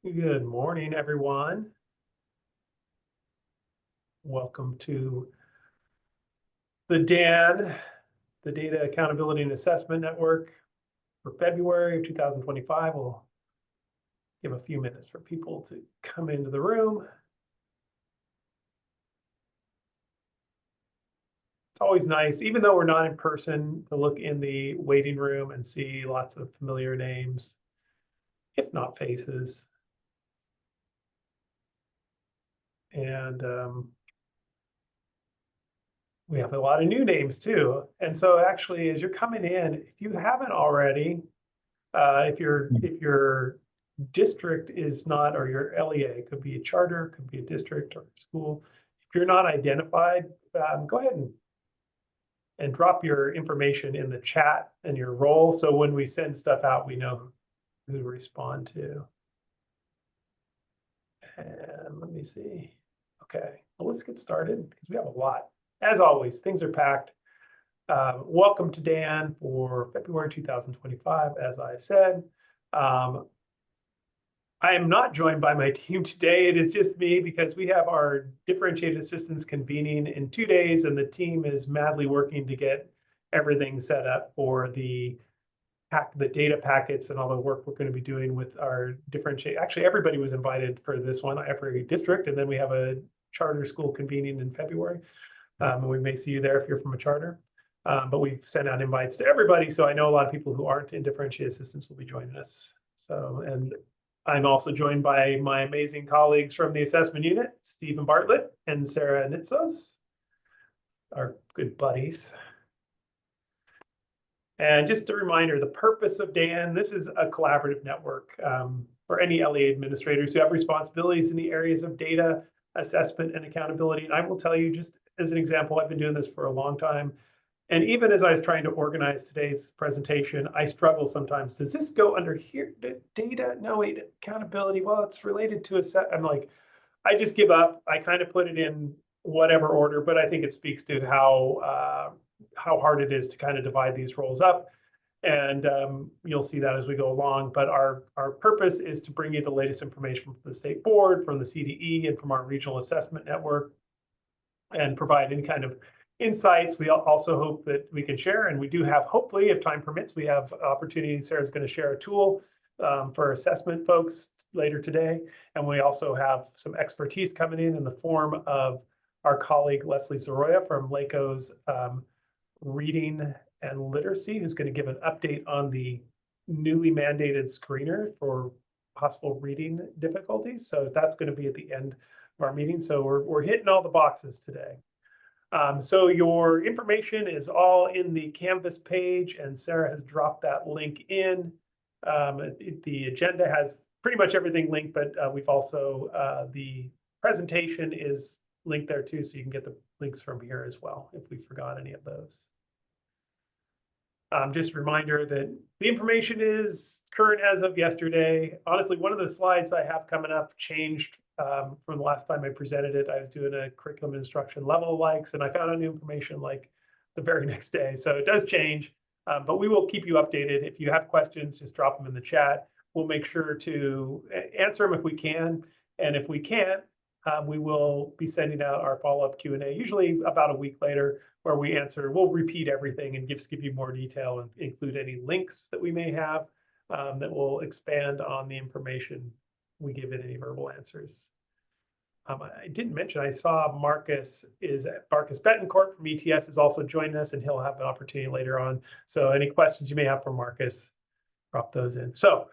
Good morning, everyone. Welcome to the DAAN, the Data Accountability and Assessment Network for February of 2025. We'll give a few minutes for people to come into the room. It's always nice, even though we're not in person, to look in the waiting room and see lots of familiar names, if not faces. And we have a lot of new names too. And so actually, as you're coming in, if you haven't already, if your district is not, or your LEA, could be a charter, could be a district or a school. If you're not identified, go ahead and drop your information in the chat and your role. So when we send stuff out, we know who to respond to. And let me see. Okay, well, let's get started because we have a lot. As always, things are packed. Welcome to DAAN for February 2025, as I said. I am not joined by my team today. It is just me because we have our differentiated assistants convening in 2 days, and the team is madly working to get everything set up for the data packets and all the work we're going to be doing with our differentiate. Actually, everybody was invited for this one, every district, and then we have a charter school convening in February. And we may see you there if you're from a charter. But we've sent out invites to everybody, so I know a lot of people who aren't in differentiated assistance will be joining us. So, and I'm also joined by my amazing colleagues from the assessment unit, Stephen Bartlett and Sarah Nitzos, our good buddies. And just a reminder, the purpose of DAAN, this is a collaborative network for any LEA administrators who have responsibilities in the areas of data, assessment, and accountability. And I will tell you, just as an example, I've been doing this for a long time. And even as I was trying to organize today's presentation, I struggle sometimes. Does this go under here? Data? No, wait, accountability. Well, it's related to a set. I'm like, I just give up. I kind of put it in whatever order, but I think it speaks to how hard it is to kind of divide these roles up. And you'll see that as we go along. But our purpose is to bring you the latest information from the state board, from the CDE, and from our regional assessment network, and provide any kind of insights. We also hope that we can share, and we do have, hopefully, if time permits, we have opportunity. Sarah's going to share a tool for assessment folks later today. And we also have some expertise coming in the form of our colleague, Leslie Soroya from LACOE's Reading and Literacy, who's going to give an update on the newly mandated screener for possible reading difficulties. So that's going to be at the end of our meeting. So we're hitting all the boxes today. So your information is all in the Canvas page, and Sarah has dropped that link in. The agenda has pretty much everything linked, but we've also, the presentation is linked there too, so you can get the links from here as well if we forgot any of those. Just a reminder that the information is current as of yesterday. Honestly, one of the slides I have coming up changed from the last time I presented it. I was doing a curriculum instruction level likes, and I found out new information like the very next day. So it does change, but we will keep you updated. If you have questions, just drop them in the chat. We'll make sure to answer them if we can. And if we can't, we will be sending out our follow-up Q&A, usually about a week later, where we answer. We'll repeat everything and give you more detail and include any links that we may have that will expand on the information we give in any verbal answers. I didn't mention, I saw Marcus Betancourt from ETS is also joining us, and he'll have an opportunity later on. So any questions you may have for Marcus, drop those in. So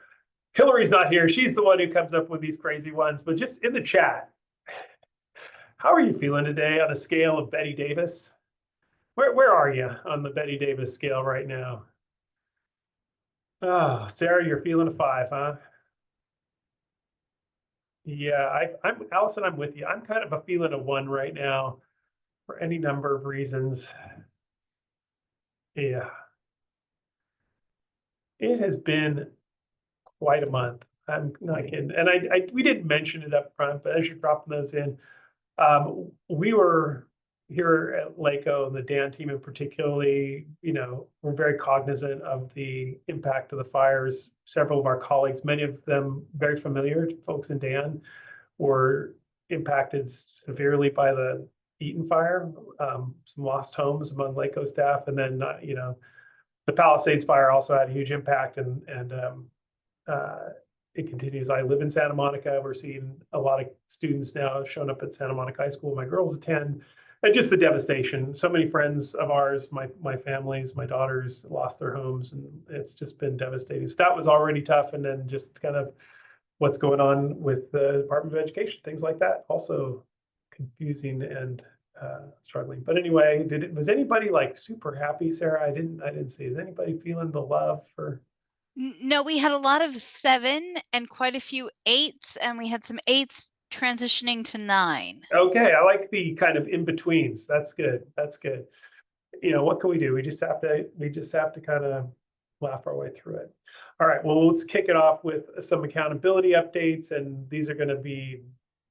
Hillary's not here. She's the one who comes up with these crazy ones, but just in the chat, how are you feeling today on a scale of Betty Davis? Where are you on the Betty Davis scale right now? Oh, Sarah, you're feeling a 5, huh? Yeah, Allison, I'm with you. I'm kind of a feeling a 1 right now for any number of reasons. Yeah. It has been quite a month. I'm not kidding. And we didn't mention it up front, but as you're dropping those in, we were, here at LACOE and the DAAN team in particularly, we're very cognizant of the impact of the fires. Several of our colleagues, many of them very familiar to folks in DAAN, were impacted severely by the Eaton fire, some lost homes among LACOE staff, and then, the Palisades fire also had a huge impact, and it continues. I live in Santa Monica. We're seeing a lot of students now showing up at Santa Monica High School. My girls attend, and just the devastation. So many friends of ours, my families, my daughters lost their homes, and it's just been devastating. So that was already tough, and then just kind of what's going on with the Department of Education, things like that, also confusing and struggling. But anyway, was anybody like super happy, Sarah? I didn't see. Is anybody feeling the love for? No, we had a lot of 7 and quite a few 8s, and we had some 8s transitioning to 9. Okay, I like the kind of in-betweens. That's good. That's good. What can we do? We just have to kind of laugh our way through it. All right, well, let's kick it off with some accountability updates, and these are going to be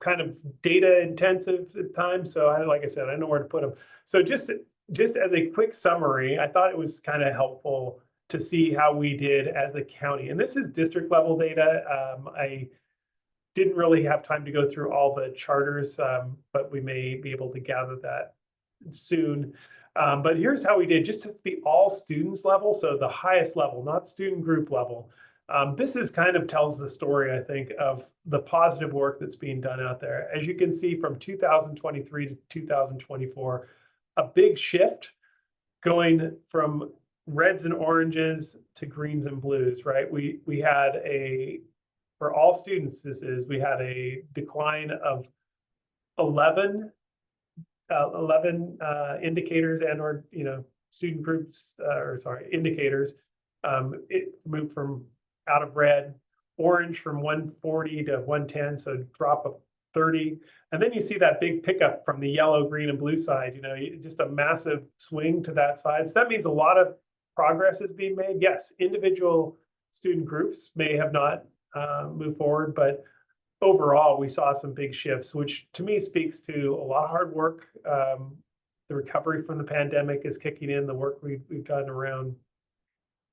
kind of data intensive at times. So like I said, I know where to put them. So just as a quick summary, I thought it was kind of helpful to see how we did as a county. And this is district level data. I didn't really have time to go through all the charters, but we may be able to gather that soon. But here's how we did, just at the all students level, so the highest level, not student group level. This is kind of tells the story, I think, of the positive work that's being done out there. As you can see, from 2023 to 2024, a big shift going from reds and oranges to greens and blues, right? We had for all students, we had a decline of 11 indicators and/or student groups, indicators. It moved from out of red, orange from 140 to 110, so drop of 30. And then you see that big pickup from the yellow, green, and blue side, just a massive swing to that side. So that means a lot of progress is being made. Yes, individual student groups may have not moved forward, but overall, we saw some big shifts, which to me speaks to a lot of hard work. The recovery from the pandemic is kicking in, the work we've done around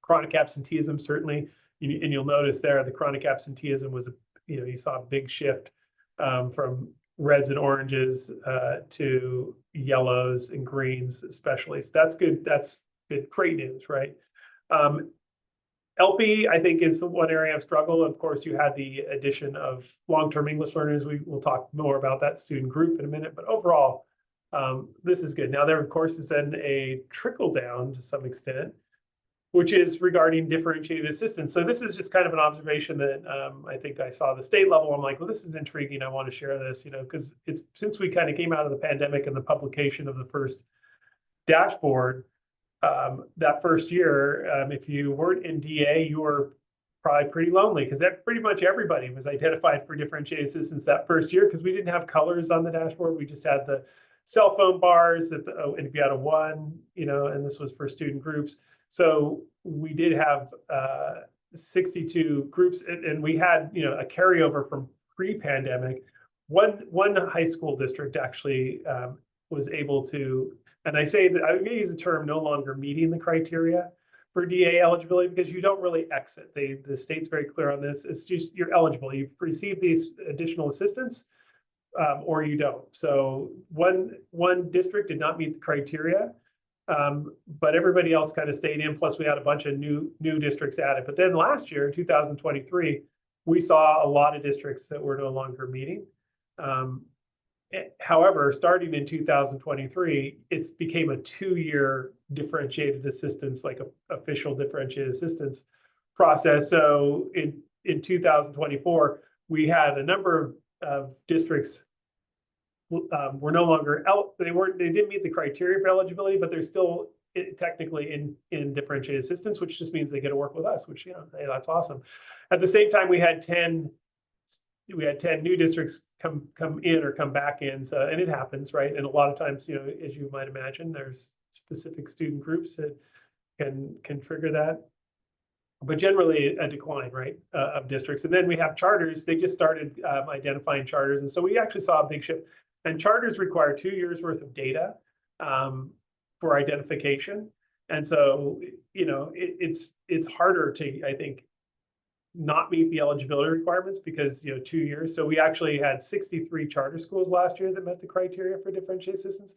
chronic absenteeism, certainly. And you'll notice there, the chronic absenteeism was, you saw a big shift from reds and oranges to yellows and greens, especially. So that's good. That's good. Great news, right? LP, I think, is one area of struggle. Of course, you had the addition of long-term English learners. We will talk more about that student group in a minute, but overall, this is good. Now, there, of course, is then a trickle down to some extent, which is regarding differentiated assistance. So this is just kind of an observation that I think I saw at the state level. I'm like, well, this is intriguing. I want to share this, because it's since we kind of came out of the pandemic and the publication of the first dashboard, that first year, if you weren't in DA, you were probably pretty lonely, because pretty much everybody was identified for differentiated assistance that first year, because we didn't have colors on the dashboard. We just had the cell phone bars, and if you had a 1, and this was for student groups. So we did have 62 groups, and we had a carryover from pre-pandemic. One high school district actually was able to, and I say that I may use the term no longer meeting the criteria for DA eligibility, because you don't really exit. The state's very clear on this. It's just you're eligible. You've received these additional assistance, or you don't. So one district did not meet the criteria. But everybody else kind of stayed in. Plus, we had a bunch of new districts added. But then last year, in 2023, we saw a lot of districts that were no longer meeting. However, starting in 2023, it became a 2-year differentiated assistance, like a official differentiated assistance process. So in 2024, we had a number of districts were no longer they didn't meet the criteria for eligibility, but they're still technically in differentiated assistance, which just means they get to work with us, which hey, that's awesome. At the same time, we had 10 new districts come in or come back in. So, and it happens, right? And a lot of times, as you might imagine, there's specific student groups that can trigger that. But generally a decline, right, of districts. And then we have charters. They just started identifying charters. And so we actually saw a big shift. And charters require 2 years worth of data. for identification. And so, it's harder to, I think, not meet the eligibility requirements because, 2 years. So we actually had 63 charter schools last year that met the criteria for differentiated assistance.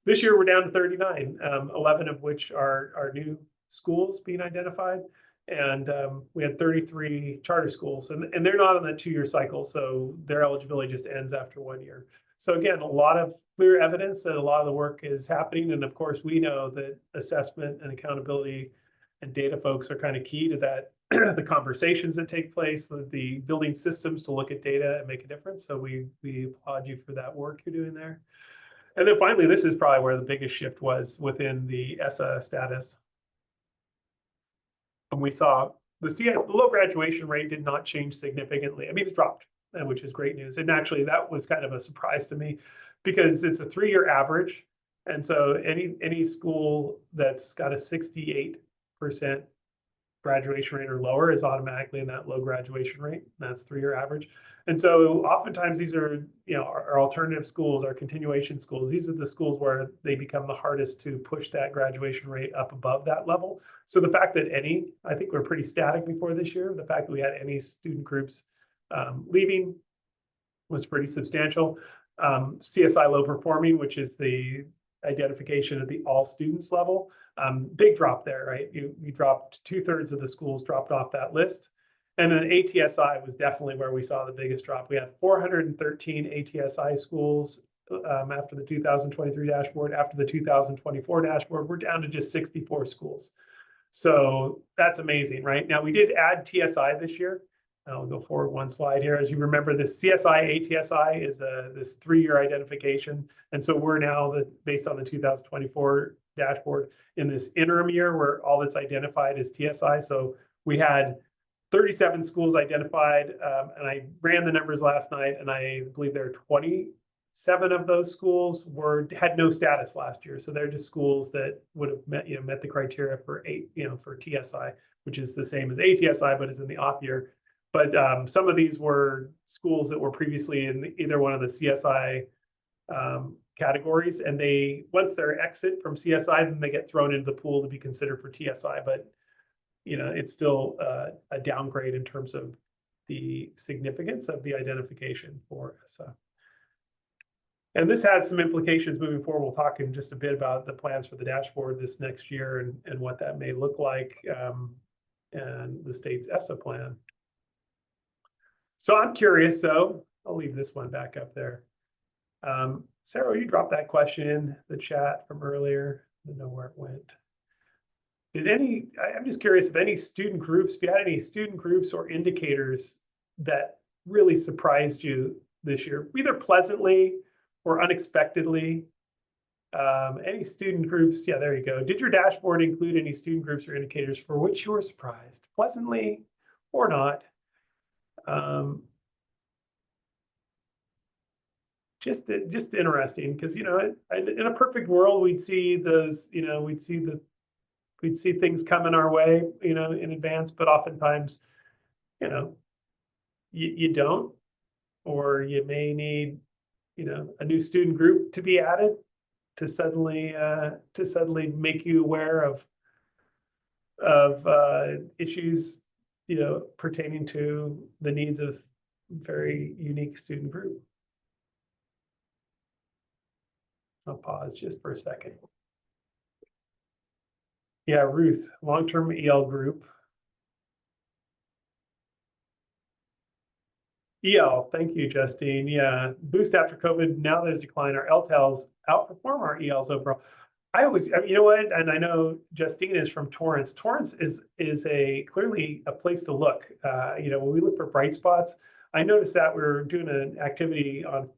This year we're down to 39, 11 of which are new schools being identified. And we had 33 charter schools, and they're not on that 2-year cycle. So their eligibility just ends after 1 year. So again, a lot of clear evidence that a lot of the work is happening. And of course, we know that assessment and accountability and data folks are kind of key to that, the conversations that take place, the building systems to look at data and make a difference. So we applaud you for that work you're doing there. And then finally, this is probably where the biggest shift was within the ESSA status. And we saw the low graduation rate did not change significantly. I mean, it dropped, which is great news. And actually, that was kind of a surprise to me because it's a 3-year average. And so any school that's got a 68% graduation rate or lower is automatically in that low graduation rate. That's 3-year average. And so oftentimes these are, our alternative schools, our continuation schools. These are the schools where they become the hardest to push that graduation rate up above that level. So the fact that I think we're pretty static before this year. The fact that we had any student groups leaving was pretty substantial. CSI low performing, which is the identification at the all students level. Big drop there, right? You dropped 2/3 of the schools dropped off that list. And then ATSI was definitely where we saw the biggest drop. We had 413 ATSI schools after the 2023 dashboard. After the 2024 dashboard, we're down to just 64 schools. So that's amazing, right? Now we did add TSI this year. I'll go forward one slide here. As you remember, the CSI ATSI is this 3-year identification. And so we're now, based on the 2024 dashboard, in this interim year where all that's identified is TSI. So we had 37 schools identified, and I ran the numbers last night, and I believe there are 27 of those schools had no status last year. So they're just schools that would have met the criteria for for TSI, which is the same as ATSI, but is in the off year. But some of these were schools that were previously in either one of the CSI categories, and once they're exit from CSI, then they get thrown into the pool to be considered for TSI. But it's still a downgrade in terms of the significance of the identification for ESSA. And this has some implications moving forward. We'll talk in just a bit about the plans for the dashboard this next year and what that may look like, and the state's ESSA plan. So I'm curious, so I'll leave this one back up there. Sarah, you dropped that question in the chat from earlier. I don't know where it went. I'm just curious if any student groups, if you had any student groups or indicators that really surprised you this year, either pleasantly or unexpectedly. Any student groups? Yeah, there you go. Did your dashboard include any student groups or indicators for which you were surprised, pleasantly or not? Just interesting, because in a perfect world we'd see those, we'd see things coming our way, in advance, but oftentimes, you don't, or you may need, a new student group to be added to suddenly make you aware of issues, pertaining to the needs of very unique student group. I'll pause just for a second. Yeah, Ruth, long-term EL group. EL, thank you, Justine. Yeah, boost after COVID. Now there's decline. Our LTELs outperform our ELs overall. You know what? And I know Justine is from Torrance. Torrance is clearly a place to look. When we look for bright spots, I noticed that we were doing an activity on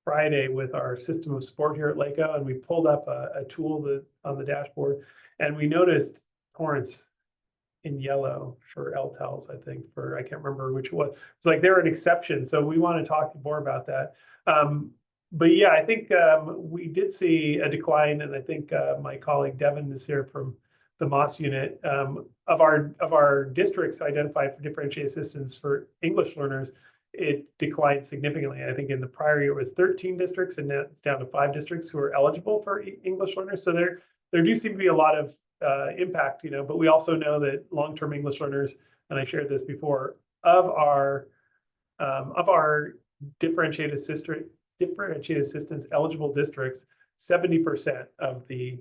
Friday with our system of support here at LACOE, and we pulled up a tool on the dashboard, and we noticed Torrance in yellow for LTELs. I think I can't remember which one. It's like they're an exception, so we want to talk more about that. But yeah, I think we did see a decline, and I think my colleague Devin is here from the Moss unit of our districts identified for differentiated assistance for English learners. it declined significantly. I think in the prior year it was 13 districts, and now it's down to 5 districts who are eligible for English learners. So there do seem to be a lot of impact, but we also know that long-term English learners, and I shared this before, of our differentiated assistance eligible districts, 70% of the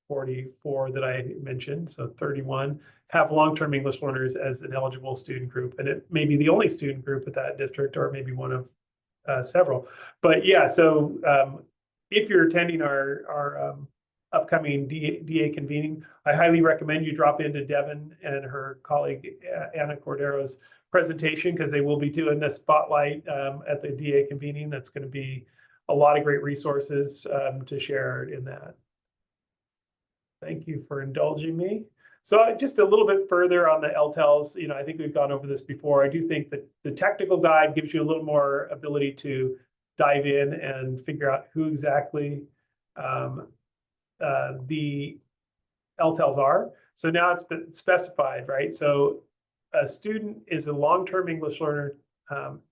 44 that I mentioned, so 31, have long-term English learners as an eligible student group. And it may be the only student group at that district, or maybe one of several. But yeah, so if you're attending our upcoming DA convening, I highly recommend you drop into Devin and her colleague Anna Cordero's presentation, because they will be doing a spotlight at the DA convening. That's going to be a lot of great resources to share in that. Thank you for indulging me. So just a little bit further on the LTELs, I think we've gone over this before. I do think that the technical guide gives you a little more ability to dive in and figure out who exactly the LTELs are. So now it's been specified, right? So a student is a long-term English learner,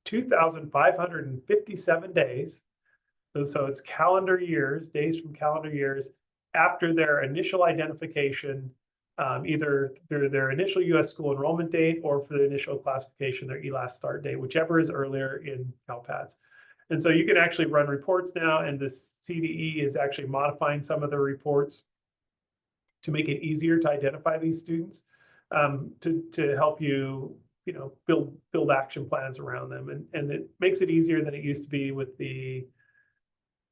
2,557 days. So it's calendar years, days from calendar years, after their initial identification, either through their initial U.S. school enrollment date or for the initial classification, their ELAS start date, whichever is earlier in CalPADS. And so you can actually run reports now, and the CDE is actually modifying some of the reports to make it easier to identify these students, to help you, build action plans around them. And it makes it easier than it used to be with the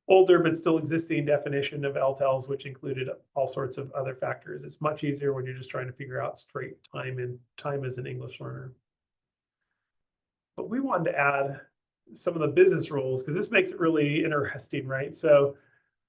older but still existing definition of LTELs, which included all sorts of other factors. It's much easier when you're just trying to figure out straight time and time as an English learner. But we wanted to add some of the business rules, because this makes it really interesting, right? So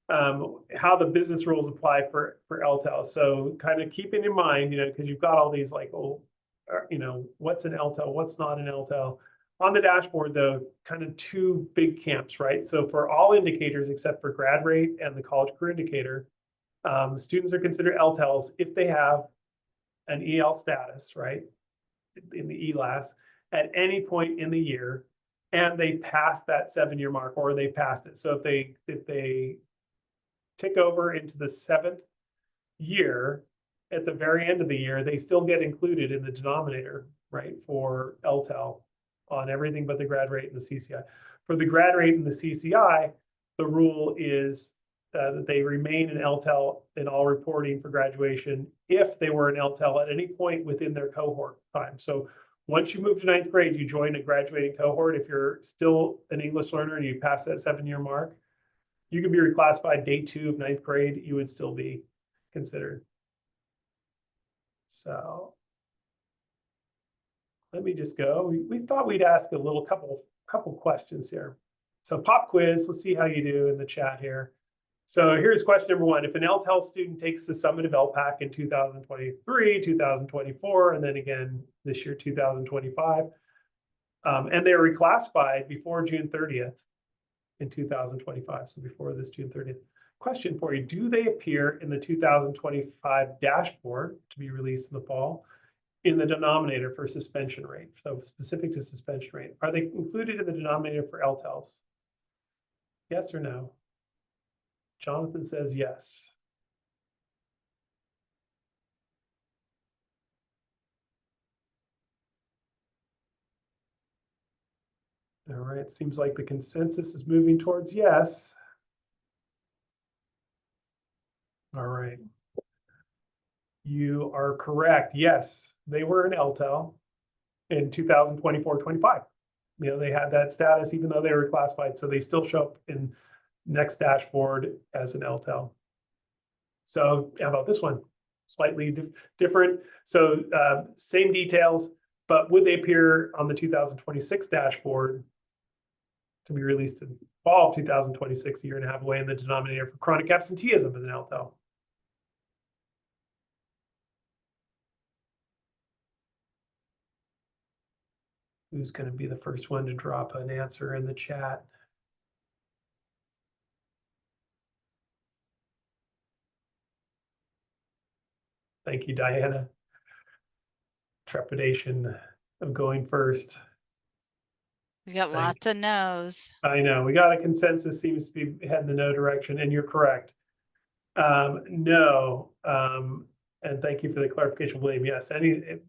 how the business rules apply for LTEL. So kind of keeping in mind, because you've got all these like, what's an LTEL, what's not an LTEL. On the dashboard, though, kind of two big camps, right? So for all indicators except for grad rate and the college career indicator, students are considered LTELs if they have an EL status, right, in the ELAS at any point in the year, and they pass that 7-year mark, or they passed it. So if they tick over into the 7th year, at the very end of the year, they still get included in the denominator, right, for LTEL on everything but the grad rate and the CCI. For the grad rate and the CCI, the rule is that they remain an LTEL in all reporting for graduation if they were an LTEL at any point within their cohort time. So once you move to 9th grade, you join a graduating cohort. If you're still an English learner and you pass that 7-year mark, you can be reclassified day 2 of 9th grade. You would still be considered. So let me just go. We thought we'd ask a little couple questions here. So pop quiz, let's see how you do in the chat here. So here's question number 1. If an LTEL student takes the summative LPAC in 2023, 2024, and then again this year, 2025, and they're reclassified before June 30th in 2025, so before this June 30th. Question for you, do they appear in the 2025 dashboard to be released in the fall in the denominator for suspension rate? So specific to suspension rate, are they included in the denominator for LTELs? Yes or no? Jonathan says yes. All right, seems like the consensus is moving towards yes. All right. You are correct. Yes, they were an LTEL in 2024-25. They had that status even though they were classified, so they still show up in next dashboard as an LTEL. So how about this one? Slightly different. So same details, but would they appear on the 2026 dashboard to be released in fall of 2026, a year and a half away, in the denominator for chronic absenteeism as an LTEL? Who's going to be the first one to drop an answer in the chat? Thank you, Diana. Trepidation of going first. We got lots of no's. I know, we got a consensus, seems to be heading the no direction, and you're correct. No, and thank you for the clarification, William. Yes,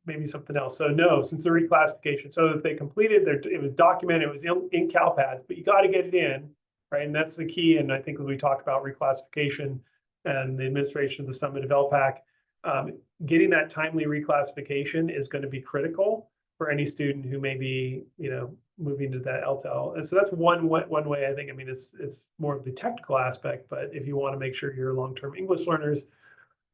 maybe something else. So no, since the reclassification. So if they completed it was documented, it was in CalPads, but you got to get it in, right? And that's the key. And I think when we talk about reclassification and the administration of the Summit of LPAC, getting that timely reclassification is going to be critical for any student who may be, moving to that LTEL. And so that's one way. I think, I mean, it's more of the technical aspect, but if you want to make sure your long-term English learners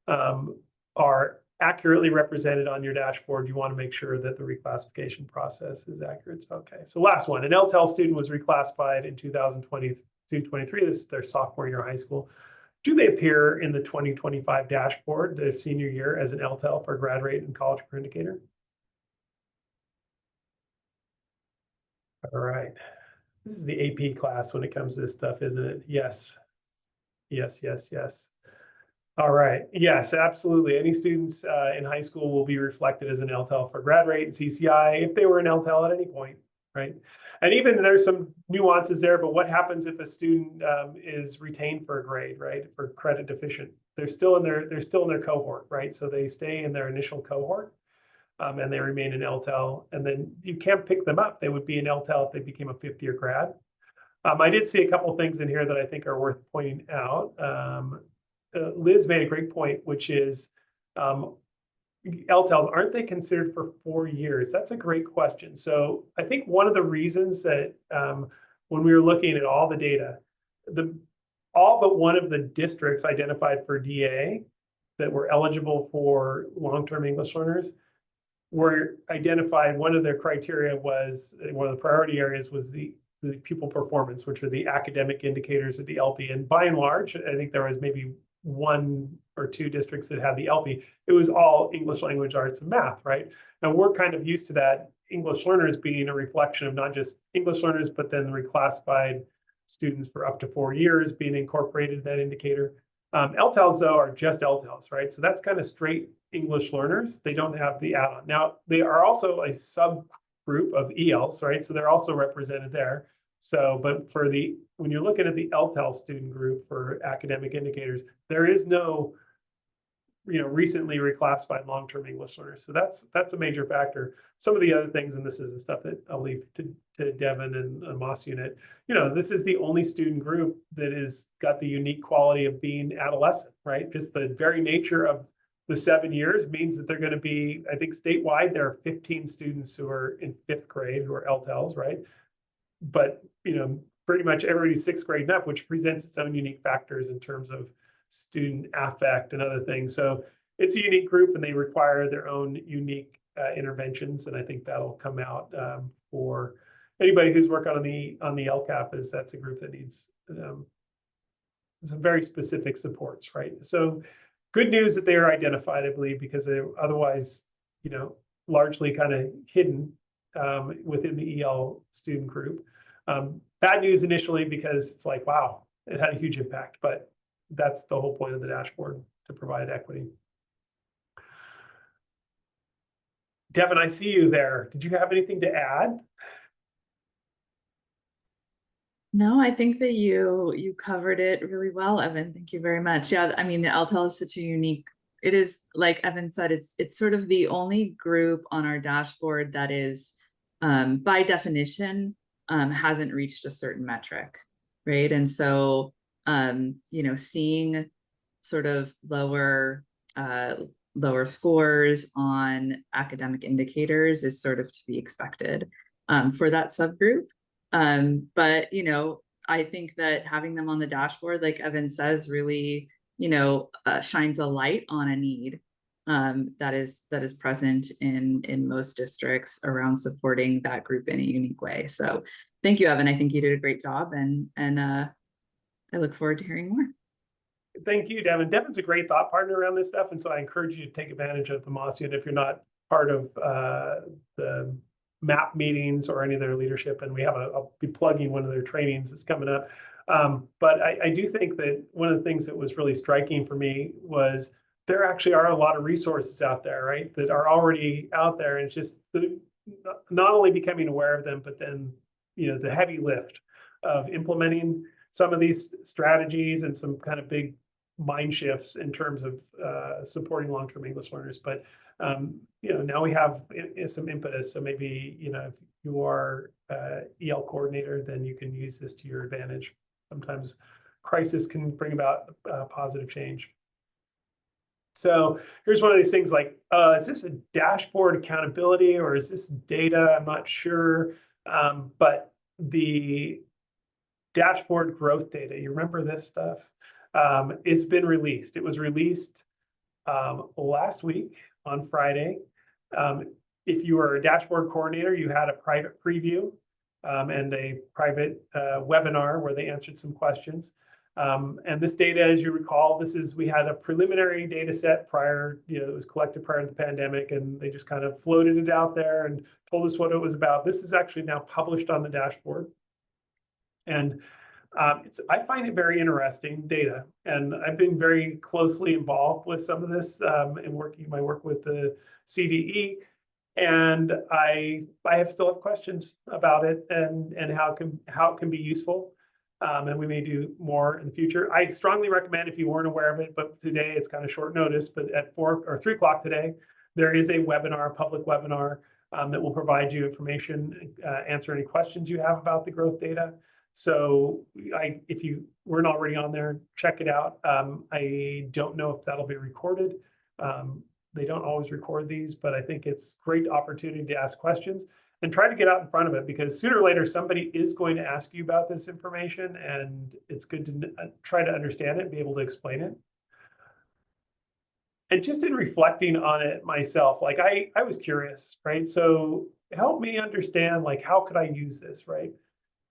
are accurately represented on your dashboard, you want to make sure that the reclassification process is accurate. So, okay, so last one, an LTEL student was reclassified in 2022-23. This is their sophomore year of high school. Do they appear in the 2025 dashboard, the senior year, as an LTEL for grad rate and college career indicator? All right. This is the AP class when it comes to this stuff, isn't it? Yes. Yes, yes, yes. All right. Yes, absolutely. Any students in high school will be reflected as an LTEL for grad rate and CCI if they were an LTEL at any point, right? And even there's some nuances there, but what happens if a student is retained for a grade, right? For credit deficient, they're still in their cohort, right? So they stay in their initial cohort. And they remain an LTEL, and then you can't pick them up. They would be an LTEL if they became a fifth-year grad. I did see a couple of things in here that I think are worth pointing out. Liz made a great point, which is LTELs, aren't they considered for 4 years? That's a great question. So I think one of the reasons that when we were looking at all the data, all but one of the districts identified for DA that were eligible for long-term English learners were identified. One of their criteria was, one of the priority areas was the pupil performance, which are the academic indicators of the LP. And by and large, I think there was maybe 1 or 2 districts that had the LP. It was all English language arts and math, right? And we're kind of used to that English learners being a reflection of not just English learners, but then reclassified students for up to 4 years being incorporated in that indicator. LTELs, though, are just LTELs, right? So that's kind of straight English learners. They don't have the add-on. Now, they are also a subgroup of ELs, right? So they're also represented there. So, but when you're looking at the LTEL student group for academic indicators, there is no, recently reclassified long-term English learners. So that's a major factor. Some of the other things, and this is the stuff that I'll leave to Devin and Moss unit. This is the only student group that is got the unique quality of being adolescent, right? Just the very nature of the 7 years means that they're going to be, I think statewide, there are 15 students who are in 5th grade who are LTELs, right? But, pretty much everybody 6th grade and up, which presents its own unique factors in terms of student affect and other things. So it's a unique group and they require their own unique interventions. And I think that'll come out for anybody who's working on the LCAP, is that's a group that needs some very specific supports, right? So good news that they are identified, I believe, because they're otherwise, largely kind of hidden within the EL student group. Bad news initially because it's like, wow, it had a huge impact, but that's the whole point of the dashboard, to provide equity. Devin, I see you there. Did you have anything to add? No, I think that you covered it really well, Evan. Thank you very much. Yeah, I mean, the LTEL is such a unique, it is, like Evan said, it's sort of the only group on our dashboard that is, by definition, hasn't reached a certain metric, right? And so, seeing sort of lower scores on academic indicators is sort of to be expected for that subgroup. But, I think that having them on the dashboard, like Evan says, really, shines a light on a need that is present in most districts around supporting that group in a unique way. So thank you, Evan. I think you did a great job, and I look forward to hearing more. Thank you, Devin. Devin's a great thought partner around this stuff, and so I encourage you to take advantage of the Moss unit if you're not part of the MAP meetings or any of their leadership. And I'll be plugging one of their trainings that's coming up. But I do think that one of the things that was really striking for me was there actually are a lot of resources out there, right, that are already out there, and it's just not only becoming aware of them, but then the heavy lift of implementing some of these strategies and some kind of big mind shifts in terms of supporting long-term English learners. But now we have some impetus. So maybe if you are EL coordinator, then you can use this to your advantage. Sometimes crisis can bring about positive change. So here's one of these things like, is this a dashboard accountability or is this data? I'm not sure. But the dashboard growth data, you remember this stuff? It's been released. It was released last week on Friday. If you were a dashboard coordinator, you had a private preview and a private webinar where they answered some questions. And this data, as you recall, we had a preliminary data set prior, it was collected prior to the pandemic, and they just kind of floated it out there and told us what it was about. This is actually now published on the dashboard. And I find it very interesting data, and I've been very closely involved with some of this in my work with the CDE, and I still have questions about it and how it can be useful, and we may do more in the future. I strongly recommend, if you weren't aware of it, but today it's kind of short notice, but at 4 or 3 o'clock today, there is a webinar, public webinar that will provide you information, answer any questions you have about the growth data. So if you weren't already on there, check it out. I don't know if that'll be recorded. They don't always record these, but I think it's a great opportunity to ask questions and try to get out in front of it, because sooner or later, somebody is going to ask you about this information, and it's good to try to understand it and be able to explain it. And just in reflecting on it myself, like I was curious, right? So help me understand, like, how could I use this, right?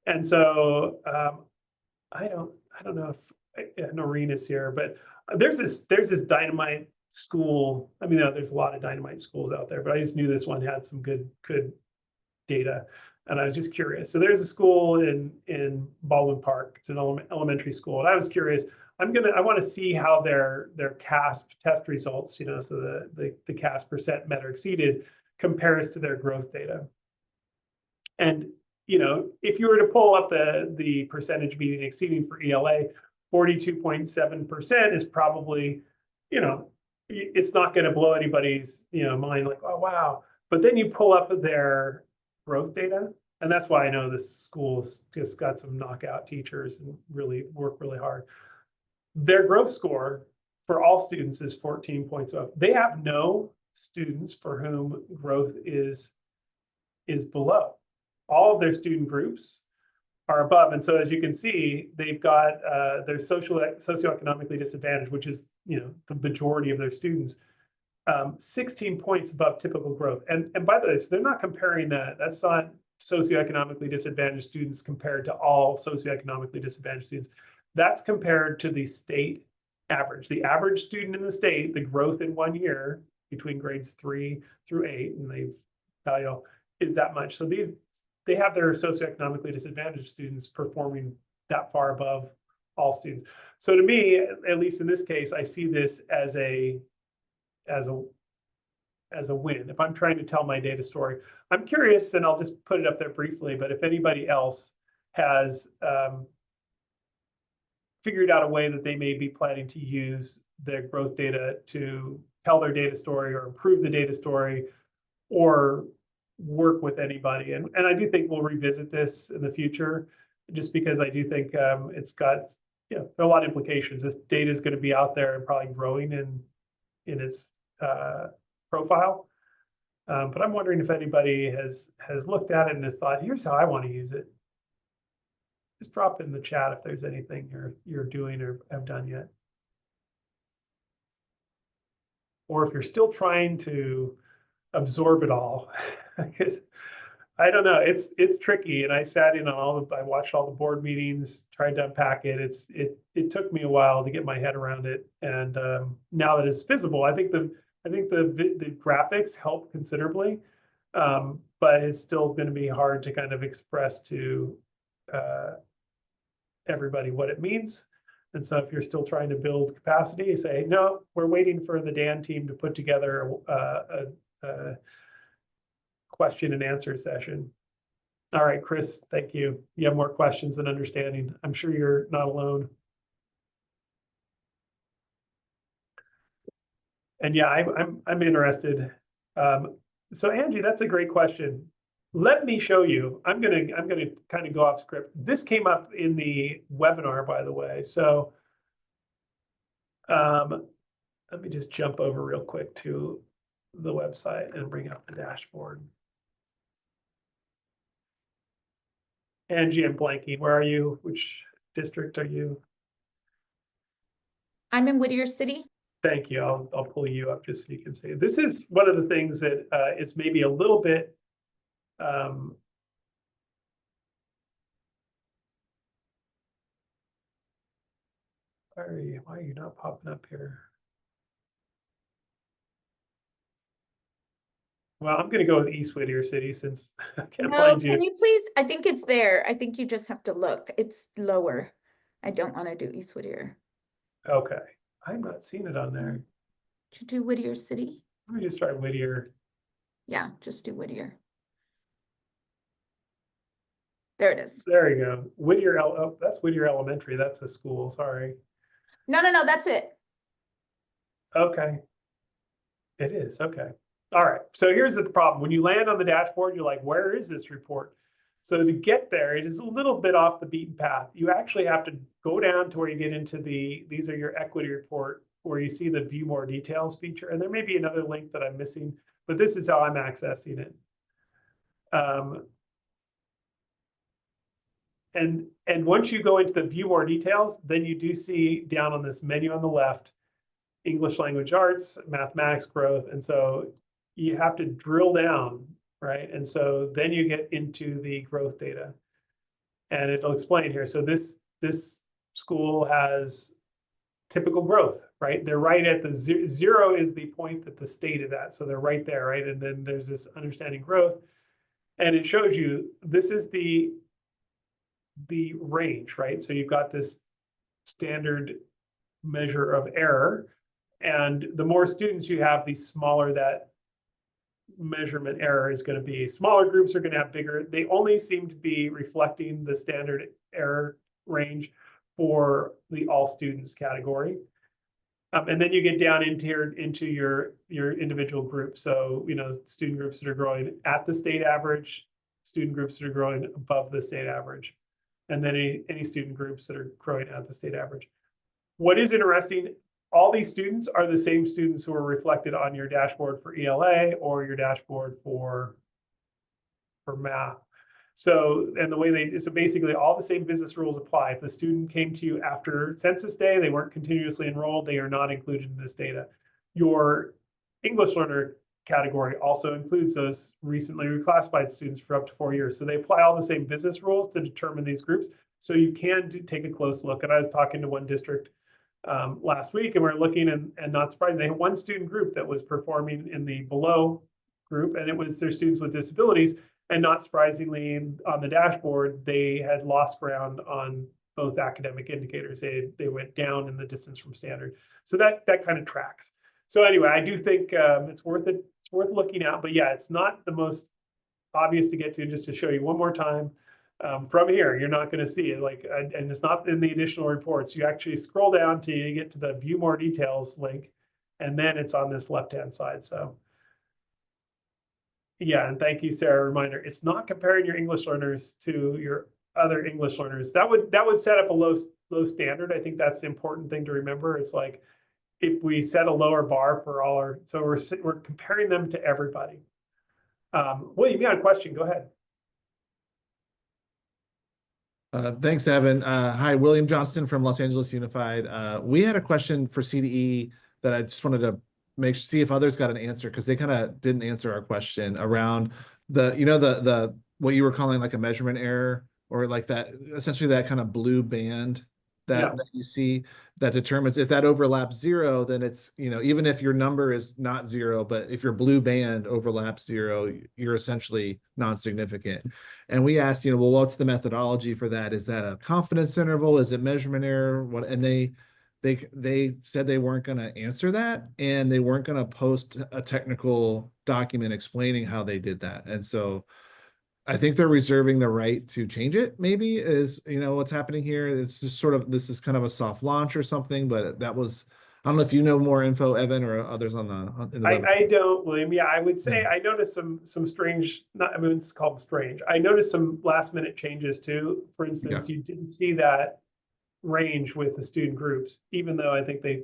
And so I don't know if Noreen is here, but there's this dynamite school. I mean, there's a lot of dynamite schools out there, but I just knew this one had some good data, and I was just curious. So there's a school in Baldwin Park. It's an elementary school, and I was curious. I want to see how their CASP test results, so the CASP percent met or exceeded, compares to their growth data. And if you were to pull up the percentage meeting exceeding for ELA, 42.7% is probably, it's not going to blow anybody's mind like, oh wow. But then you pull up their growth data, and that's why I know this school's just got some knockout teachers and really work really hard. Their growth score for all students is 14 points up. They have no students for whom growth is below. All of their student groups are above. And so as you can see, they've got their socioeconomically disadvantaged, which is the majority of their students, 16 points above typical growth. And by the way, so they're not comparing that. That's not socioeconomically disadvantaged students compared to all socioeconomically disadvantaged students. That's compared to the state average. The average student in the state, the growth in 1 year between grades 3 through 8, and they value is that much. So they have their socioeconomically disadvantaged students performing that far above all students. So to me, at least in this case, I see this as a win. If I'm trying to tell my data story, I'm curious, and I'll just put it up there briefly, but if anybody else has figured out a way that they may be planning to use their growth data to tell their data story or improve the data story or work with anybody. And I do think we'll revisit this in the future, just because I do think it's got a lot of implications. This data is going to be out there and probably growing in its profile. But I'm wondering if anybody has looked at it and has thought, here's how I want to use it. Just drop it in the chat if there's anything you're doing or have done yet. Or if you're still trying to absorb it all, because I don't know, it's tricky. And I sat in on I watched all the board meetings, tried to unpack it. It took me a while to get my head around it. And now that it's visible, I think the graphics help considerably, but it's still going to be hard to kind of express to everybody what it means. And so if you're still trying to build capacity, you say, no, we're waiting for the DAAN team to put together a question and answer session. All right, Chris, thank you. You have more questions than understanding. I'm sure you're not alone. And yeah, I'm interested. So Angie, that's a great question. Let me show you. I'm gonna kind of go off script. This came up in the webinar, by the way. So let me just jump over real quick to the website and bring up the dashboard. Angie, I'm blanking. Where are you? Which district are you? I'm in Whittier City. Thank you. I'll pull you up just so you can see. This is one of the things that is maybe a little bit why are you not popping up here? Well, I'm gonna go with East Whittier City since I can't No, find you. can you please? I think it's there. I think you just have to look. It's lower. I don't want to do East Whittier. Okay, I'm not seeing it on there. Did you do Whittier City? Let me just try Whittier. Yeah, just do Whittier. There it is. There you go. Whittier, oh, that's Whittier Elementary. That's a school. Sorry. No, that's it. Okay. It is. Okay. All right. So here's the problem. When you land on the dashboard, you're like, where is this report? So to get there, it is a little bit off the beaten path. You actually have to go down to where you get into these are your equity report, where you see the view more details feature. And there may be another link that I'm missing, but this is how I'm accessing it. And once you go into the view more details, then you do see down on this menu on the left, English language arts, mathematics growth. And so you have to drill down, right? And so then you get into the growth data. And it'll explain here. So this school has typical growth, right? They're right at the zero is the point that the state is at. So they're right there, right? And then there's this understanding growth. And it shows you this is the range, right? So you've got this standard measure of error. And the more students you have, the smaller that measurement error is going to be. Smaller groups are going to have bigger. They only seem to be reflecting the standard error range for the all students category. And then you get down into your individual group. So, student groups that are growing at the state average, student groups that are growing above the state average, and then any student groups that are growing at the state average. What is interesting, all these students are the same students who are reflected on your dashboard for ELA or your dashboard for math. So, and the way so basically all the same business rules apply. If the student came to you after census day, they weren't continuously enrolled, they are not included in this data. Your English learner category also includes those recently reclassified students for up to 4 years. So they apply all the same business rules to determine these groups. So you can take a close look. And I was talking to one district last week, and we're looking, and not surprising, they had one student group that was performing in the below group, and it was their students with disabilities. And not surprisingly, on the dashboard, they had lost ground on both academic indicators. They went down in the distance from standard. So that kind of tracks. So anyway, I do think it's worth it. It's worth looking at. But yeah, it's not the most obvious to get to. Just to show you one more time, from here, you're not going to see it. And it's not in the additional reports. You actually scroll down till you get to the view more details link, and then it's on this left-hand side. So. Yeah, and thank you, Sarah. Reminder: it's not comparing your English learners to your other English learners. That would set up a low standard. I think that's the important thing to remember. It's like if we set a lower bar for all our, so we're comparing them to everybody. William, you had a question? Go ahead. Thanks, Evan. Hi, William Johnston from Los Angeles Unified. We had a question for CDE that I just wanted to see if others got an answer, because they kind of didn't answer our question around the what you were calling like a measurement error, or like that, essentially that kind of blue band that you see that determines if that overlaps 0, then it's, even if your number is not 0, but if your blue band overlaps 0, you're essentially non-significant. And we asked, well, what's the methodology for that? Is that a confidence interval? Is it measurement error? What? And they said they weren't going to answer that, and they weren't going to post a technical document explaining how they did that. And so I think they're reserving the right to change it, maybe, is, what's happening here. It's just sort of, this is kind of a soft launch or something, but that was, I don't know if you know more info, Evan, or others in the web. I don't, William. Yeah, I would say I noticed some strange, not, I mean, it's called strange. I noticed some last minute changes too. For instance, you didn't see that range with the student groups, even though I think they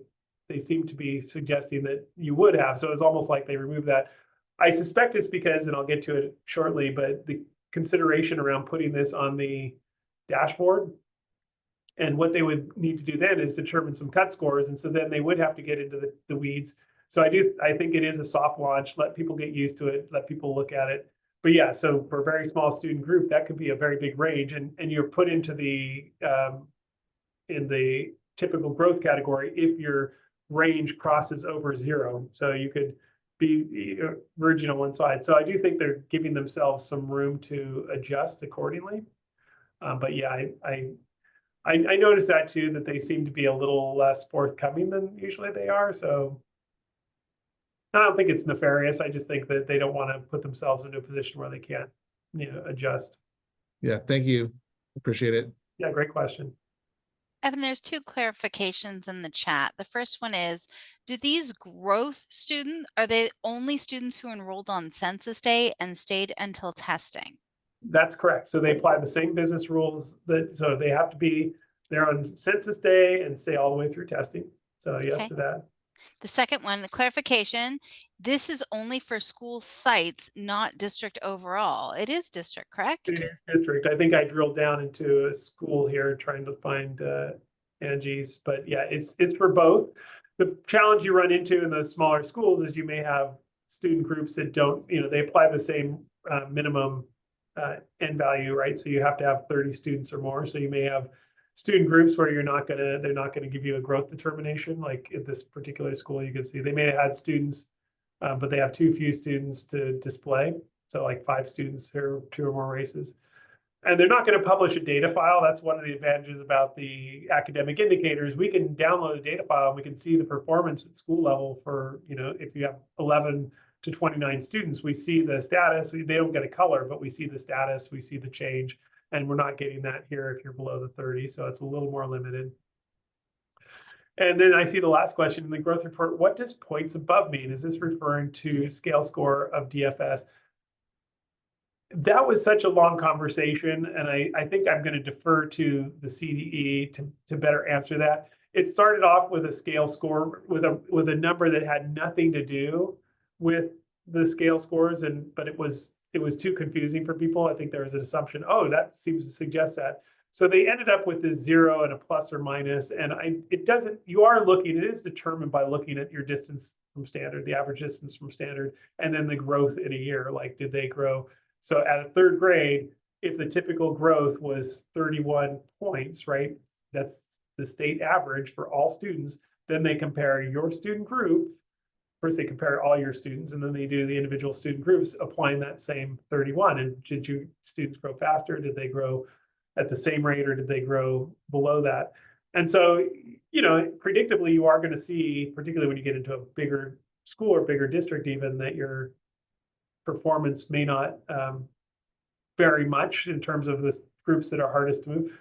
seem to be suggesting that you would have. So it's almost like they removed that. I suspect it's because, and I'll get to it shortly, but the consideration around putting this on the dashboard, and what they would need to do then is determine some cut scores. And so then they would have to get into the weeds. So I think it is a soft launch, let people get used to it, let people look at it. But yeah, so for a very small student group, that could be a very big range, and you're put into the in the typical growth category if your range crosses over 0. So you could be verging on one side. So I do think they're giving themselves some room to adjust accordingly. But yeah, I noticed that too, that they seem to be a little less forthcoming than usually they are. So I don't think it's nefarious. I just think that they don't want to put themselves into a position where they can't, adjust. Yeah, thank you. Appreciate it. Yeah, great question. Evan, there's 2 clarifications in the chat. The first one is, do these growth students, are they only students who enrolled on census day and stayed until testing? That's correct. So they apply the same business rules so they have to be there on census day and stay all the way through testing. So yes to that. The second one, the clarification, this is only for school sites, not district overall. It is district, correct? It is district. I think I drilled down into a school here trying to find Angie's, but yeah, it's for both. The challenge you run into in those smaller schools is you may have student groups that don't, they apply the same minimum end value, right? So you have to have 30 students or more. So you may have student groups where they're not gonna give you a growth determination. Like at this particular school, you can see they may have had students, but they have too few students to display. So like 5 students or 2 or more races. And they're not going to publish a data file. That's one of the advantages about the academic indicators. We can download a data file and we can see the performance at school level for, if you have 11 to 29 students, we see the status. They don't get a color, but we see the status, we see the change. And we're not getting that here if you're below the 30. So it's a little more limited. And then I see the last question in the growth report. What does points above mean? Is this referring to scale score of DFS? That was such a long conversation, and I think I'm going to defer to the CDE to better answer that. It started off with a scale score with a number that had nothing to do with the scale scores, but it was too confusing for people. I think there was an assumption, oh, that seems to suggest that. So they ended up with this 0 and a plus or minus, and it is determined by looking at your distance from standard, the average distance from standard, and then the growth in a year, like did they grow? So at a 3rd grade, if the typical growth was 31 points, right? That's the state average for all students. Then they compare your student group. First, they compare all your students, and then they do the individual student groups applying that same 31. And did your students grow faster? Did they grow at the same rate, or did they grow below that? And so, predictably, you are going to see, particularly when you get into a bigger school or bigger district, even, that your performance may not vary much in terms of the groups that are hardest to move.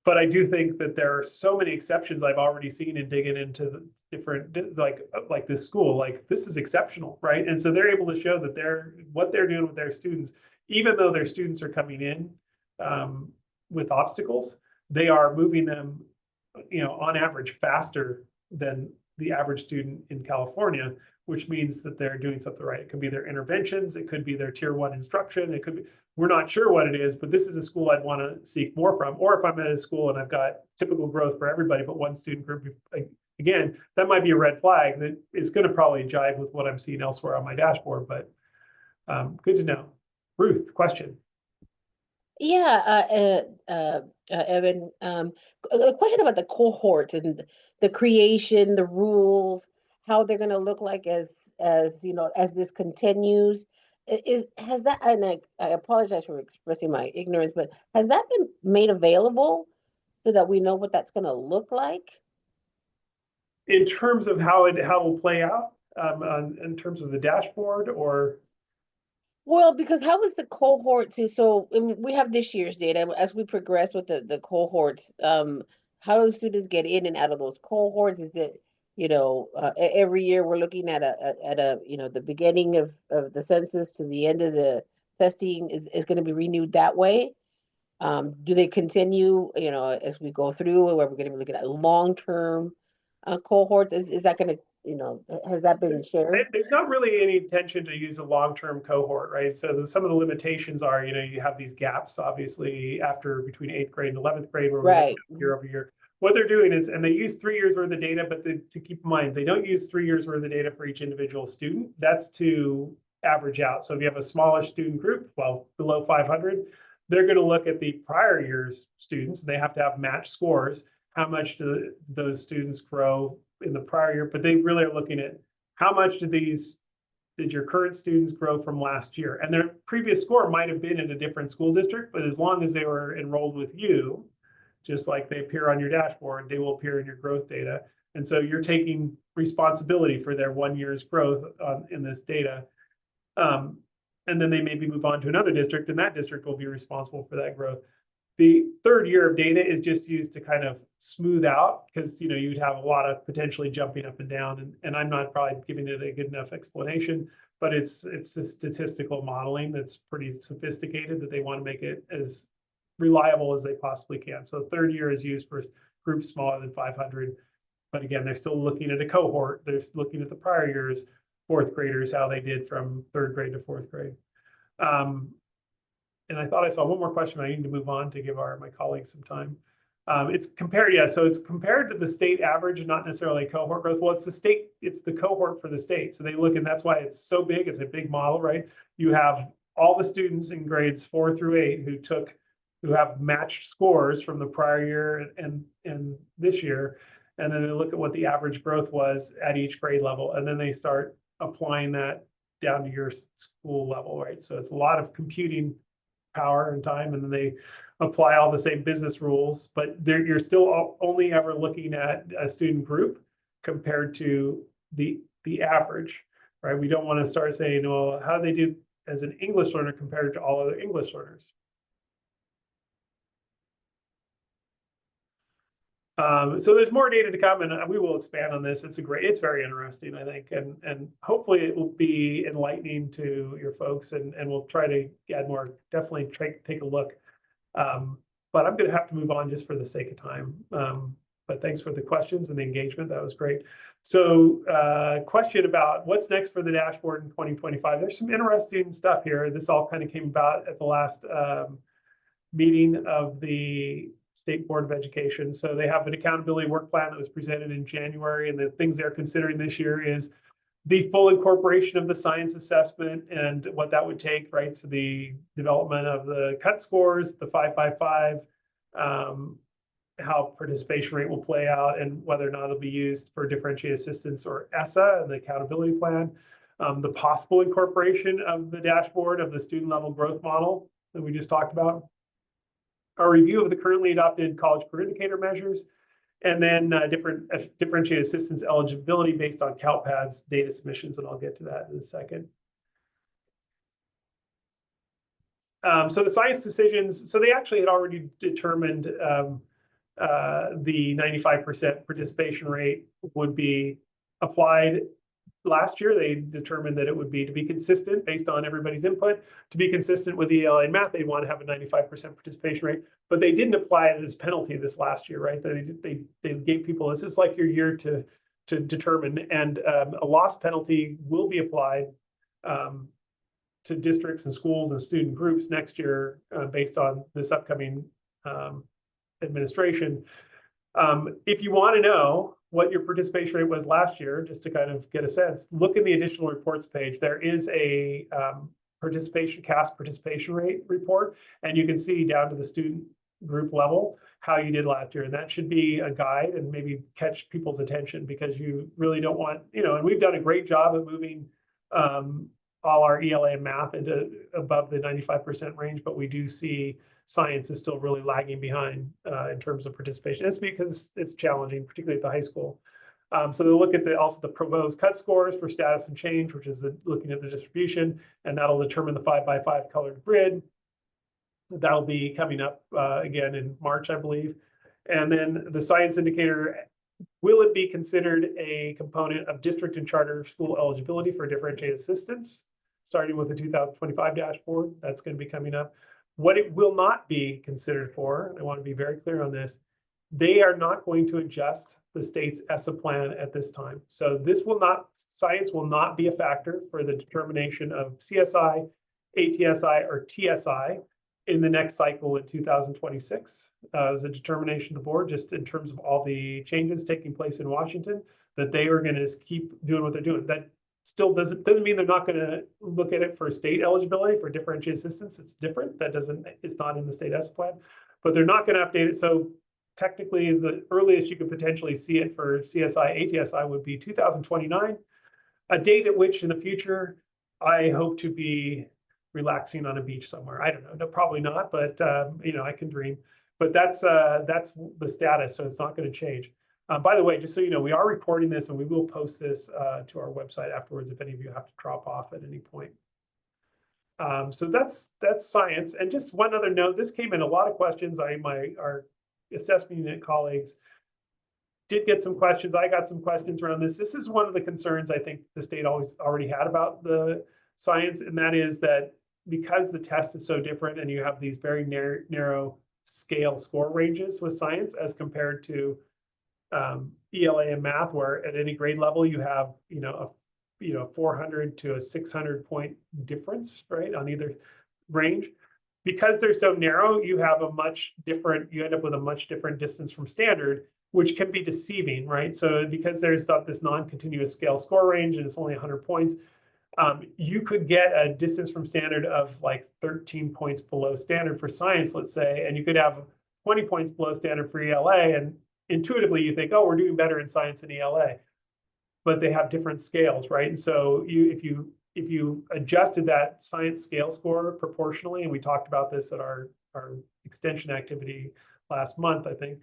But I do think that there are so many exceptions I've already seen in digging into the different, like this school, like this is exceptional, right? And so they're able to show that what they're doing with their students, even though their students are coming in with obstacles, they are moving them, on average faster than the average student in California, which means that they're doing something right. It could be their interventions, it could be their tier 1 instruction, it could be, we're not sure what it is, but this is a school I'd want to seek more from. Or if I'm at a school and I've got typical growth for everybody, but one student group, again, that might be a red flag that is going to probably jive with what I'm seeing elsewhere on my dashboard, but good to know. Ruth, question. Yeah, Evan, a question about the cohorts and the creation, the rules, how they're going to look like as this continues. Has that, and I apologize for expressing my ignorance, but has that been made available so that we know what that's going to look like? In terms of how it will play out, in terms of the dashboard, or? Well, because how is the cohort to, so we have this year's data as we progress with the cohorts, how do students get in and out of those cohorts? Is it, every year we're looking at the beginning of the census to the end of the testing is going to be renewed that way? Do they continue, as we go through, where we're going to be looking at long-term cohorts? Is that going to, has that been shared? There's not really any intention to use a long-term cohort, right? So some of the limitations are, you have these gaps, obviously, after between 8th grade and 11th grade, where Right. year over year. What they're doing is, and they use 3 years worth of data, but to keep in mind, they don't use 3 years worth of data for each individual student. That's to average out. So if you have a smaller student group, well, below 500, they're going to look at the prior year's students. They have to have matched scores. How much do those students grow in the prior year? But they really are looking at how much did your current students grow from last year? And their previous score might have been in a different school district, but as long as they were enrolled with you, just like they appear on your dashboard, they will appear in your growth data. And so you're taking responsibility for their 1 year's growth in this data. And then they maybe move on to another district, and that district will be responsible for that growth. The 3rd year of data is just used to kind of smooth out, because you'd have a lot of potentially jumping up and down, and I'm not probably giving it a good enough explanation, but it's a statistical modeling that's pretty sophisticated that they want to make it as reliable as they possibly can. So 3rd year is used for groups smaller than 500, but again, they're still looking at a cohort. They're looking at the prior year's 4th graders, how they did from 3rd grade to 4th grade. And I thought I saw one more question. I need to move on to give my colleagues some time. It's compared, so it's compared to the state average and not necessarily cohort growth. Well, it's the cohort for the state. So they look, and that's why it's so big. It's a big model, right? You have all the students in grades 4 through 8 who have matched scores from the prior year and this year. And then they look at what the average growth was at each grade level. And then they start applying that down to your school level, right? So it's a lot of computing power and time, and then they apply all the same business rules, but you're still only ever looking at a student group compared to the average, right? We don't want to start saying, well, how do they do as an English learner compared to all other English learners? So there's more data to come, and we will expand on this. It's very interesting, I think, and hopefully it will be enlightening to your folks, and we'll try to add more. Definitely take a look. But I'm going to have to move on just for the sake of time. But thanks for the questions and the engagement. That was great. So question about what's next for the dashboard in 2025. There's some interesting stuff here. This all kind of came about at the last meeting of the State Board of Education. So they have an accountability work plan that was presented in January, and the things they're considering this year is the full incorporation of the science assessment and what that would take, right? So the development of the cut scores, the 5x5, how participation rate will play out, and whether or not it'll be used for differentiated assistance or ESSA and the accountability plan, the possible incorporation of the dashboard of the student level growth model that we just talked about, a review of the currently adopted college career indicator measures, and then differentiated assistance eligibility based on CalPADS data submissions, and I'll get to that in a second. So the science decisions, so they actually had already determined the 95% participation rate would be applied. Last year, they determined that it would be, to be consistent based on everybody's input, to be consistent with ELA and math, they want to have a 95% participation rate, but they didn't apply it as penalty this last year, right? They gave people, this is like your year to determine, and a loss penalty will be applied to districts and schools and student groups next year based on this upcoming administration. If you want to know what your participation rate was last year, just to kind of get a sense, look in the additional reports page. There is a CAS participation rate report, and you can see down to the student group level how you did last year. And that should be a guide and maybe catch people's attention, because you really don't want, and we've done a great job of moving all our ELA and math into above the 95% range, but we do see science is still really lagging behind in terms of participation. It's because it's challenging, particularly at the high school. So they'll look at also the proposed cut scores for status and change, which is looking at the distribution, and that'll determine the 5x5 colored grid. That'll be coming up again in March, I believe. And then the science indicator, will it be considered a component of district and charter school eligibility for differentiated assistance, starting with the 2025 dashboard? That's going to be coming up. What it will not be considered for, I want to be very clear on this, they are not going to adjust the state's ESSA plan at this time. So this will not, science will not be a factor for the determination of CSI, ATSI, or TSI in the next cycle in 2026. As a determination of the board, just in terms of all the changes taking place in Washington, that they are going to keep doing what they're doing. That still doesn't mean they're not going to look at it for state eligibility for differentiated assistance. It's different. It's not in the state ESSA plan, but they're not going to update it. So technically, the earliest you could potentially see it for CSI, ATSI would be 2029, a date at which in the future, I hope to be relaxing on a beach somewhere. I don't know, no, probably not, but I can dream. But that's the status, so it's not going to change. By the way, just so you know, we are recording this and we will post this to our website afterwards if any of you have to drop off at any point. So that's science. And just one other note, this came in a lot of questions. Our assessment unit colleagues did get some questions. I got some questions around this. This is one of the concerns I think the state already had about the science, and that is that because the test is so different and you have these very narrow scale score ranges with science as compared to ELA and math, where at any grade level you have a 400 to a 600 point difference, right, on either range. Because they're so narrow, you end up with a much different distance from standard, which can be deceiving, right? So because there's this non-continuous scale score range and it's only 100 points, you could get a distance from standard of like 13 points below standard for science, let's say, and you could have 20 points below standard for ELA, and intuitively you think, oh, we're doing better in science than ELA, but they have different scales, right? And so if you adjusted that science scale score proportionally, and we talked about this at our extension activity last month, I think,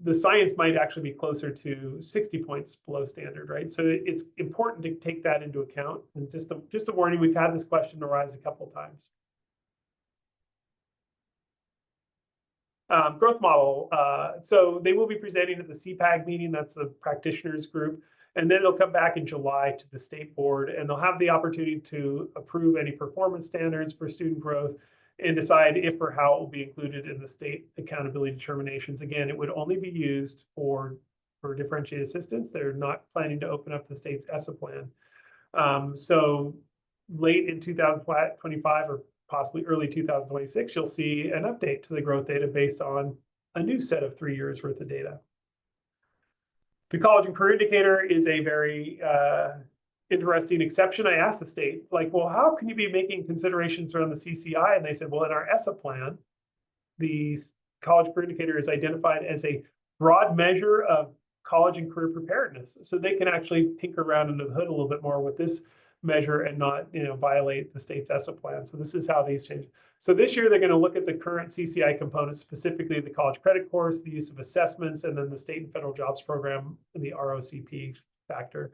the science might actually be closer to 60 points below standard, right? So it's important to take that into account. And just a warning, we've had this question arise a couple of times. Growth model. So they will be presenting at the CPAG meeting. That's the practitioners group. And then it'll come back in July to the state board, and they'll have the opportunity to approve any performance standards for student growth and decide if or how it will be included in the state accountability determinations. Again, it would only be used for differentiated assistance. They're not planning to open up the state's ESSA plan. So late in 2025 or possibly early 2026, you'll see an update to the growth data based on a new set of 3 years worth of data. The college and career indicator is a very interesting exception. I asked the state, like, well, how can you be making considerations around the CCI? And they said, well, in our ESSA plan, the college career indicator is identified as a broad measure of college and career preparedness. So they can actually tinker around under the hood a little bit more with this measure and not, violate the state's ESSA plan. So this is how these change. So this year, they're going to look at the current CCI components, specifically the college credit course, the use of assessments, and then the state and federal jobs program and the ROCP factor.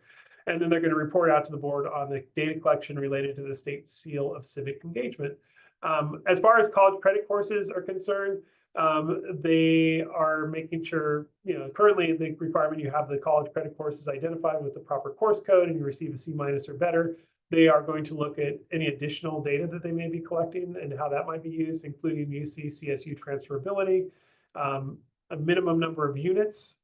And then they're going to report out to the board on the data collection related to the state seal of civic engagement. As far as college credit courses are concerned, they are making sure, currently the requirement you have the college credit courses identified with the proper course code and you receive a C- or better. They are going to look at any additional data that they may be collecting and how that might be used, including UC, CSU transferability, a minimum number of units,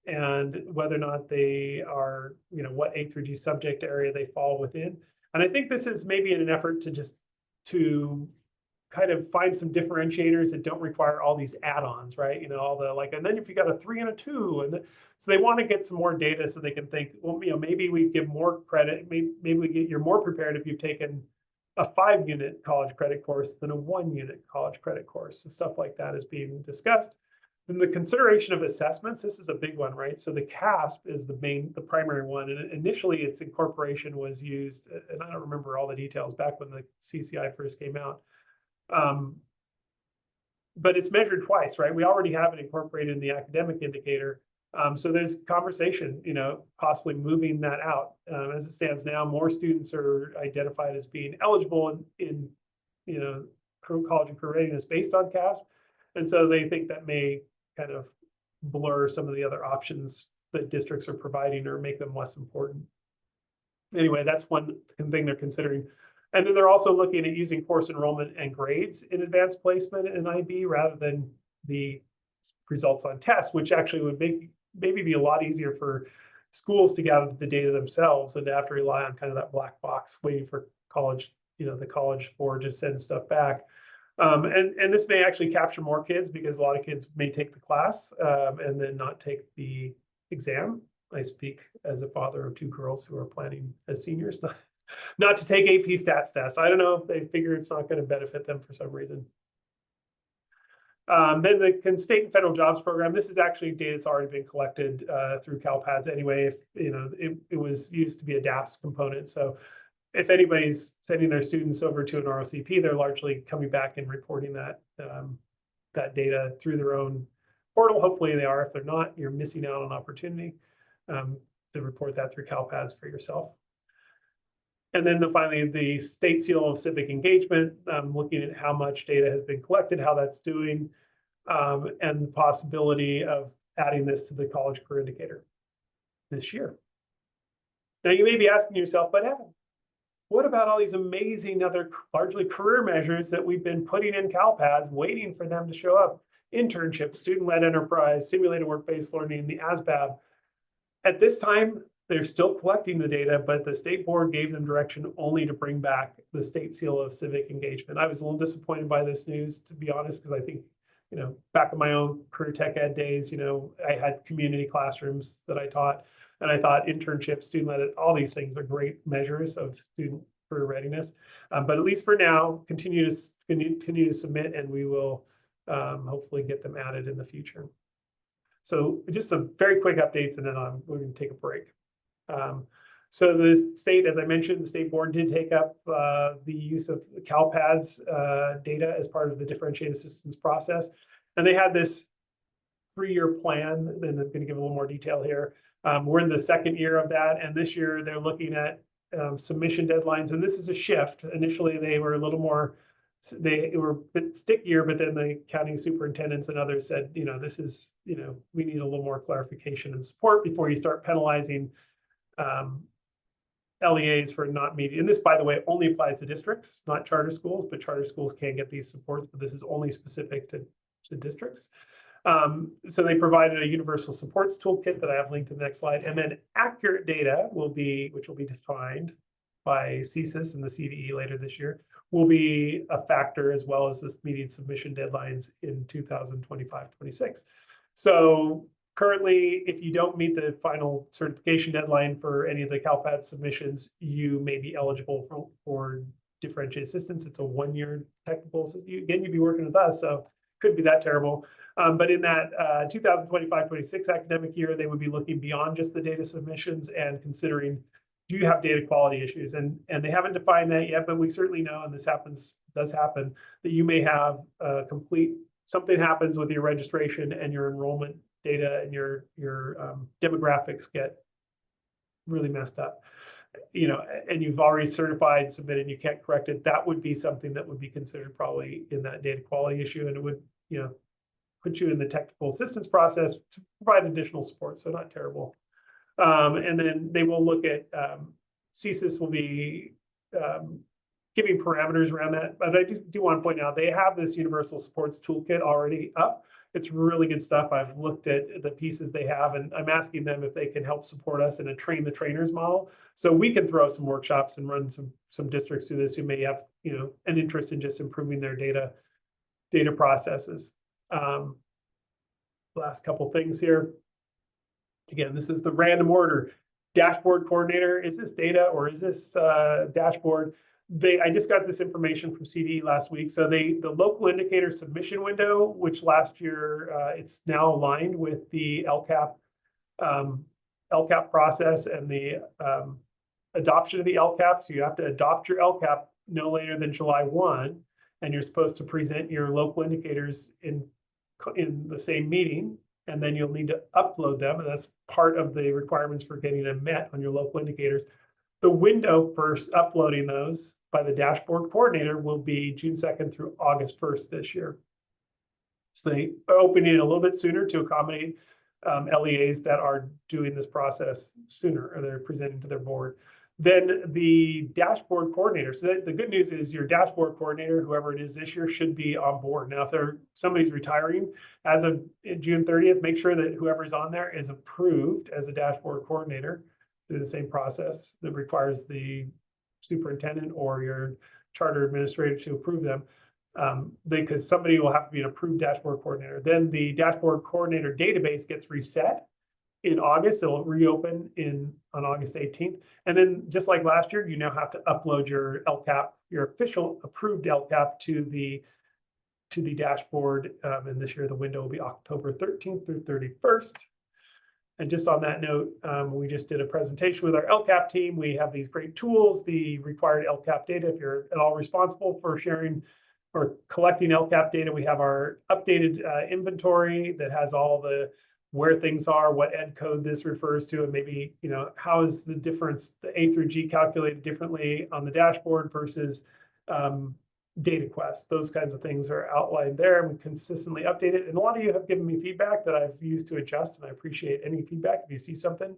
and whether or not they are, what A through G subject area they fall within. And I think this is maybe in an effort to kind of find some differentiators that don't require all these add-ons, right? And then if you got a 3 and a 2, and so they want to get some more data so they can think, well, maybe we give more credit, maybe you're more prepared if you've taken a 5-unit college credit course than a 1-unit college credit course, and stuff like that is being discussed. Then the consideration of assessments, this is a big one, right? So the CASP is the primary one, and initially its incorporation was used, and I don't remember all the details back when the CCI first came out. But it's measured twice, right? We already have it incorporated in the academic indicator, So there's conversation, possibly moving that out. As it stands now, more students are identified as being eligible in college and career readiness based on CASP. And so they think that may kind of blur some of the other options that districts are providing or make them less important. Anyway, that's one thing they're considering. And then they're also looking at using course enrollment and grades in advanced placement in IB rather than the results on tests, which actually would maybe be a lot easier for schools to gather the data themselves and to have to rely on kind of that black box waiting for college, the college board to send stuff back. And this may actually capture more kids because a lot of kids may take the class and then not take the exam. I speak as a father of 2 girls who are planning as seniors not to take AP stats test. I don't know if they figure it's not going to benefit them for some reason. Then the state and federal jobs program. This is actually data that's already been collected through CalPADS anyway. It was used to be a DAS component. So if anybody's sending their students over to an ROCP, they're largely coming back and reporting that data through their own portal. Hopefully they are. If they're not, you're missing out on opportunity to report that through CalPADS for yourself. And then finally, the state seal of civic engagement, looking at how much data has been collected, how that's doing, and the possibility of adding this to the college career indicator this year. Now you may be asking yourself, but Evan, what about all these amazing other largely career measures that we've been putting in CalPADS, waiting for them to show up? Internship, student-led enterprise, simulated work-based learning, the ASVAB. At this time, they're still collecting the data, but the state board gave them direction only to bring back the state seal of civic engagement. I was a little disappointed by this news, to be honest, because I think, back in my own career tech ed days, I had community classrooms that I taught, and I thought internships, student-led, all these things are great measures of student career readiness. But at least for now, continue to submit, and we will hopefully get them added in the future. So just some very quick updates, and then we're going to take a break. So the state, as I mentioned, the state board did take up the use of CalPADS data as part of the differentiated assistance process. And they had this 3-year plan, and I'm going to give a little more detail here. We're in the 2nd year of that, and this year they're looking at submission deadlines, and this is a shift. Initially, they were a little more, they were a bit stickier, but then the county superintendents and others said, this is, we need a little more clarification and support before you start penalizing LEAs for not meeting. And this, by the way, only applies to districts, not charter schools, but charter schools can get these supports, but this is only specific to districts. So they provided a universal supports toolkit that I have linked to the next slide. And then accurate data which will be defined by CSIS and the CDE later this year, will be a factor, as well as this meeting submission deadlines in 2025-26. So currently, if you don't meet the final certification deadline for any of the CalPADS submissions, you may be eligible for differentiated assistance. It's a 1-year technical assistance. Again, you'd be working with us, so could be that terrible. But in that 2025-26 academic year, they would be looking beyond just the data submissions and considering, do you have data quality issues? And they haven't defined that yet, but we certainly know, and this does happen, that you may have something happens with your registration and your enrollment data and your demographics get really messed up, and you've already certified, submitted, you can't correct it. That would be something that would be considered probably in that data quality issue, and it would, put you in the technical assistance process to provide additional support. So not terrible. And then they will look at, CSIS will be giving parameters around that. But I do want to point out, they have this universal supports toolkit already up. It's really good stuff. I've looked at the pieces they have, and I'm asking them if they can help support us in a train the trainers model. So we can throw some workshops and run some districts through this who may have, an interest in just improving their data processes. Last couple things here. Again, this is the random order. Dashboard coordinator, is this data or is this dashboard? I just got this information from CDE last week. So the local indicator submission window, which last year it's now aligned with the LCAP process and the adoption of the LCAP. So you have to adopt your LCAP no later than July 1, and you're supposed to present your local indicators in the same meeting and then you'll need to upload them, and that's part of the requirements for getting them met on your local indicators. The window for uploading those by the dashboard coordinator will be June 2nd through August 1st this year. So they are opening it a little bit sooner to accommodate LEAs that are doing this process sooner, or they're presenting to their board. Then the dashboard coordinator. So the good news is your dashboard coordinator, whoever it is this year, should be on board. Now, if somebody's retiring as of June 30th, make sure that whoever's on there is approved as a dashboard coordinator through the same process that requires the superintendent or your charter administrator to approve them. Because somebody will have to be an approved dashboard coordinator. Then the dashboard coordinator database gets reset in August. It'll reopen on August 18th. And then just like last year, you now have to upload your LCAP, your official approved LCAP to the dashboard. And this year the window will be October 13th through 31st. And just on that note, we just did a presentation with our LCAP team. We have these great tools, the required LCAP data. If you're at all responsible for sharing or collecting LCAP data, we have our updated inventory that has all the where things are, what ed code this refers to, and maybe, how is the difference, the A through G calculated differently on the dashboard versus data quest. Those kinds of things are outlined there, and we consistently update it. And a lot of you have given me feedback that I've used to adjust, and I appreciate any feedback. If you see something,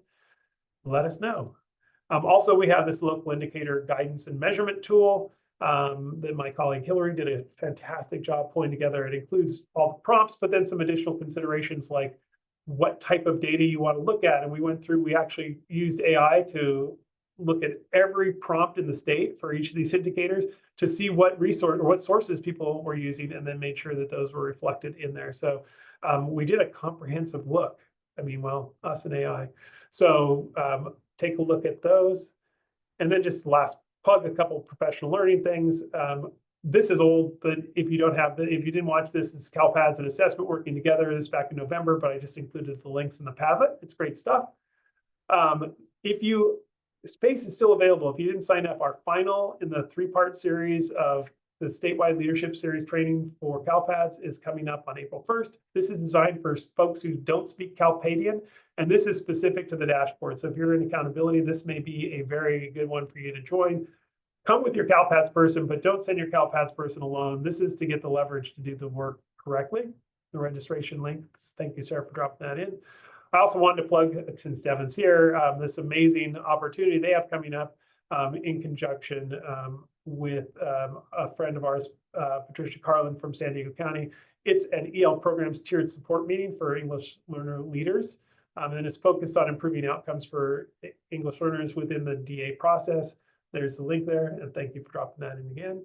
let us know. Also, we have this local indicator guidance and measurement tool that my colleague Hillary did a fantastic job pulling together. It includes all the prompts, but then some additional considerations like what type of data you want to look at. And we actually used AI to look at every prompt in the state for each of these indicators to see what resource or what sources people were using, and then made sure that those were reflected in there. So we did a comprehensive look. Us and AI. So take a look at those. And then just last plug a couple of professional learning things. This is old, but if you didn't watch this, it's CalPADS and assessment working together. This back in November, but I just included the links in the Padlet. It's great stuff. Space is still available. If you didn't sign up, our final in the 3-part series of the statewide leadership series training for CalPADS is coming up on April 1st. This is designed for folks who don't speak Calpadian, and this is specific to the dashboard. So if you're in accountability, this may be a very good one for you to join. Come with your CalPADS person, but don't send your CalPADS person alone. This is to get the leverage to do the work correctly. The registration links. Thank you, Sarah, for dropping that in. I also wanted to plug, since Devin's here, this amazing opportunity they have coming up in conjunction with a friend of ours, Patricia Carlin from San Diego County. It's an EL programs tiered support meeting for English learner leaders. And it's focused on improving outcomes for English learners within the DA process. There's the link there, and thank you for dropping that in again.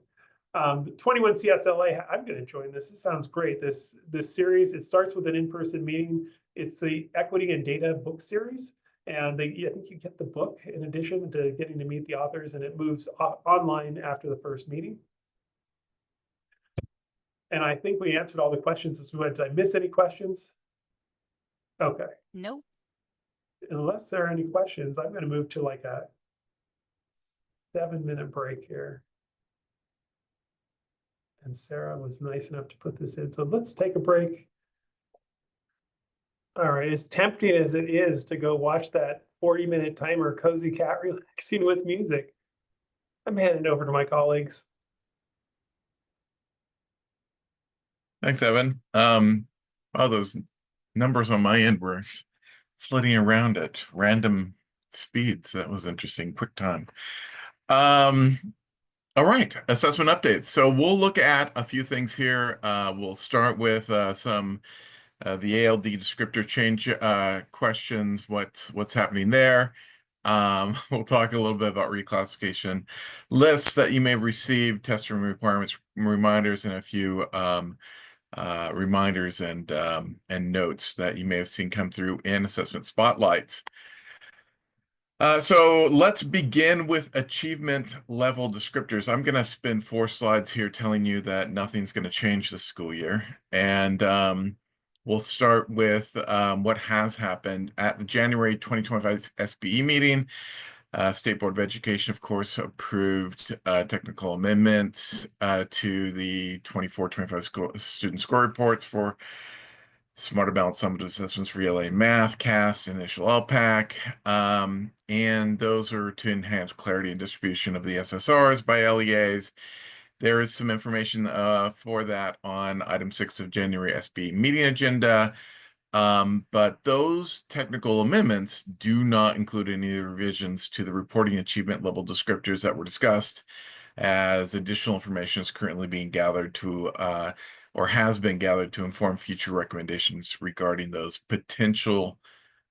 21 CSLA, I'm going to join this. It sounds great. This series, it starts with an in-person meeting. It's the Equity and Data book series. And I think you get the book in addition to getting to meet the authors, and it moves online after the first meeting. And I think we answered all the questions as we went. Did I miss any questions? Okay. Nope. Unless there are any questions, I'm going to move to like a 7-minute break here. And Sarah was nice enough to put this in. So let's take a break. All right, as tempting as it is to go watch that 40-minute timer Cozy Cat relaxing with music, I'm handing it over to my colleagues. Thanks, Evan. Wow, those numbers on my end were flitting around at random speeds. That was interesting. Quick time. All right, assessment updates. So we'll look at a few things here. We'll start with some the ALD descriptor change questions. What's happening there? We'll talk a little bit about reclassification lists that you may have received, test room requirements, reminders, and a few reminders and notes that you may have seen come through in assessment spotlights. So let's begin with achievement level descriptors. I'm going to spend 4 slides here telling you that nothing's going to change this school year. And we'll start with what has happened at the January 2025 SBE meeting. State Board of Education, of course, approved technical amendments to the 24-25 student score reports for Smarter Balanced Summative Assessments for ELA Math, CAS, Initial LPAC, and those are to enhance clarity and distribution of the SSRs by LEAs. There is some information for that on item 6 of January SB meeting agenda, but those technical amendments do not include any revisions to the reporting achievement level descriptors that were discussed, as additional information is currently being gathered to or has been gathered to inform future recommendations regarding those potential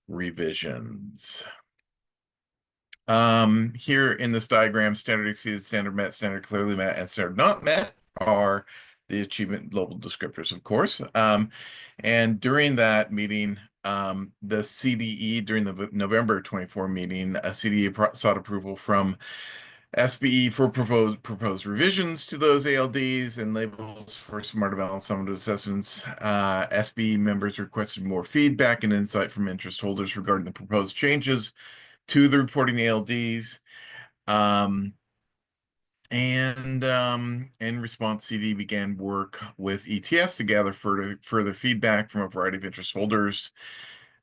revisions. Here in this diagram, standard exceeded, standard met, standard clearly met, and standard not met are the achievement level descriptors, of course. And during that meeting, the CDE, during the November 24 meeting, a CDE sought approval from SBE for proposed revisions to those ALDs and labels for Smarter Balanced Summative Assessments. SBE members requested more feedback and insight from interest holders regarding the proposed changes to the reporting ALDs. In response, CD began work with ETS to gather further feedback from a variety of interest holders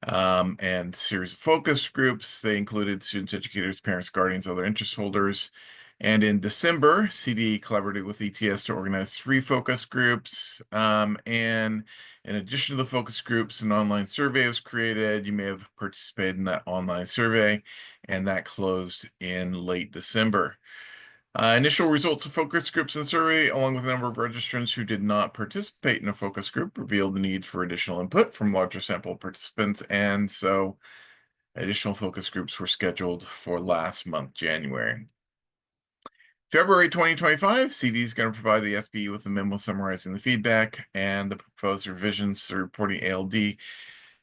and series of focus groups. They included students, educators, parents, guardians, other interest holders. And in December, CD collaborated with ETS to organize 3 focus groups. And in addition to the focus groups, an online survey was created. You may have participated in that online survey, and that closed in late December. Initial results of focus groups and survey, along with a number of registrants who did not participate in a focus group, revealed the need for additional input from larger sample participants, and so additional focus groups were scheduled for last month, January. February 2025, CD is going to provide the SBE with a memo summarizing the feedback and the proposed revisions to reporting ALD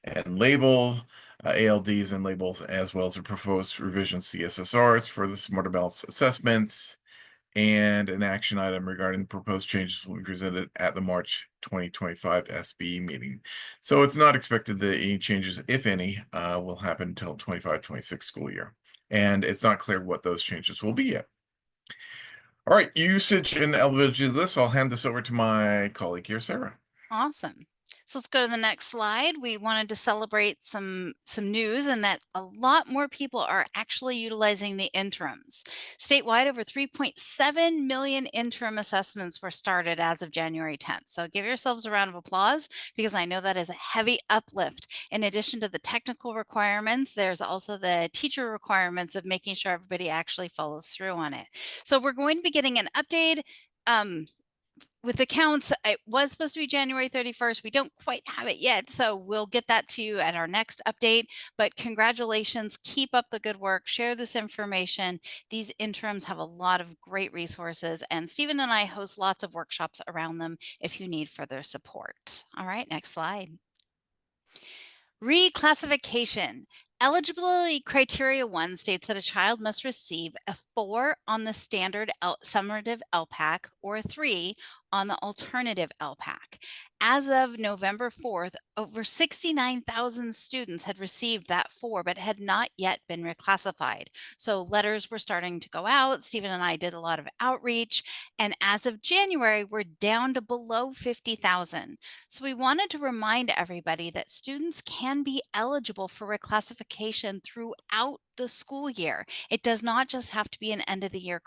and label, ALDs and labels, as well as the proposed revisions to the SSRs for the Smarter Balanced assessments. And an action item regarding the proposed changes will be presented at the March 2025 SBE meeting. So it's not expected that any changes, if any, will happen until 25-26 school year. And it's not clear what those changes will be yet. All right, usage and eligibility of this, I'll hand this over to my colleague here, Sarah. Awesome. So let's go to the next slide. We wanted to celebrate some news and that a lot more people are actually utilizing the interims. Statewide, over 3.7 million interim assessments were started as of January 10th. So give yourselves a round of applause because I know that is a heavy uplift. In addition to the technical requirements, there's also the teacher requirements of making sure everybody actually follows through on it. So we're going to be getting an update. With the counts, it was supposed to be January 31st. We don't quite have it yet, so we'll get that to you at our next update. But congratulations, keep up the good work, share this information. These interims have a lot of great resources, and Stephen and I host lots of workshops around them if you need further support. All right, next slide. Reclassification. Eligibility criteria 1 states that a child must receive a 4 on the standard summative LPAC or a 3 on the alternative LPAC. As of November 4th, over 69,000 students had received that 4, but had not yet been reclassified. So letters were starting to go out. Stephen and I did a lot of outreach. And as of January, we're down to below 50,000. So we wanted to remind everybody that students can be eligible for reclassification throughout the school year. It does not just have to be an end of the year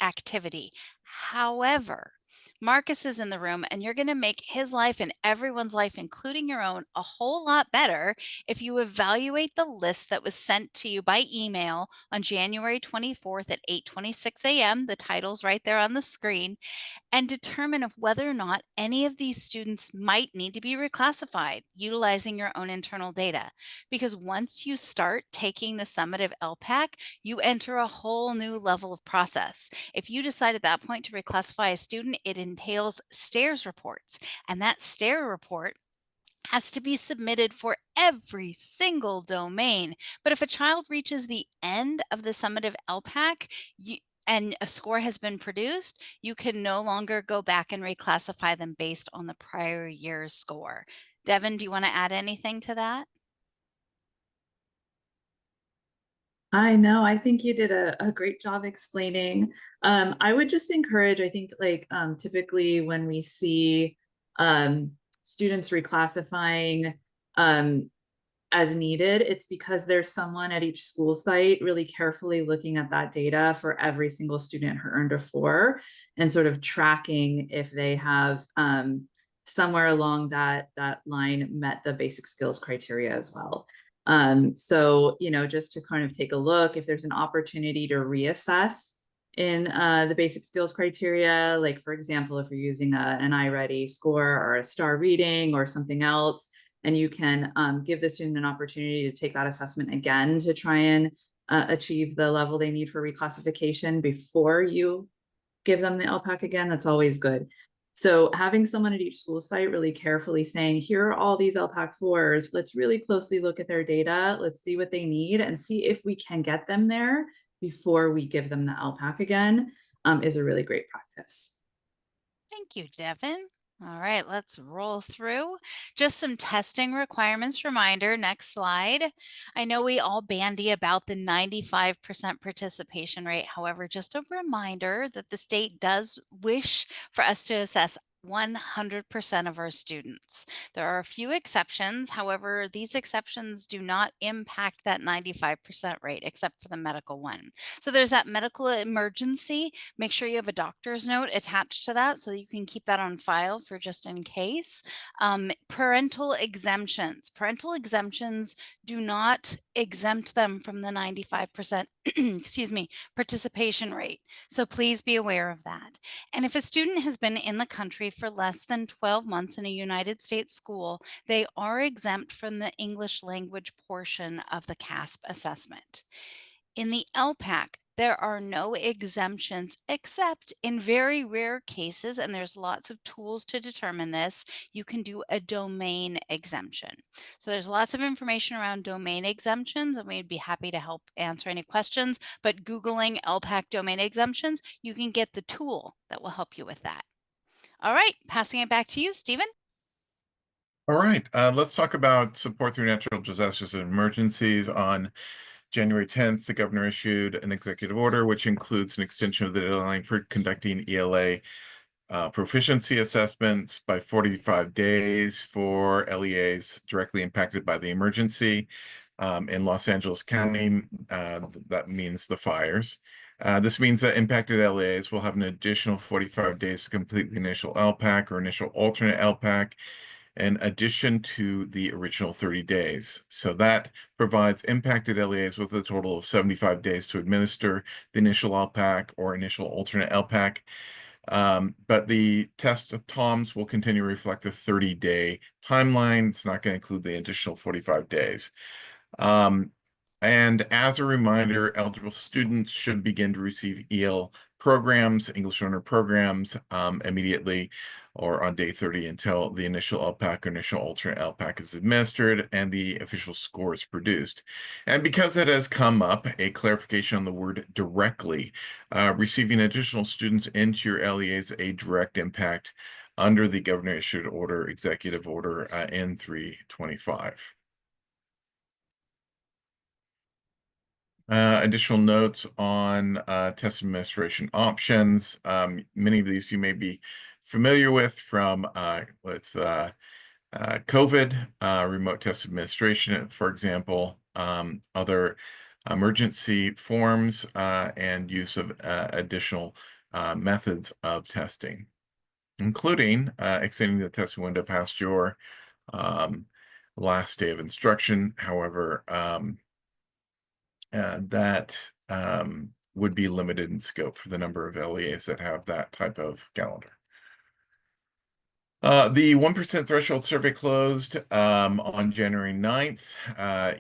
activity. However, Marcus is in the room and you're going to make his life and everyone's life, including your own, a whole lot better if you evaluate the list that was sent to you by email on January 24th at 8:26 a.m. The title's right there on the screen, and determine if whether or not any of these students might need to be reclassified utilizing your own internal data. Because once you start taking the summative LPAC, you enter a whole new level of process. If you decide at that point to reclassify a student, it entails STARS reports, and that STAR report has to be submitted for every single domain. But if a child reaches the end of the summative LPAC, and a score has been produced, you can no longer go back and reclassify them based on the prior year's score. Devin, do you want to add anything to that? I know, I think you did a great job explaining. I would just encourage, I think like typically when we see students reclassifying as needed, it's because there's someone at each school site really carefully looking at that data for every single student who earned a 4 and sort of tracking if they have somewhere along that line met the basic skills criteria as well. So, you know, just to kind of take a look, if there's an opportunity to reassess in the basic skills criteria, like for example, if you're using an iReady score or a STAR reading or something else, and you can give the student an opportunity to take that assessment again to try and achieve the level they need for reclassification before you give them the LPAC again, that's always good. So having someone at each school site really carefully saying, here are all these LPAC 4s, let's really closely look at their data, let's see what they need and see if we can get them there before we give them the LPAC again, is a really great practice. Thank you, Devin. All right, let's roll through. Just some testing requirements reminder. Next slide. I know we all bandy about the 95% participation rate. However, just a reminder that the state does wish for us to assess 100% of our students. There are a few exceptions. However, these exceptions do not impact that 95% rate except for the medical one. So there's that medical emergency. Make sure you have a doctor's note attached to that so that you can keep that on file for just in case. Parental exemptions. Parental exemptions do not exempt them from the 95% excuse me, participation rate. So please be aware of that. And if a student has been in the country for less than 12 months in a United States school, they are exempt from the English language portion of the CASP assessment. In the LPAC, there are no exemptions except in very rare cases, and there's lots of tools to determine this, you can do a domain exemption. So there's lots of information around domain exemptions, and we'd be happy to help answer any questions, but Googling LPAC domain exemptions, you can get the tool that will help you with that. All right, passing it back to you, Stephen. All right, let's talk about support through natural disasters and emergencies. On January 10th, the governor issued an executive order, which includes an extension of the deadline for conducting ELA proficiency assessments by 45 days for LEAs directly impacted by the emergency. In Los Angeles County, that means the fires. This means that impacted LEAs will have an additional 45 days to complete the initial LPAC or initial alternate LPAC, in addition to the original 30 days. So that provides impacted LEAs with a total of 75 days to administer the initial LPAC or initial alternate LPAC. But the test of TOMS will continue to reflect the 30-day timeline. It's not going to include the additional 45 days. And as a reminder, eligible students should begin to receive EL programs, English learner programs, immediately or on day 30 until the initial LPAC or initial alternate LPAC is administered and the official score is produced. And because it has come up, a clarification on the word directly, receiving additional students into your LEAs a direct impact under the governor issued order, executive order N325. Additional notes on test administration options. Many of these you may be familiar with from COVID, remote test administration, for example, other emergency forms and use of additional methods of testing, including extending the testing window past your last day of instruction. However, that would be limited in scope for the number of LEAs that have that type of calendar. The 1% threshold survey closed on January 9th.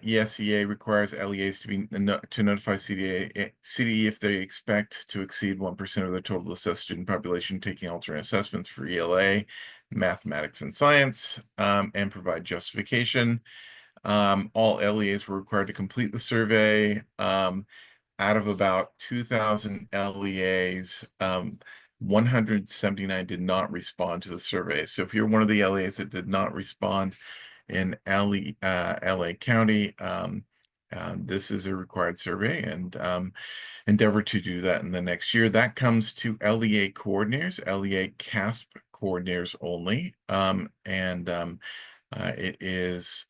ESEA requires LEAs to notify CDE if they expect to exceed 1% of their total assessed student population taking alternate assessments for ELA, mathematics, and science, and provide justification. All LEAs were required to complete the survey. Out of about 2,000 LEAs, 179 did not respond to the survey. So if you're one of the LEAs that did not respond in LA County, this is a required survey, and endeavor to do that in the next year. That comes to LEA coordinators, LEA CASP coordinators only. It is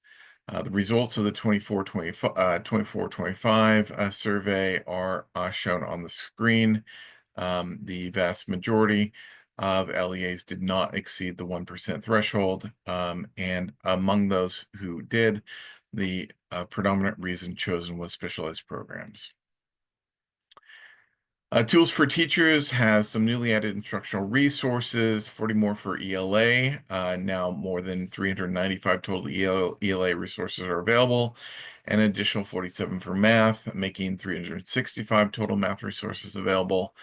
the results of the 24-25 survey are shown on the screen. The vast majority of LEAs did not exceed the 1% threshold. And among those who did, the predominant reason chosen was specialized programs. Tools for Teachers has some newly added instructional resources, 40 more for ELA. Now more than 395 total ELA resources are available, and an additional 47 for math, making 365 total math resources available.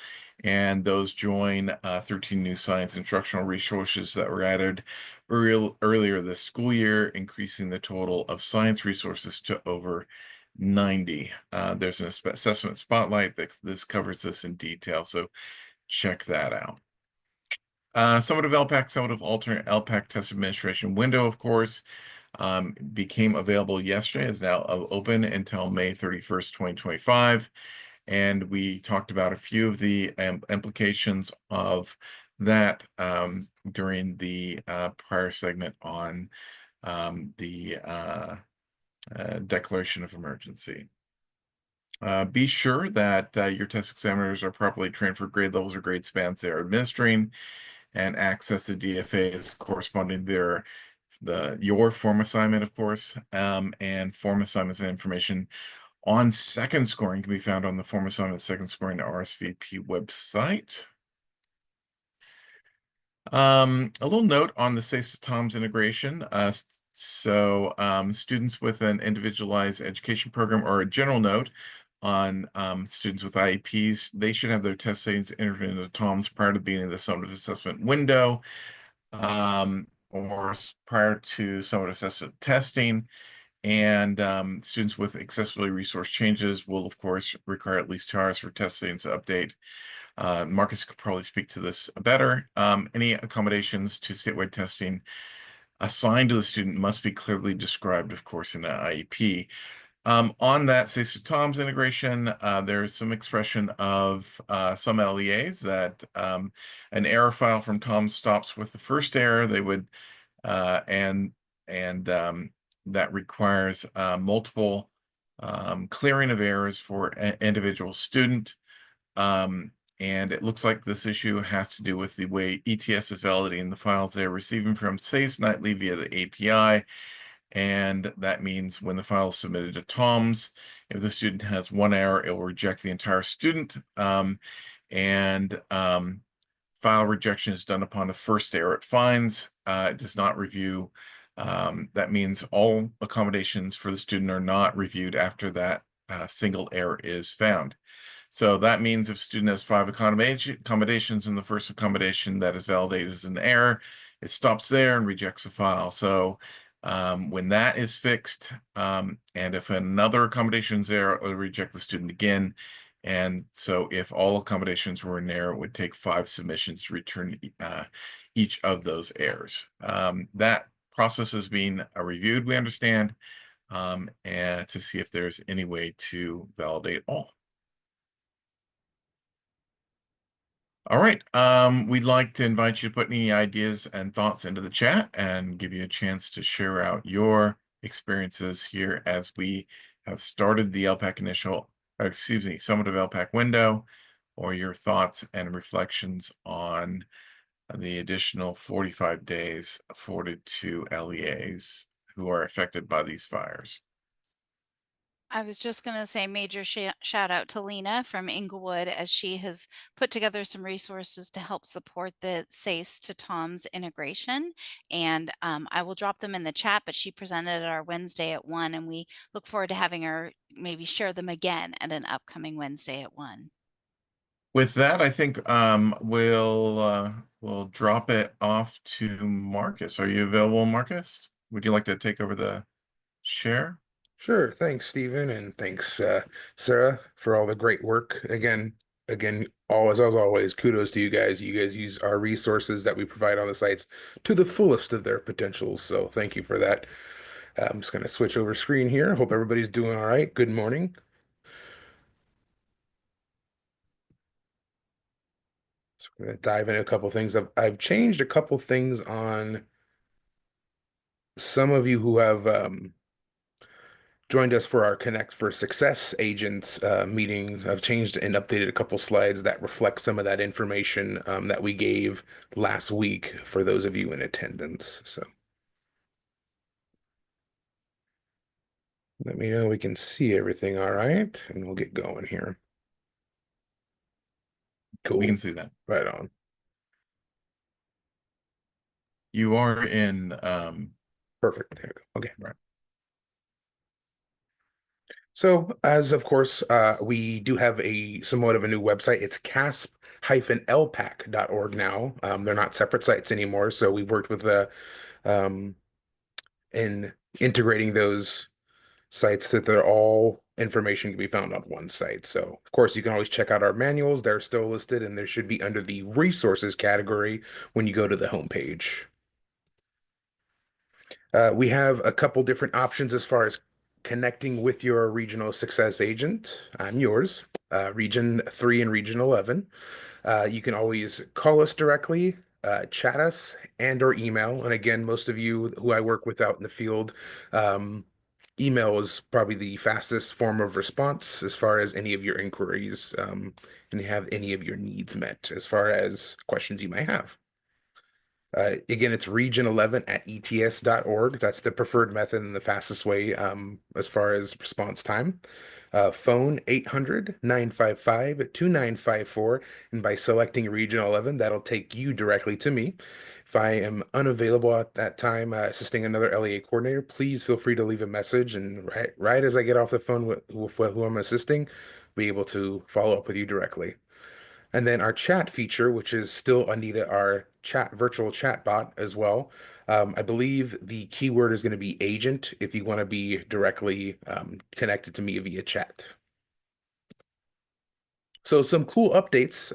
And those join 13 new science instructional resources that were added earlier this school year, increasing the total of science resources to over 90. There's an assessment spotlight that this covers this in detail, so check that out. Summative LPAC, summative alternate LPAC test administration window, of course, became available yesterday, is now open until May 31st, 2025. And we talked about a few of the implications of that during the prior segment on the declaration of emergency. Be sure that your test examiners are properly trained for grade levels or grade spans they are administering, and access the DFAs corresponding your form assignment, of course, and form assignments and information on second scoring can be found on the form assignment second scoring RSVP website. A little note on the SACE to TOMS integration. Students with an individualized education program, or a general note on students with IEPs, they should have their test settings entered into TOMS prior to the beginning of the summative assessment window, or prior to summative assessment testing. And students with accessibility resource changes will, of course, require at least 2 hours for test settings to update. Marcus could probably speak to this better. Any accommodations to statewide testing assigned to the student must be clearly described, of course, in an IEP. On that SACE to TOMS integration, there's some expression of some LEAs that an error file from TOMS stops with the first error. They would, that requires multiple clearing of errors for an individual student. And it looks like this issue has to do with the way ETS is validating the files they're receiving from SACE nightly via the API. And that means when the file is submitted to TOMS, if the student has one error, it will reject the entire student. File rejection is done upon the first error it finds. It does not review. That means all accommodations for the student are not reviewed after that single error is found. So that means if a student has 5 accommodations and the first accommodation that is validated as an error, it stops there and rejects the file. So when that is fixed, and if another accommodation is there, it'll reject the student again. And so if all accommodations were in error, it would take 5 submissions to return each of those errors. That process is being reviewed, we understand, and to see if there's any way to validate all. All right, we'd like to invite you to put any ideas and thoughts into the chat and give you a chance to share out your experiences here as we have started the summative LPAC window, or your thoughts and reflections on the additional 45 days afforded to LEAs who are affected by these fires. I was just going to say major shout out to Lena from Inglewood, as she has put together some resources to help support the SACE to TOMS integration. And I will drop them in the chat, but she presented at our Wednesday at 1, and we look forward to having her maybe share them again at an upcoming Wednesday at 1. With that, I think we'll drop it off to Marcus. Are you available, Marcus? Would you like to take over the share? Sure. Thanks, Stephen, and thanks, Sarah, for all the great work. Again, always, as always, kudos to you guys. You guys use our resources that we provide on the sites to the fullest of their potentials. So thank you for that. I'm just going to switch over screen here. Hope everybody's doing all right. Good morning. gonna dive into a couple things. I've changed a couple things on some of you who have joined us for our Connect for Success agents meetings. I've changed and updated a couple slides that reflect some of that information that we gave last week for those of you in attendance. So let me know we can see everything all right, and we'll get going here. Cool. We can see that. Right on. You are in Perfect. There we go. Okay. right. So, as of course, we do have a somewhat of a new website. It's casp-lpac.org now. They're not separate sites anymore. So we've worked with in integrating those sites so that they're all information can be found on one site. So, of course, you can always check out our manuals. They're still listed, and they should be under the resources category when you go to the homepage. We have a couple different options as far as connecting with your regional success agent. I'm yours, Region 3 and Region 11. You can always call us directly, chat us, and or email. And again, most of you who I work with out in the field, email is probably the fastest form of response as far as any of your inquiries and have any of your needs met as far as questions you might have. Again, it's region 11 at ets.org. That's the preferred method and the fastest way as far as response time. Phone 800-955-2954. And by selecting region 11, that'll take you directly to me. If I am unavailable at that time, assisting another LEA coordinator, please feel free to leave a message. And right as I get off the phone with who I'm assisting, be able to follow up with you directly. And then our chat feature, which is still Anita, our virtual chat bot as well. I believe the keyword is going to be agent if you want to be directly connected to me via chat. So some cool updates.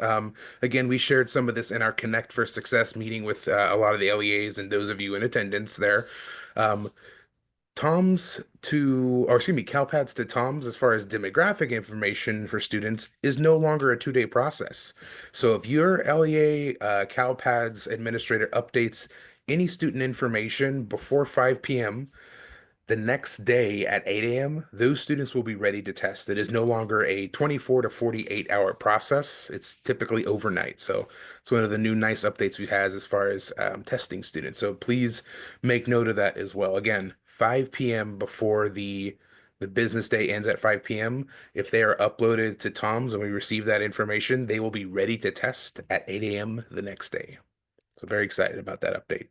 Again, we shared some of this in our Connect for Success meeting with a lot of the LEAs and those of you in attendance there. CalPads to Toms as far as demographic information for students is no longer a 2-day process. So if your LEA CalPads administrator updates any student information before 5 p.m., the next day at 8 a.m., those students will be ready to test. It is no longer a 24 to 48 hour process. It's typically overnight. So it's one of the new nice updates we have as far as testing students. So please make note of that as well. Again, 5 p.m. before the business day ends at 5 p.m. If they are uploaded to Tom's and we receive that information, they will be ready to test at 8 a.m. the next day. So very excited about that update.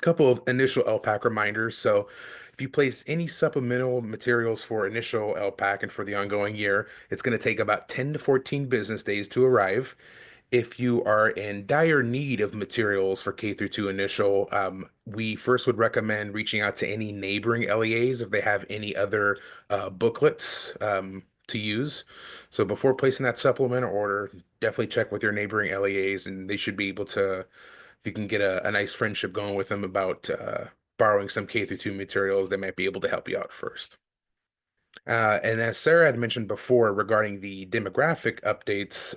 Couple of initial LPAC reminders. So if you place any supplemental materials for initial LPAC and for the ongoing year, it's going to take about 10 to 14 business days to arrive. If you are in dire need of materials for K through 2 initial, we first would recommend reaching out to any neighboring LEAs if they have any other booklets to use. So before placing that supplemental order, definitely check with your neighboring LEAs, and they should be able to, if you can get a nice friendship going with them about borrowing some K through 2 materials, they might be able to help you out first. And as Sarah had mentioned before regarding the demographic updates,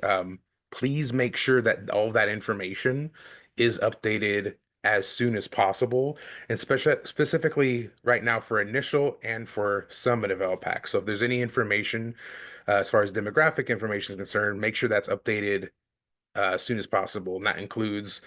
please make sure that all that information is updated as soon as possible, and specifically right now for initial and for summative LPAC. So if there's any information as far as demographic information is concerned, make sure that's updated as soon as possible. And that includes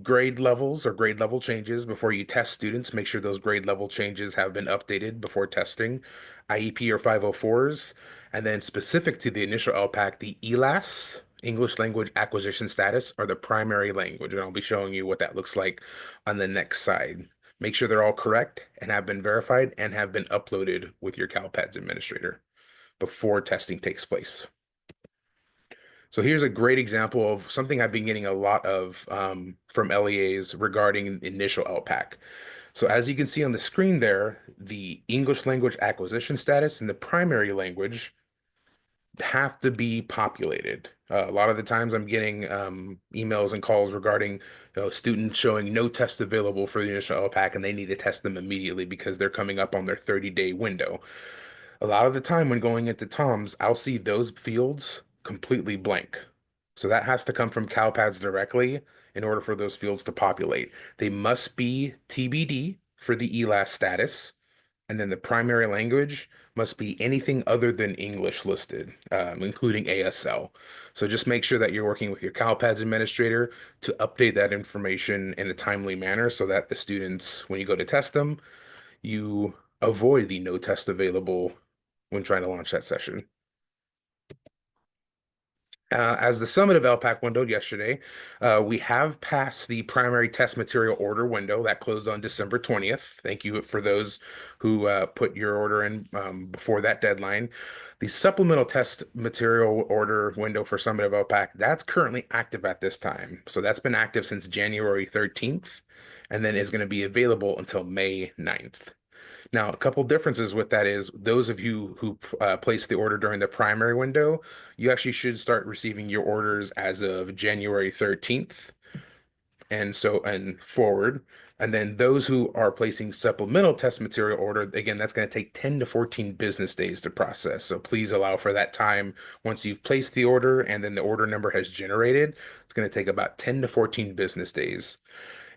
grade levels or grade level changes before you test students. Make sure those grade level changes have been updated before testing, IEP or 504s, and then specific to the initial LPAC, the ELAS, English Language Acquisition Status, are the primary language. And I'll be showing you what that looks like on the next slide. Make sure they're all correct and have been verified and have been uploaded with your CalPads administrator before testing takes place. So here's a great example of something I've been getting a lot of from LEAs regarding initial LPAC. So as you can see on the screen there, the English language acquisition status and the primary language have to be populated. A lot of the times I'm getting emails and calls regarding students showing no tests available for the initial LPAC, and they need to test them immediately because they're coming up on their 30-day window. A lot of the time when going into Tom's, I'll see those fields completely blank. So that has to come from CalPads directly in order for those fields to populate. They must be TBD for the ELAS status. And then the primary language must be anything other than English listed, including ASL. So just make sure that you're working with your CalPads administrator to update that information in a timely manner so that the students, when you go to test them, you avoid the no test available when trying to launch that session. As the summative LPAC windowed yesterday, we have passed the primary test material order window that closed on December 20th. Thank you for those who put your order in before that deadline. The supplemental test material order window for summative LPAC, that's currently active at this time. So that's been active since January 13th and then is going to be available until May 9th. Now, a couple differences with that is those of you who placed the order during the primary window, you actually should start receiving your orders as of January 13th and forward. And then those who are placing supplemental test material order, again, that's going to take 10 to 14 business days to process. So please allow for that time once you've placed the order and then the order number has generated. It's going to take about 10 to 14 business days.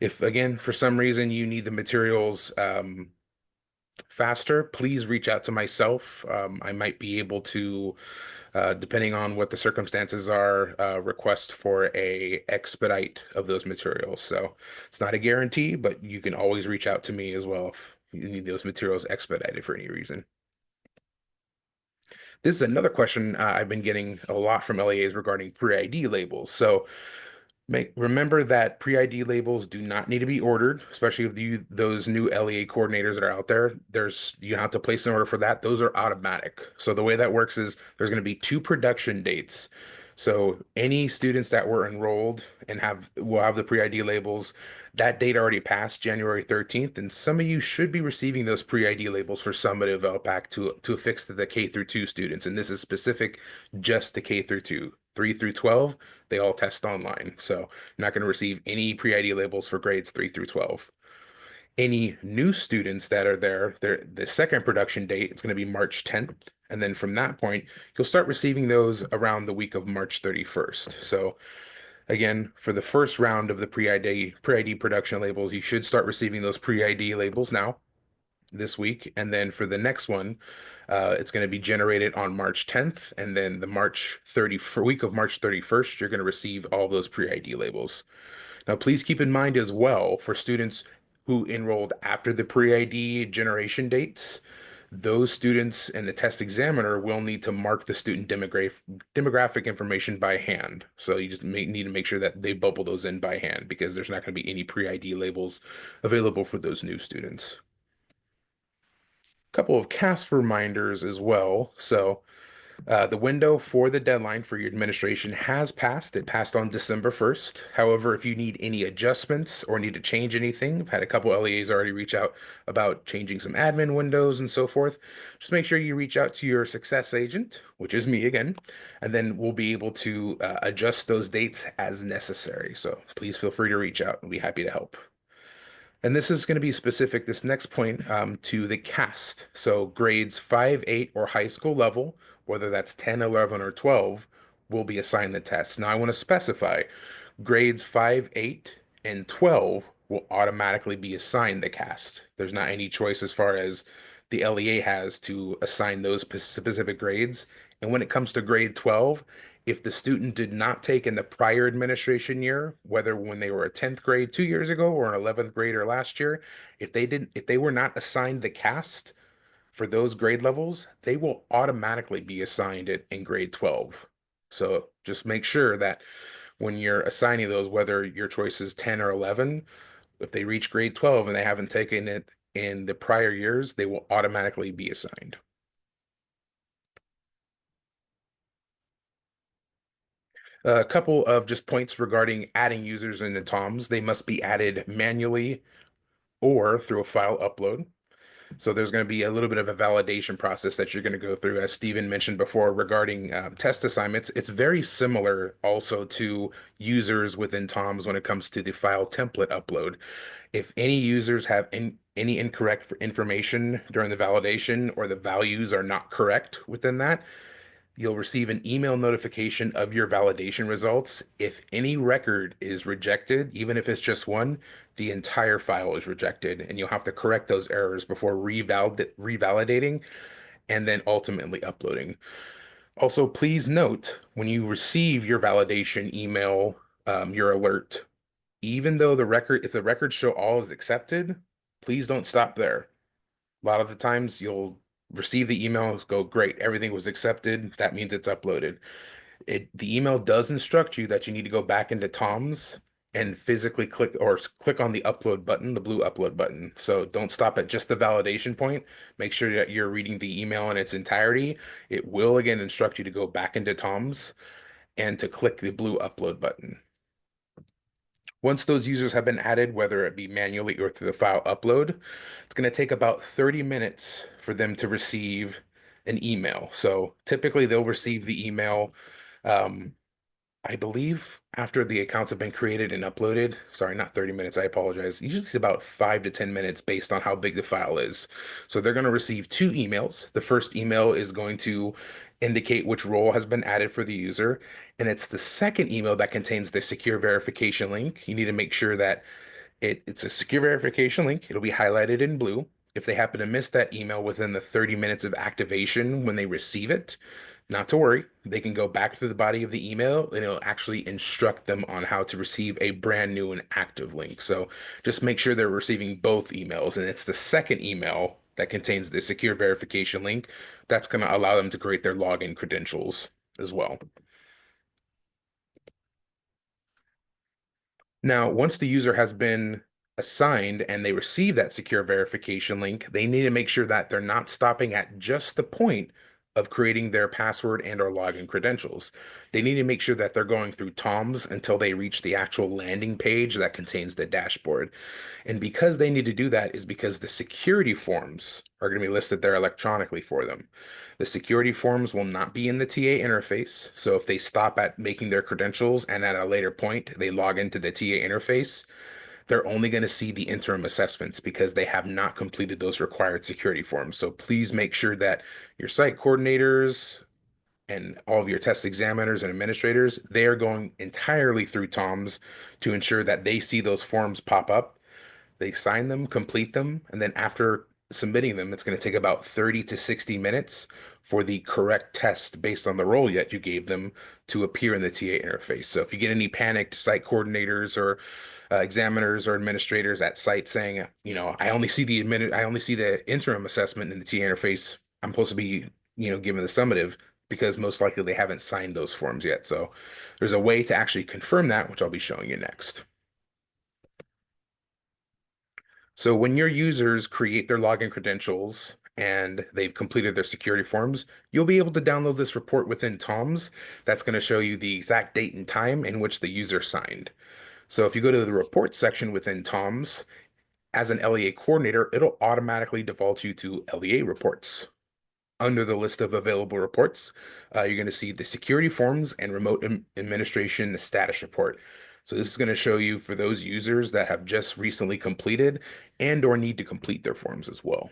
If, again, for some reason you need the materials faster, please reach out to myself. I might be able to, depending on what the circumstances are, request for a expedite of those materials. So it's not a guarantee, but you can always reach out to me as well if you need those materials expedited for any reason. This is another question I've been getting a lot from LAAs regarding pre-ID labels. So remember that pre-ID labels do not need to be ordered, especially with those new LEA coordinators that are out there. You have to place an order for that. Those are automatic. So the way that works is there's going to be 2 production dates. So any students that were enrolled and will have the pre-ID labels, that date already passed January 13th, and some of you should be receiving those pre-ID labels for summative LPAC to affix to the K through 2 students. And this is specific just to K through 2. 3 through 12, they all test online. So you're not going to receive any pre-ID labels for grades 3 through 12. Any new students that are there, the second production date, it's going to be March 10th. And then from that point, you'll start receiving those around the week of March 31st. So again, for the first round of the pre-ID production labels, you should start receiving those pre-ID labels now this week. And then for the next one, it's going to be generated on March 10th. And then week of March 31st, you're going to receive all those pre-ID labels. Now, please keep in mind as well for students who enrolled after the pre-ID generation dates, those students and the test examiner will need to mark the student demographic information by hand. So you just need to make sure that they bubble those in by hand because there's not going to be any pre-ID labels available for those new students. Couple of CASP reminders as well. So the window for the deadline for your administration has passed. It passed on December 1st. However, if you need any adjustments or need to change anything, I've had a couple LEAs already reach out about changing some admin windows and so forth. Just make sure you reach out to your success agent, which is me again, and then we'll be able to adjust those dates as necessary. So please feel free to reach out. We'll be happy to help. And this is going to be specific, this next point, to the CAST. So grades 5, 8, or high school level, whether that's 10, 11, or 12, will be assigned the test. Now I want to specify grades 5, 8, and 12 will automatically be assigned the CAST. There's not any choice as far as the LEA has to assign those specific grades. And when it comes to grade 12, if the student did not take in the prior administration year, whether when they were a 10th grade 2 years ago or an 11th grader last year, if they were not assigned the CAST for those grade levels, they will automatically be assigned it in grade 12. So just make sure that when you're assigning those, whether your choice is 10 or 11, if they reach grade 12 and they haven't taken it in the prior years, they will automatically be assigned. A couple of just points regarding adding users into TOMS. They must be added manually or through a file upload. So there's going to be a little bit of a validation process that you're going to go through, as Stephen mentioned before, regarding test assignments. It's very similar also to users within TOMS when it comes to the file template upload. If any users have any incorrect information during the validation or the values are not correct within that, you'll receive an email notification of your validation results. If any record is rejected, even if it's just one, the entire file is rejected, and you'll have to correct those errors before revalidating and then ultimately uploading. Also, please note when you receive your validation email, your alert, even though if the records show all is accepted, please don't stop there. A lot of the times you'll receive the emails, go, great, everything was accepted. That means it's uploaded. The email does instruct you that you need to go back into Tom's and physically click on the upload button, the blue upload button. So don't stop at just the validation point. Make sure that you're reading the email in its entirety. It will again instruct you to go back into Tom's and to click the blue upload button. Once those users have been added, whether it be manually or through the file upload, it's going to take about 30 minutes for them to receive an email. So typically they'll receive the email, I believe after the accounts have been created and uploaded. Sorry, not 30 minutes, I apologize. Usually it's about 5 to 10 minutes based on how big the file is. So they're going to receive 2 emails. The first email is going to indicate which role has been added for the user, and it's the second email that contains the secure verification link. You need to make sure that it's a secure verification link. It'll be highlighted in blue. If they happen to miss that email within the 30 minutes of activation when they receive it, not to worry, they can go back to the body of the email and it'll actually instruct them on how to receive a brand new and active link. So just make sure they're receiving both emails, and it's the second email that contains the secure verification link that's going to allow them to create their login credentials as well. Now, once the user has been assigned and they receive that secure verification link, they need to make sure that they're not stopping at just the point of creating their password and or login credentials. They need to make sure that they're going through Tom's until they reach the actual landing page that contains the dashboard. And because they need to do that is because the security forms are going to be listed there electronically for them. The security forms will not be in the TA interface. So if they stop at making their credentials and at a later point they log into the TA interface, they're only going to see the interim assessments because they have not completed those required security forms. So please make sure that your site coordinators and all of your test examiners and administrators, they are going entirely through Tom's to ensure that they see those forms pop up. They sign them, complete them, and then after submitting them, it's going to take about 30 to 60 minutes for the correct test based on the role yet you gave them to appear in the TA interface. So if you get any panicked site coordinators or examiners or administrators at site saying, I only see the interim assessment in the TA interface, I'm supposed to be, given the summative, because most likely they haven't signed those forms yet. So there's a way to actually confirm that, which I'll be showing you next. So when your users create their login credentials and they've completed their security forms, you'll be able to download this report within Tom's. That's going to show you the exact date and time in which the user signed. So if you go to the report section within Tom's, as an LEA coordinator, it'll automatically default you to LEA reports. Under the list of available reports, you're going to see the security forms and remote administration status report. So this is going to show you for those users that have just recently completed and or need to complete their forms as well.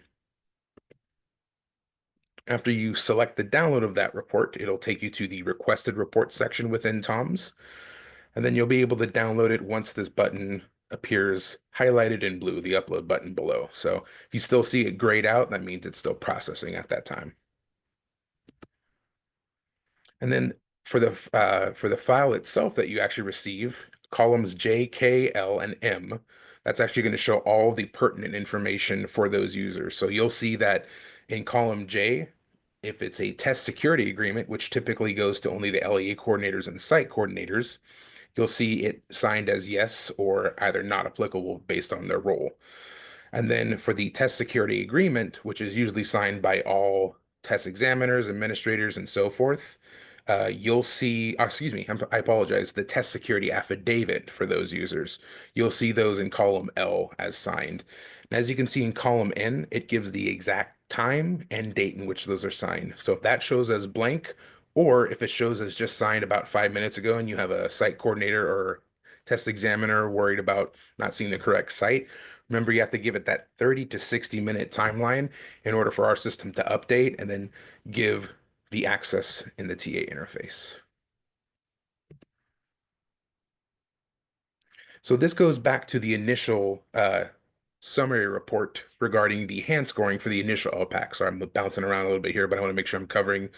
After you select the download of that report, it'll take you to the requested report section within Tom's, and then you'll be able to download it once this button appears highlighted in blue, the upload button below. So if you still see it grayed out, that means it's still processing at that time. And then for the file itself that you actually receive, columns J, K, L, and M, that's actually going to show all the pertinent information for those users. So you'll see that in column J, if it's a test security agreement, which typically goes to only the LEA coordinators and the site coordinators, you'll see it signed as yes or either not applicable based on their role. And then for the test security agreement, which is usually signed by all test examiners, administrators, and so forth, you'll see, I apologize, the test security affidavit for those users. You'll see those in column L as signed. And as you can see in column N, it gives the exact time and date in which those are signed. So if that shows as blank, or if it shows as just signed about 5 minutes ago and you have a site coordinator or test examiner worried about not seeing the correct site, remember you have to give it that 30 to 60 minute timeline in order for our system to update and then give the access in the TA interface. So this goes back to the initial summary report regarding the hand scoring for the initial LPAC. So I'm bouncing around a little bit here, but I want to make sure I'm covering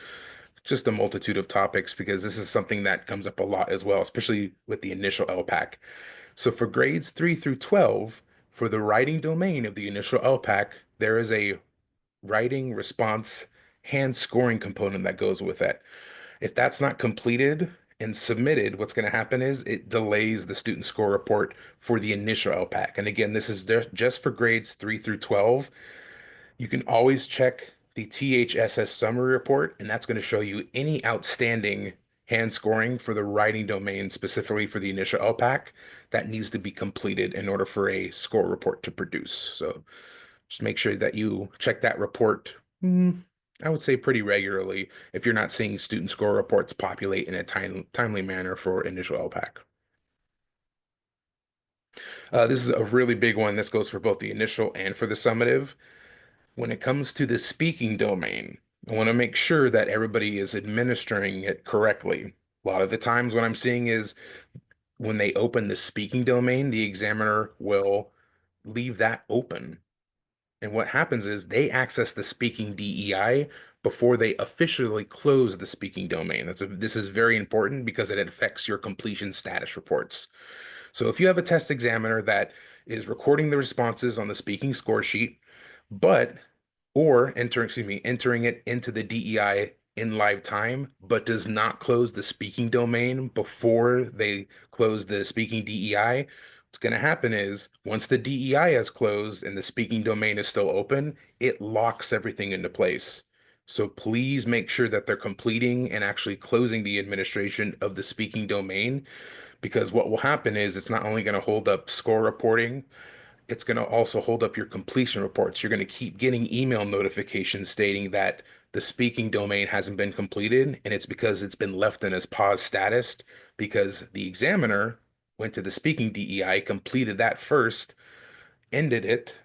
just a multitude of topics because this is something that comes up a lot as well, especially with the initial LPAC. So for grades 3 through 12, for the writing domain of the initial LPAC, there is a writing response hand scoring component that goes with it. If that's not completed and submitted, what's going to happen is it delays the student score report for the initial LPAC. And again, this is just for grades 3 through 12. You can always check the THSS summary report, and that's going to show you any outstanding hand scoring for the writing domain, specifically for the initial LPAC, that needs to be completed in order for a score report to produce. So just make sure that you check that report, I would say pretty regularly, if you're not seeing student score reports populate in a timely manner for initial LPAC. This is a really big one. This goes for both the initial and for the summative. When it comes to the speaking domain, I want to make sure that everybody is administering it correctly. A lot of the times what I'm seeing is when they open the speaking domain, the examiner will leave that open. And what happens is they access the speaking DEI before they officially close the speaking domain. This is very important because it affects your completion status reports. So if you have a test examiner that is recording the responses on the speaking score sheet, entering it into the DEI in live time, but does not close the speaking domain before they close the speaking DEI, what's going to happen is once the DEI has closed and the speaking domain is still open, it locks everything into place. So please make sure that they're completing and actually closing the administration of the speaking domain, because what will happen is it's not only going to hold up score reporting, it's going to also hold up your completion reports. You're going to keep getting email notifications stating that the speaking domain hasn't been completed, and it's because it's been left in as pause status because the examiner went to the speaking DEI, completed that first, ended it,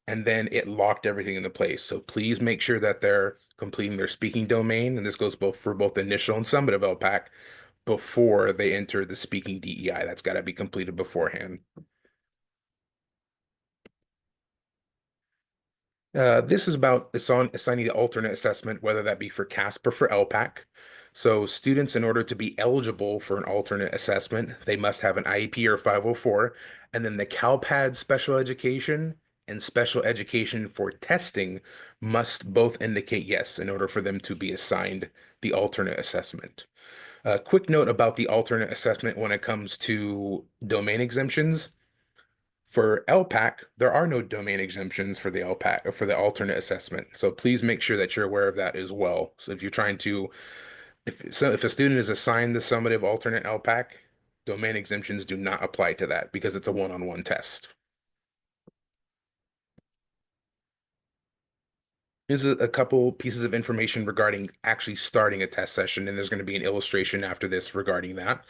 and then it locked everything into place. So please make sure that they're completing their speaking domain, and this goes for both initial and summative LPAC, before they enter the speaking DEI. That's got to be completed beforehand. This is about assigning the alternate assessment, whether that be for CASP or for LPAC. So students, in order to be eligible for an alternate assessment, they must have an IEP or 504, and then the CalPAD special education and special education for testing must both indicate yes in order for them to be assigned the alternate assessment. A quick note about the alternate assessment when it comes to domain exemptions. For LPAC, there are no domain exemptions for the LPAC or for the alternate assessment. So please make sure that you're aware of that as well. So if you're trying to, if a student is assigned the summative alternate LPAC, domain exemptions do not apply to that because it's a one-on-one test. Here's a couple pieces of information regarding actually starting a test session, and there's going to be an illustration after this regarding that.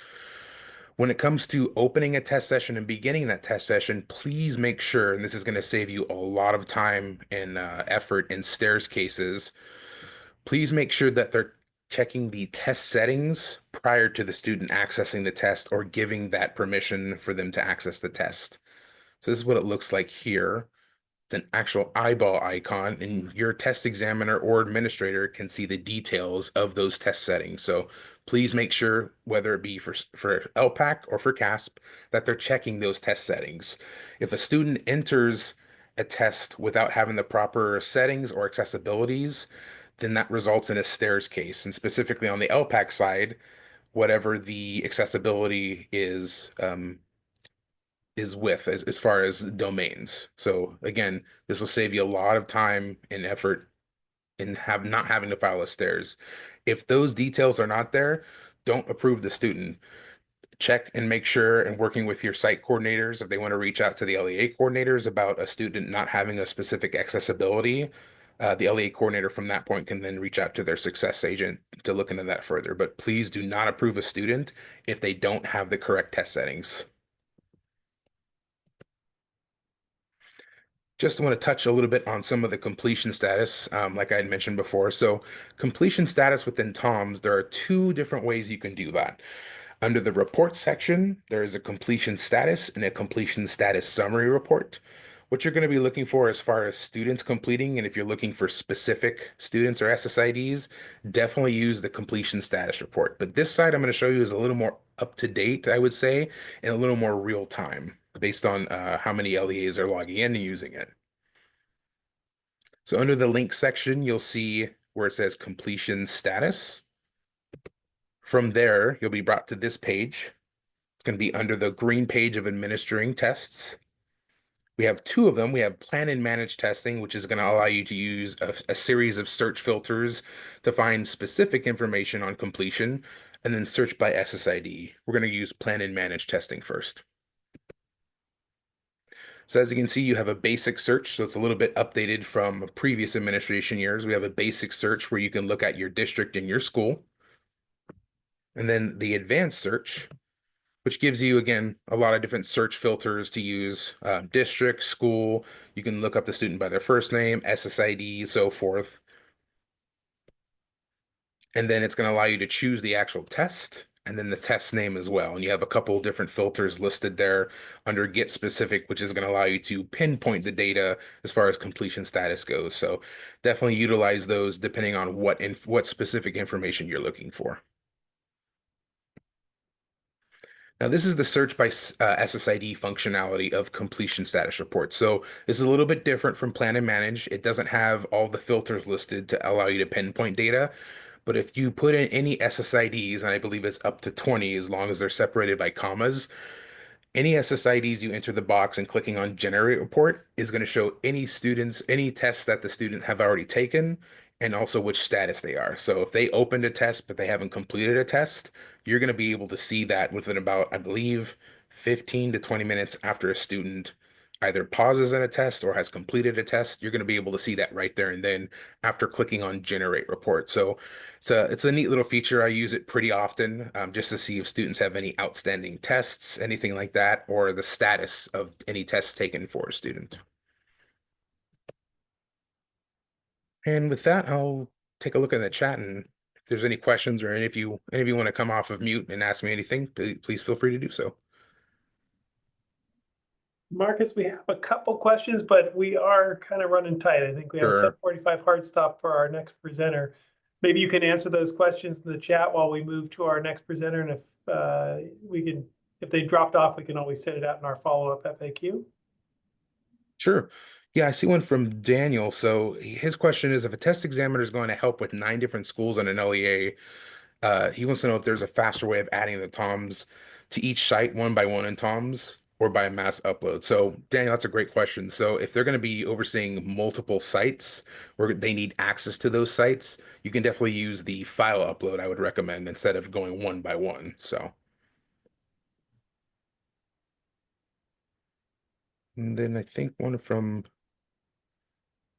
When it comes to opening a test session and beginning that test session, please make sure, and this is going to save you a lot of time and effort in stairs cases, please make sure that they're checking the test settings prior to the student accessing the test or giving that permission for them to access the test. So this is what it looks like here. It's an actual eyeball icon, and your test examiner or administrator can see the details of those test settings. So please make sure, whether it be for LPAC or for CASP, that they're checking those test settings. If a student enters a test without having the proper settings or accessibilities, then that results in a stairs case. And specifically on the LPAC side, whatever the accessibility is with as far as domains. So again, this will save you a lot of time and effort in not having to file a stairs. If those details are not there, don't approve the student. Check and make sure, and working with your site coordinators, if they want to reach out to the LEA coordinators about a student not having a specific accessibility, the LEA coordinator from that point can then reach out to their success agent to look into that further. But please do not approve a student if they don't have the correct test settings. Just want to touch a little bit on some of the completion status, like I had mentioned before. So completion status within TOMS, there are two different ways you can do that. Under the report section, there is a completion status and a completion status summary report. What you're going to be looking for as far as students completing, and if you're looking for specific students or SSIDs, definitely use the completion status report. But this side I'm going to show you is a little more up to date, I would say, and a little more real time based on how many LEAs are logging in and using it. So under the link section, you'll see where it says completion status. From there, you'll be brought to this page. It's going to be under the green page of administering tests. We have two of them. We have plan and manage testing, which is going to allow you to use a series of search filters to find specific information on completion, and then search by SSID. We're going to use plan and manage testing first. So as you can see, you have a basic search. So it's a little bit updated from previous administration years. We have a basic search where you can look at your district and your school. And then the advanced search, which gives you, again, a lot of different search filters to use. District, school, you can look up the student by their first name, SSID, so forth. And then it's going to allow you to choose the actual test and then the test name as well. And you have a couple different filters listed there under get specific, which is going to allow you to pinpoint the data as far as completion status goes. So definitely utilize those depending on what specific information you're looking for. Now, this is the search by SSID functionality of completion status report. So it's a little bit different from plan and manage. It doesn't have all the filters listed to allow you to pinpoint data. But if you put in any SSIDs, and I believe it's up to 20 as long as they're separated by commas, any SSIDs you enter the box and clicking on generate report is going to show any tests that the student have already taken and also which status they are. So if they opened a test but they haven't completed a test, you're going to be able to see that within about, I believe, 15 to 20 minutes after a student either pauses in a test or has completed a test. You're going to be able to see that right there and then after clicking on generate report. So it's a neat little feature. I use it pretty often just to see if students have any outstanding tests, anything like that, or the status of any tests taken for a student. And with that, I'll take a look at the chat, and if there's any questions or any of you want to come off of mute and ask me anything, please feel free to do so. Marcus, we have a couple questions, but we are kind of running tight. I think we have a Sure. 10:45 hard stop for our next presenter. Maybe you can answer those questions in the chat while we move to our next presenter. And if they dropped off, we can always send it out in our follow-up FAQ. Sure. Yeah, I see one from Daniel. So his question is, if a test examiner is going to help with 9 different schools on an LEA, he wants to know if there's a faster way of adding the TOMS to each site one by one in TOMS or by mass upload. So Daniel, that's a great question. So if they're going to be overseeing multiple sites or they need access to those sites, you can definitely use the file upload, I would recommend, instead of going one by one. So. And then I think one from,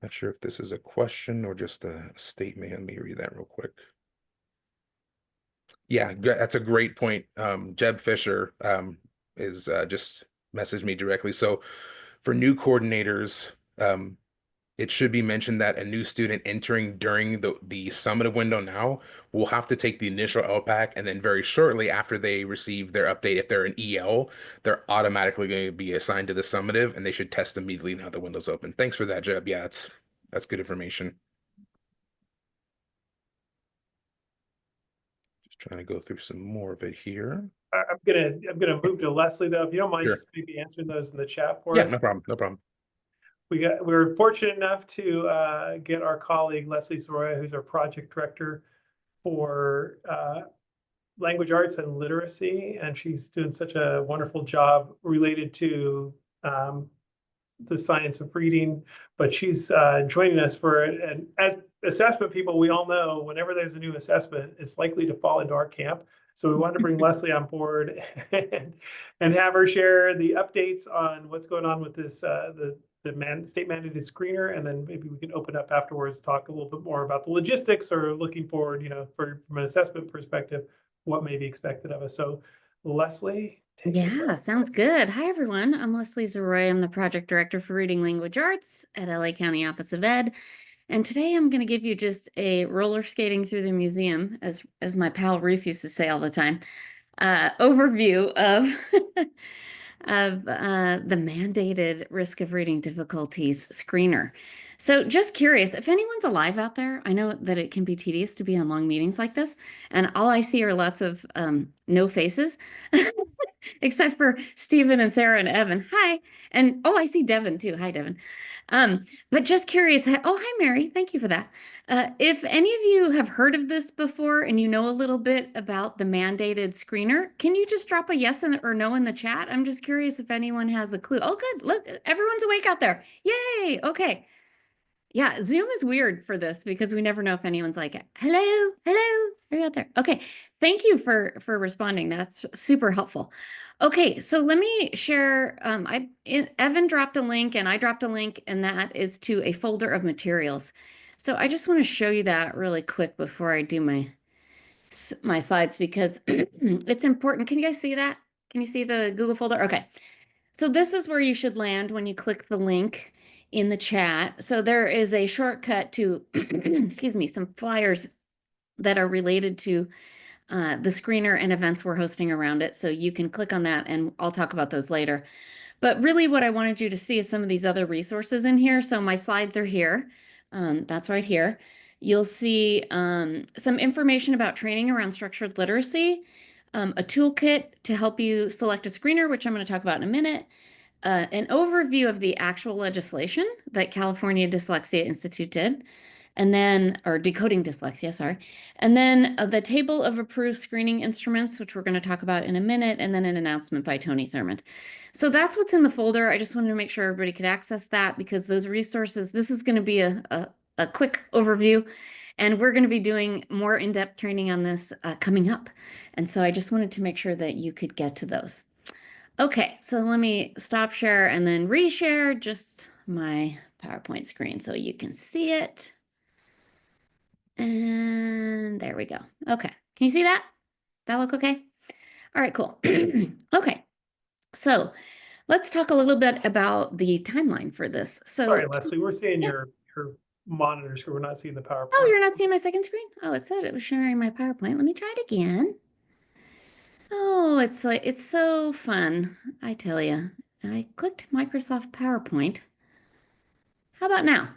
not sure if this is a question or just a statement. Let me read that real quick. Yeah, that's a great point. Jeb Fisher is just messaged me directly. So for new coordinators, it should be mentioned that a new student entering during the summative window now will have to take the initial LPAC, and then very shortly after they receive their update, if they're an EL, they're automatically going to be assigned to the summative, and they should test immediately now the window's open. Thanks for that, Jeb. Yeah, that's good information. Just trying to go through some more of it here. I'm gonna move to Leslie though, if you don't mind Sure. just maybe answering those in the chat for Yeah, us. no problem. No problem. We're fortunate enough to get our colleague Leslie Soroya, who's our project director for language arts and literacy, and she's doing such a wonderful job related to the science of reading. But she's joining us for an as assessment people. We all know whenever there's a new assessment, it's likely to fall into our camp. So we wanted to bring Leslie on board and have her share the updates on what's going on with this the state mandated screener, and then maybe we can open up afterwards to talk a little bit more about the logistics or looking forward, from an assessment perspective, what may be expected of us. So Leslie, take it Yeah, away. sounds good. Hi, everyone. I'm Leslie Zeroy. I'm the project director for Reading Language Arts at LA County Office of Ed. And today I'm going to give you just a roller skating through the museum, as my pal Ruth used to say all the time, overview of the mandated risk of reading difficulties screener. So just curious, if anyone's alive out there, I know that it can be tedious to be on long meetings like this, and all I see are lots of no faces, except for Stephen and Sarah and Evan. Hi. And oh, I see Devin too. Hi, Devin. But just curious. Oh, hi, Mary. Thank you for that. If any of you have heard of this before and you know a little bit about the mandated screener, can you just drop a yes or no in the chat? I'm just curious if anyone has a clue. Oh, good. Look, everyone's awake out there. Yay. Okay. Yeah, Zoom is weird for this because we never know if anyone's like, hello, hello, are you out there? Okay, thank you for responding. That's super helpful. Okay, so let me share. Evan dropped a link and I dropped a link, and that is to a folder of materials. So I just want to show you that really quick before I do my slides because it's important. Can you guys see that? Can you see the Google folder? Okay. So this is where you should land when you click the link in the chat. So there is a shortcut to, excuse me, some flyers that are related to the screener and events we're hosting around it. So you can click on that and I'll talk about those later. But really what I wanted you to see is some of these other resources in here. So my slides are here. That's right here. You'll see some information about training around structured literacy, a toolkit to help you select a screener, which I'm going to talk about in a minute, an overview of the actual legislation that California Dyslexia Institute did, and then, or Decoding Dyslexia, sorry, and then the table of approved screening instruments, which we're going to talk about in a minute, and then an announcement by Tony Thurmond. So that's what's in the folder. I just wanted to make sure everybody could access that because those resources, this is going to be a quick overview. And we're going to be doing more in-depth training on this coming up. And so I just wanted to make sure that you could get to those. Okay, so let me stop share and then reshare just my PowerPoint screen so you can see it. And there we go. Okay, can you see that? That look okay? All right, cool. Okay, so let's talk a little bit about the timeline for this. So, Sorry, Leslie, we're seeing Yeah. your monitor screen. We're not seeing the PowerPoint. Oh, you're not seeing my second screen? Oh, it said it was sharing my PowerPoint. Let me try it again. Oh, it's like, it's so fun. I tell you, I clicked Microsoft PowerPoint. How about now?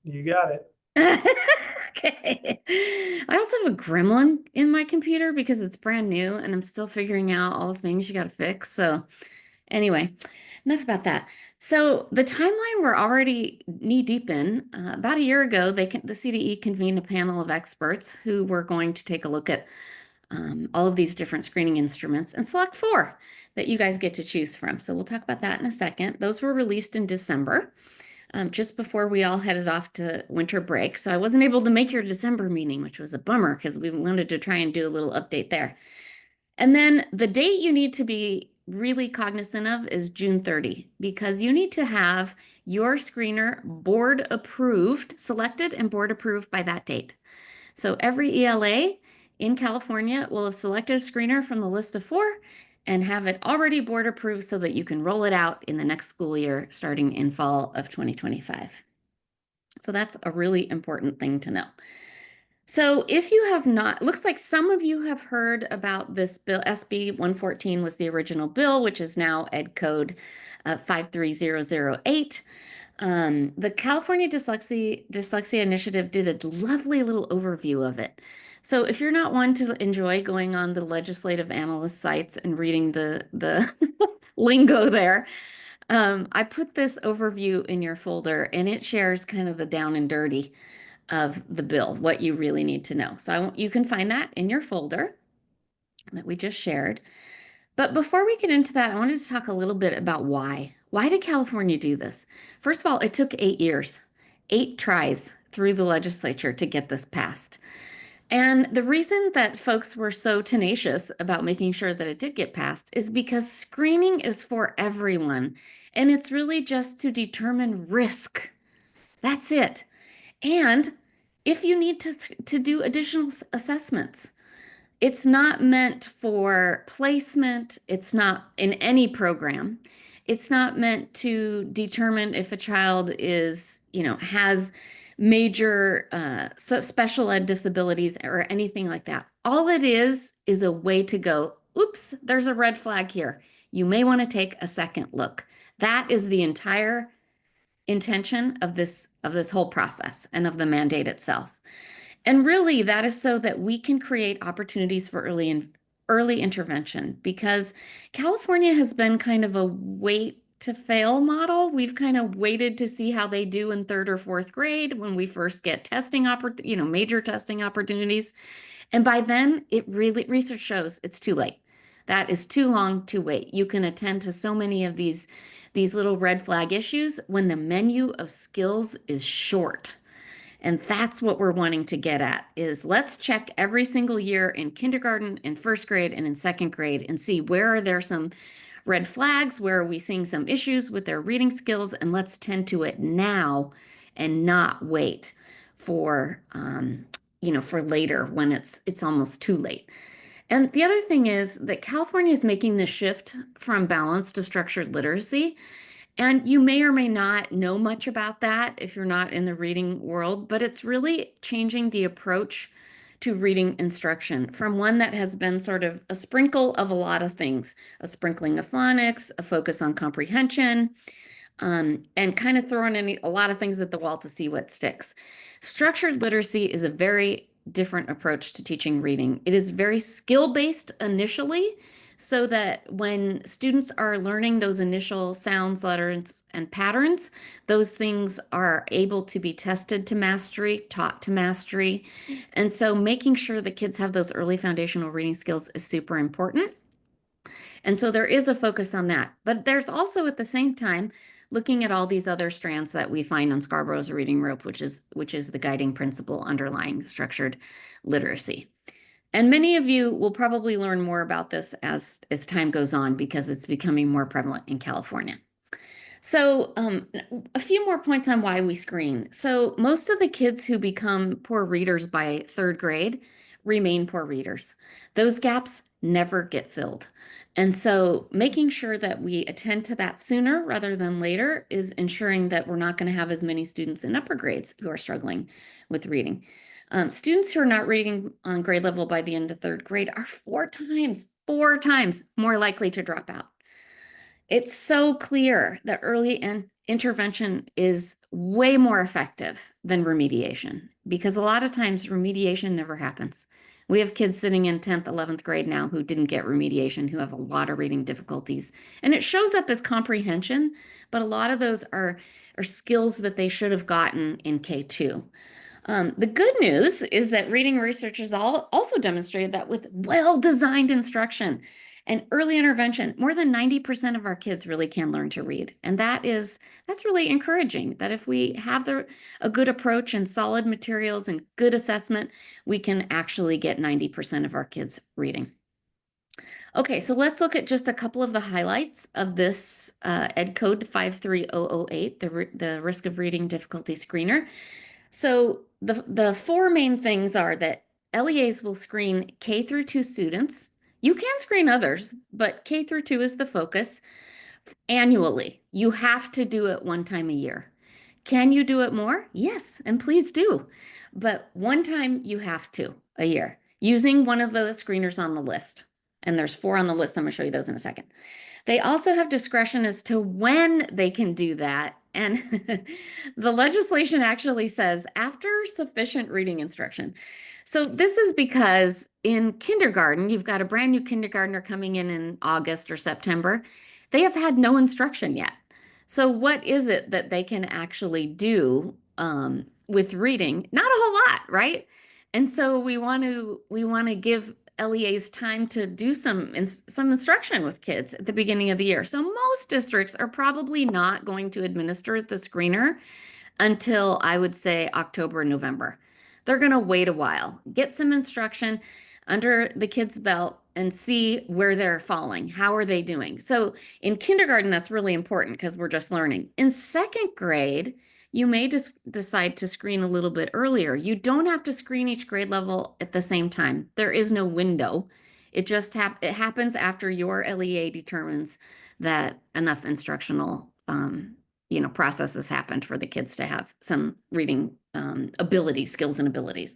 You got it. Okay. I also have a gremlin in my computer because it's brand new and I'm still figuring out all the things you got to fix. So anyway, enough about that. So the timeline we're already knee deep in. About a year ago, the CDE convened a panel of experts who were going to take a look at all of these different screening instruments and select 4 that you guys get to choose from. So we'll talk about that in a second. Those were released in December, just before we all headed off to winter break. So I wasn't able to make your December meeting, which was a bummer because we wanted to try and do a little update there. And then the date you need to be really cognizant of is June 30, because you need to have your screener board approved, selected and board approved by that date. So every ELA in California will have selected a screener from the list of 4 and have it already board approved so that you can roll it out in the next school year starting in fall of 2025. So that's a really important thing to know. So if you have not, looks like some of you have heard about this bill. SB 114 was the original bill, which is now Ed Code 53008. The California Dyslexia Initiative did a lovely little overview of it. So if you're not one to enjoy going on the legislative analyst sites and reading the lingo there, I put this overview in your folder and it shares kind of the down and dirty of the bill, what you really need to know. So you can find that in your folder that we just shared. But before we get into that, I wanted to talk a little bit about why. Why did California do this? First of all, it took 8 years, 8 tries through the legislature to get this passed. And the reason that folks were so tenacious about making sure that it did get passed is because screening is for everyone. And it's really just to determine risk. That's it. And if you need to do additional assessments. It's not meant for placement. It's not in any program. It's not meant to determine if a child is, has major special ed disabilities or anything like that. All it is a way to go, oops, there's a red flag here. You may want to take a second look. That is the entire intention of this whole process and of the mandate itself. And really, that is so that we can create opportunities for early intervention, because California has been kind of a wait to fail model. We've kind of waited to see how they do in 3rd or 4th grade when we first get testing major testing opportunities. And by then, research shows it's too late. That is too long to wait. You can attend to so many of these little red flag issues when the menu of skills is short. And that's what we're wanting to get at, is let's check every single year in kindergarten, in 1st grade, and in 2nd grade and see where are there some red flags, where are we seeing some issues with their reading skills, and let's tend to it now and not wait for, for later when it's almost too late. And the other thing is that California is making the shift from balanced to structured literacy. And you may or may not know much about that if you're not in the reading world, but it's really changing the approach to reading instruction from one that has been sort of a sprinkle of a lot of things, a sprinkling of phonics, a focus on comprehension, and kind of throwing in a lot of things at the wall to see what sticks. Structured literacy is a very different approach to teaching reading. It is very skill-based initially, so that when students are learning those initial sounds, letters, and patterns, those things are able to be tested to mastery, taught to mastery. And so making sure the kids have those early foundational reading skills is super important. And so there is a focus on that. But there's also at the same time looking at all these other strands that we find on Scarborough's reading rope, which is the guiding principle underlying structured literacy. And many of you will probably learn more about this as time goes on, because it's becoming more prevalent in California. So a few more points on why we screen. So most of the kids who become poor readers by 3rd grade remain poor readers. Those gaps never get filled. And so making sure that we attend to that sooner rather than later is ensuring that we're not going to have as many students in upper grades who are struggling with reading. Students who are not reading on grade level by the end of 3rd grade are 4 times more likely to drop out. It's so clear that early intervention is way more effective than remediation, because a lot of times remediation never happens. We have kids sitting in 10th, 11th grade now who didn't get remediation, who have a lot of reading difficulties. And it shows up as comprehension, but a lot of those are skills that they should have gotten in K2. The good news is that reading researchers also demonstrated that with well-designed instruction and early intervention, more than 90% of our kids really can learn to read. And that's really encouraging, that if we have a good approach and solid materials and good assessment, we can actually get 90% of our kids reading. Okay, so let's look at just a couple of the highlights of this Ed Code 53008, the Risk of Reading Difficulty Screener. So the 4 main things are that LEAs will screen K through 2 students. You can screen others, but K through 2 is the focus annually. You have to do it 1 time a year. Can you do it more? Yes, and please do. But 1 time you have to a year, using one of the screeners on the list. And there's 4 on the list. I'm going to show you those in a second. They also have discretion as to when they can do that. And the legislation actually says after sufficient reading instruction. So this is because in kindergarten, you've got a brand new kindergartner coming in August or September. They have had no instruction yet. So what is it that they can actually do with reading? Not a whole lot, right? And so we want to give LEAs time to do some instruction with kids at the beginning of the year. So most districts are probably not going to administer the screener until, I would say, October, November. They're going to wait a while, get some instruction under the kids' belt and see where they're falling. How are they doing? So in kindergarten, that's really important because we're just learning. In 2nd grade, you may just decide to screen a little bit earlier. You don't have to screen each grade level at the same time. There is no window. It just it happens after your LEA determines that enough instructional process has happened for the kids to have some reading skills and abilities.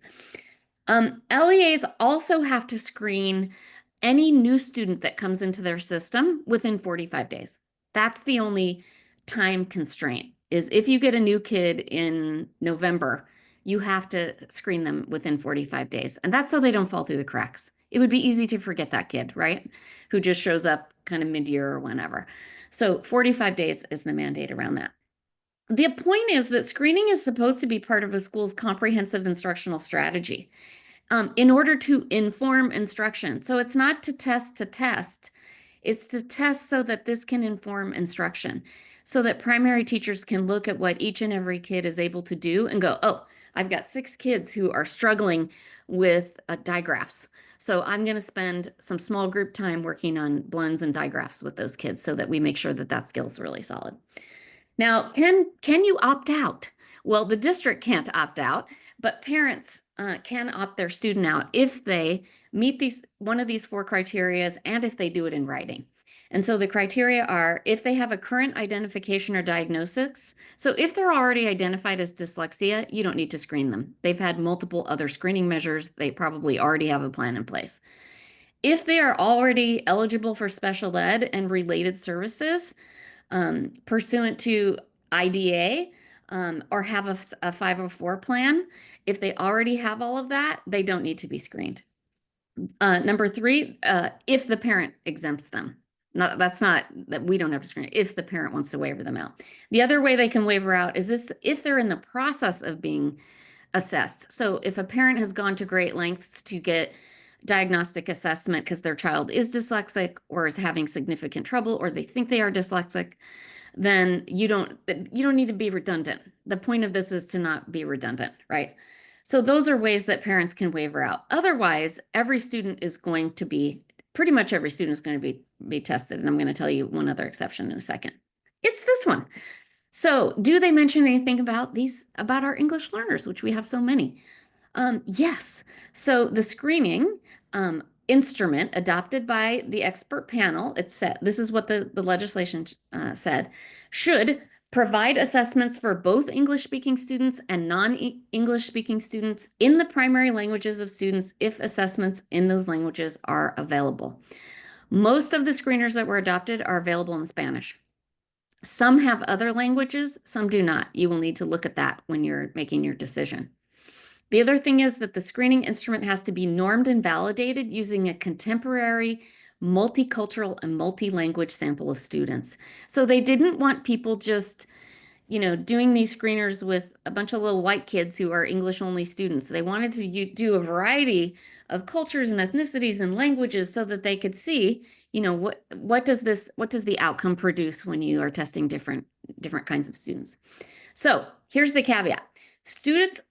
LEAs also have to screen any new student that comes into their system within 45 days. That's the only time constraint, is if you get a new kid in November, you have to screen them within 45 days. And that's so they don't fall through the cracks. It would be easy to forget that kid, right? Who just shows up kind of mid-year or whenever. So 45 days is the mandate around that. The point is that screening is supposed to be part of a school's comprehensive instructional strategy in order to inform instruction. So it's not to test, it's to test so that this can inform instruction, so that primary teachers can look at what each and every kid is able to do and go, oh, I've got 6 kids who are struggling with digraphs. So I'm going to spend some small group time working on blends and digraphs with those kids so that we make sure that that skill is really solid. Now, can you opt out? Well, the district can't opt out, but parents can opt their student out if they meet one of these 4 criteria and if they do it in writing. And so the criteria are if they have a current identification or diagnosis. So if they're already identified as dyslexia, you don't need to screen them. They've had multiple other screening measures. They probably already have a plan in place. If they are already eligible for special ed and related services, pursuant to IDA, or have a 504 plan, if they already have all of that, they don't need to be screened. Number 3, if the parent exempts them. That's not that we don't have to screen it, if the parent wants to waiver them out. The other way they can waiver out is if they're in the process of being assessed. So if a parent has gone to great lengths to get diagnostic assessment because their child is dyslexic or is having significant trouble, or they think they are dyslexic, then you don't need to be redundant. The point of this is to not be redundant, right? So those are ways that parents can waiver out. Otherwise, pretty much every student is going to be tested. And I'm going to tell you one other exception in a second. It's this one. So do they mention anything about our English learners, which we have so many? Yes. So the screening instrument adopted by the expert panel, this is what the legislation said, should provide assessments for both English-speaking students and non-English-speaking students in the primary languages of students if assessments in those languages are available. Most of the screeners that were adopted are available in Spanish. Some have other languages, some do not. You will need to look at that when you're making your decision. The other thing is that the screening instrument has to be normed and validated using a contemporary, multicultural, and multi-language sample of students. So they didn't want people just, doing these screeners with a bunch of little white kids who are English-only students. They wanted to do a variety of cultures and ethnicities and languages so that they could see, what does the outcome produce when you are testing different kinds of students. So here's the caveat. Students,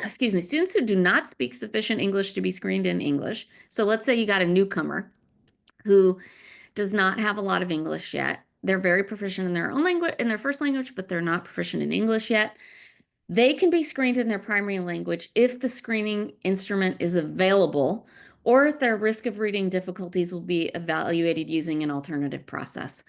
students who do not speak sufficient English to be screened in English. So let's say you got a newcomer who does not have a lot of English yet. They're very proficient in their own language, in their first language, but they're not proficient in English yet. They can be screened in their primary language if the screening instrument is available, or if their risk of reading difficulties will be evaluated using an alternative process.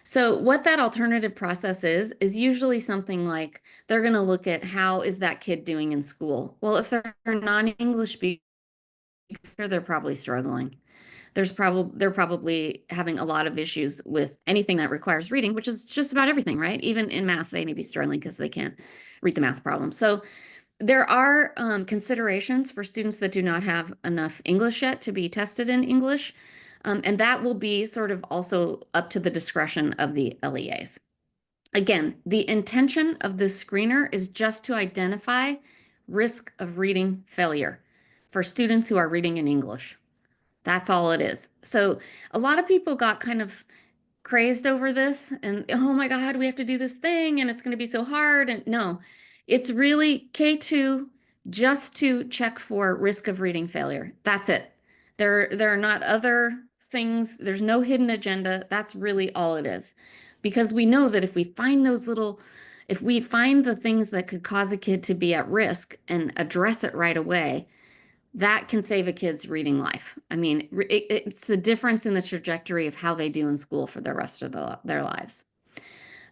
So what that alternative process is usually something like they're going to look at how is that kid doing in school. Well, if they're non-English speaker, they're probably struggling. They're probably having a lot of issues with anything that requires reading, which is just about everything, right? Even in math, they may be struggling because they can't read the math problem. So there are considerations for students that do not have enough English yet to be tested in English. And that will be sort of also up to the discretion of the LEAs. Again, the intention of this screener is just to identify risk of reading failure for students who are reading in English. That's all it is. So a lot of people got kind of crazed over this and, oh my God, we have to do this thing and it's going to be so hard. And no, it's really K2 just to check for risk of reading failure. That's it. There are not other things. There's no hidden agenda. That's really all it is. Because we know that if we find those little If we find the things that could cause a kid to be at risk and address it right away, that can save a kid's reading life. I mean, it's the difference in the trajectory of how they do in school for the rest of their lives.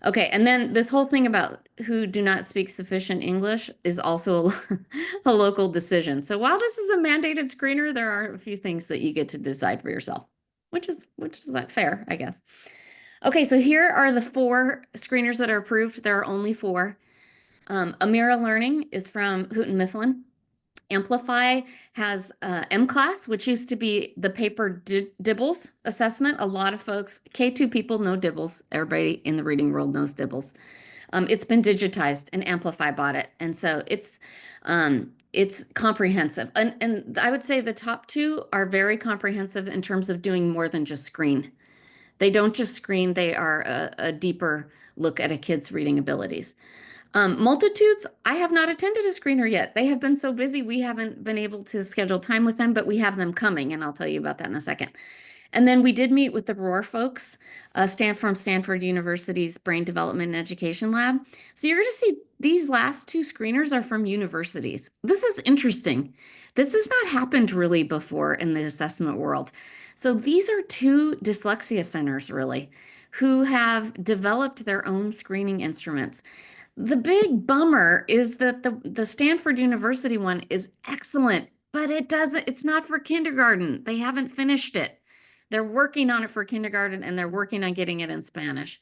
Okay, and then this whole thing about who do not speak sufficient English is also a local decision. So while this is a mandated screener, there are a few things that you get to decide for yourself, which is not fair, I guess. Okay, so here are the 4 screeners that are approved. There are only 4. Amira Learning is from Houghton Mifflin. Amplify has M-Class, which used to be the paper Dibbles assessment. A lot of folks, K2 people know Dibbles. Everybody in the reading world knows Dibbles. It's been digitized and Amplify bought it. And so it's comprehensive. And I would say the top 2 are very comprehensive in terms of doing more than just screen. They don't just screen, they are a deeper look at a kid's reading abilities. Multitudes, I have not attended a screener yet. They have been so busy, we haven't been able to schedule time with them, but we have them coming, and I'll tell you about that in a second. And then we did meet with the Roar folks, from Stanford University's Brain Development and Education Lab. So you're going to see these last 2 screeners are from universities. This is interesting. This has not happened really before in the assessment world. So these are 2 dyslexia centers, really, who have developed their own screening instruments. The big bummer is that the Stanford University one is excellent, but it's not for kindergarten. They haven't finished it. They're working on it for kindergarten, and they're working on getting it in Spanish.